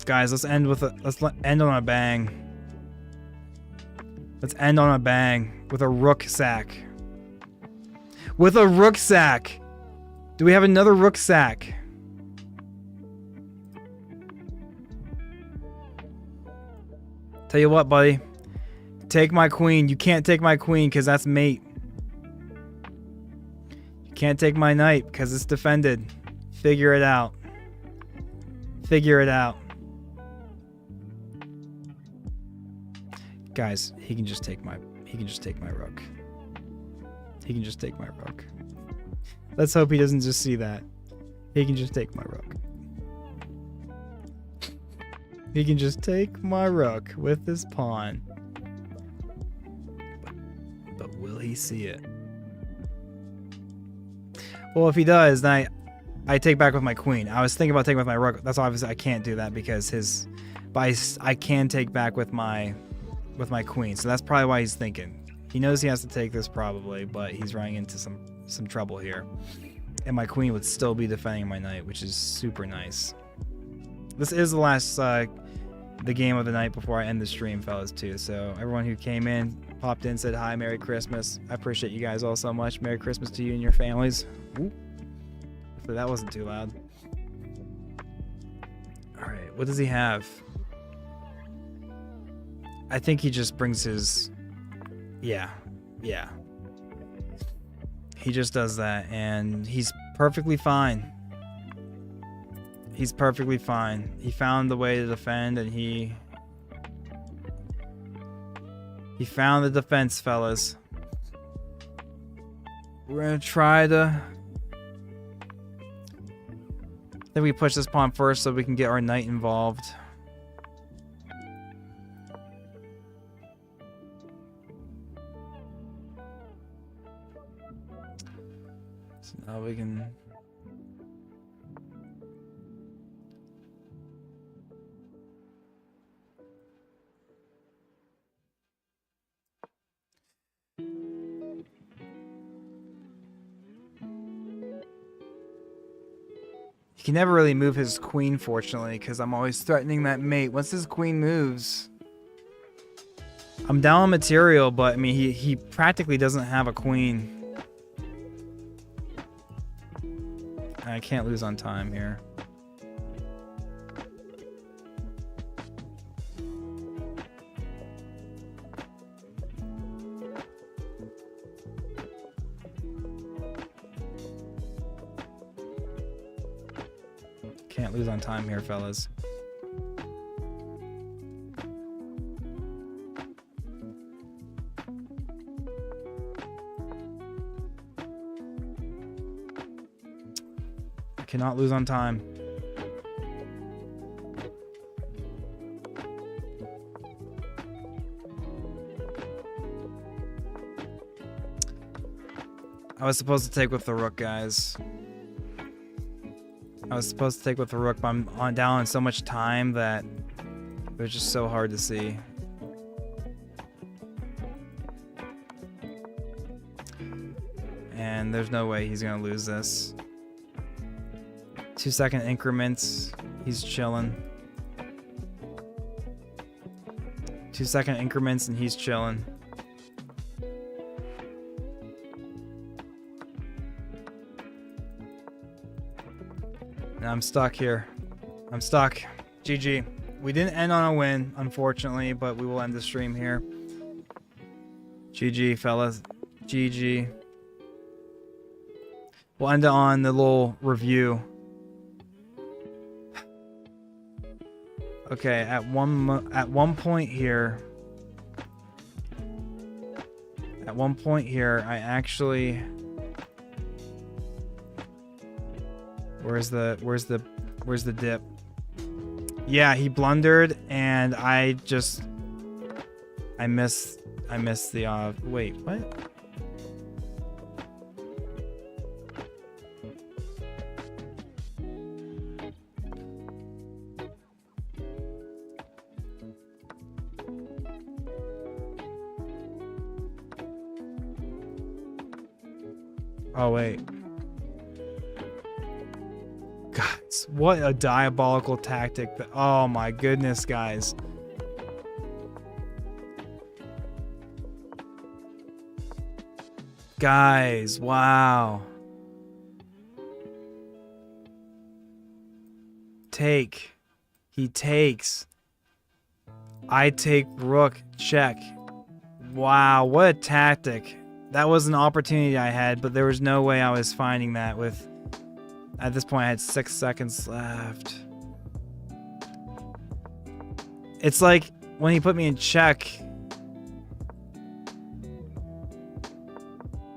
Guys, let's end on a bang. Let's end on a bang with a rook sack. With a rook sack. Do we have another rook sack? Tell you what, buddy. Take my queen. You can't take my queen because that's mate. You can't take my knight because it's defended. Figure it out. Figure it out. Guys, he can just take my rook. He can just take my rook. Let's hope he doesn't just see that. He can just take my rook. He can just take my rook with his pawn. But will he see it? Well, if he does, then I take back with my queen. I was thinking about taking with my rook. That's obviously I can't do that because his... But I can take back with my queen. So that's probably why he's thinking. He knows he has to take this probably, but he's running into some trouble here. And my queen would still be defending my knight, which is super nice. This is the last the game of the night before I end the stream, fellas, too. So everyone who came in, popped in, said hi, Merry Christmas. I appreciate you guys all so much. Merry Christmas to you and your families. Ooh. Hopefully that wasn't too loud. Alright, what does he have? I think he just brings his... Yeah. He just does that, and he's perfectly fine. He's perfectly fine. He found the way to defend, and he found the defense, fellas. We're gonna try to... I think we push this pawn first so we can get our knight involved. So now we can... He can never really move his queen, fortunately, because I'm always threatening that mate. Once his queen moves... I'm down on material, but I mean, he practically doesn't have a queen. I can't lose on time here. Can't lose on time here, fellas. I cannot lose on time. I was supposed to take with the rook, guys. I was supposed to take with the rook, but I'm down on so much time that it was just so hard to see. And there's no way he's gonna lose this. 2-second increments. He's chilling. 2-second increments and he's chilling. I'm stuck here. I'm stuck. GG. We didn't end on a win, unfortunately, but we will end the stream here. GG, fellas. GG. We'll end it on the little review. Okay, at one point here, I actually... Where's the dip? Yeah, he blundered, and I missed the wait, what? Oh wait. Guys, what a diabolical tactic. Oh my goodness, guys. Guys, wow. Take. He takes. I take rook, check. Wow, what a tactic. That was an opportunity I had, but there was no way I was finding that with... At this point, I had 6 seconds left. It's like when he put me in check...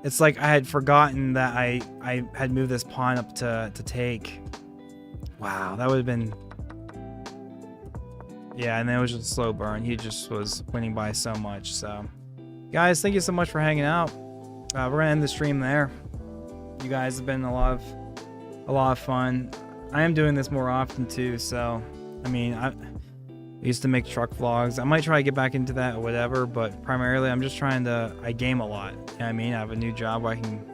It's like I had forgotten that I had moved this pawn up to take. Wow, that would have been... Yeah, and then it was just a slow burn. He just was winning by so much, so... Guys, thank you so much for hanging out. We're gonna end the stream there. You guys have been a lot of fun. I am doing this more often too, so... I mean, I used to make truck vlogs. I might try to get back into that or whatever, but primarily I'm just trying to... I game a lot. You know what I mean? I have a new job where I can...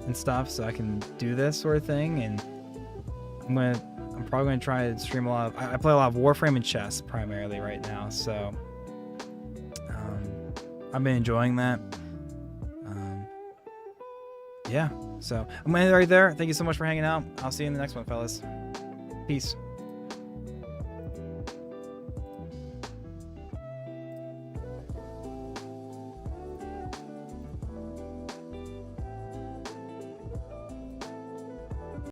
and stuff, so I can do this sort of thing, and... I'm probably going to try to stream a lot of... I play a lot of Warframe and Chess, primarily, right now, so... I've been enjoying that. Yeah, so... I'm going to end it right there. Thank you so much for hanging out. I'll see you in the next one, fellas. Peace.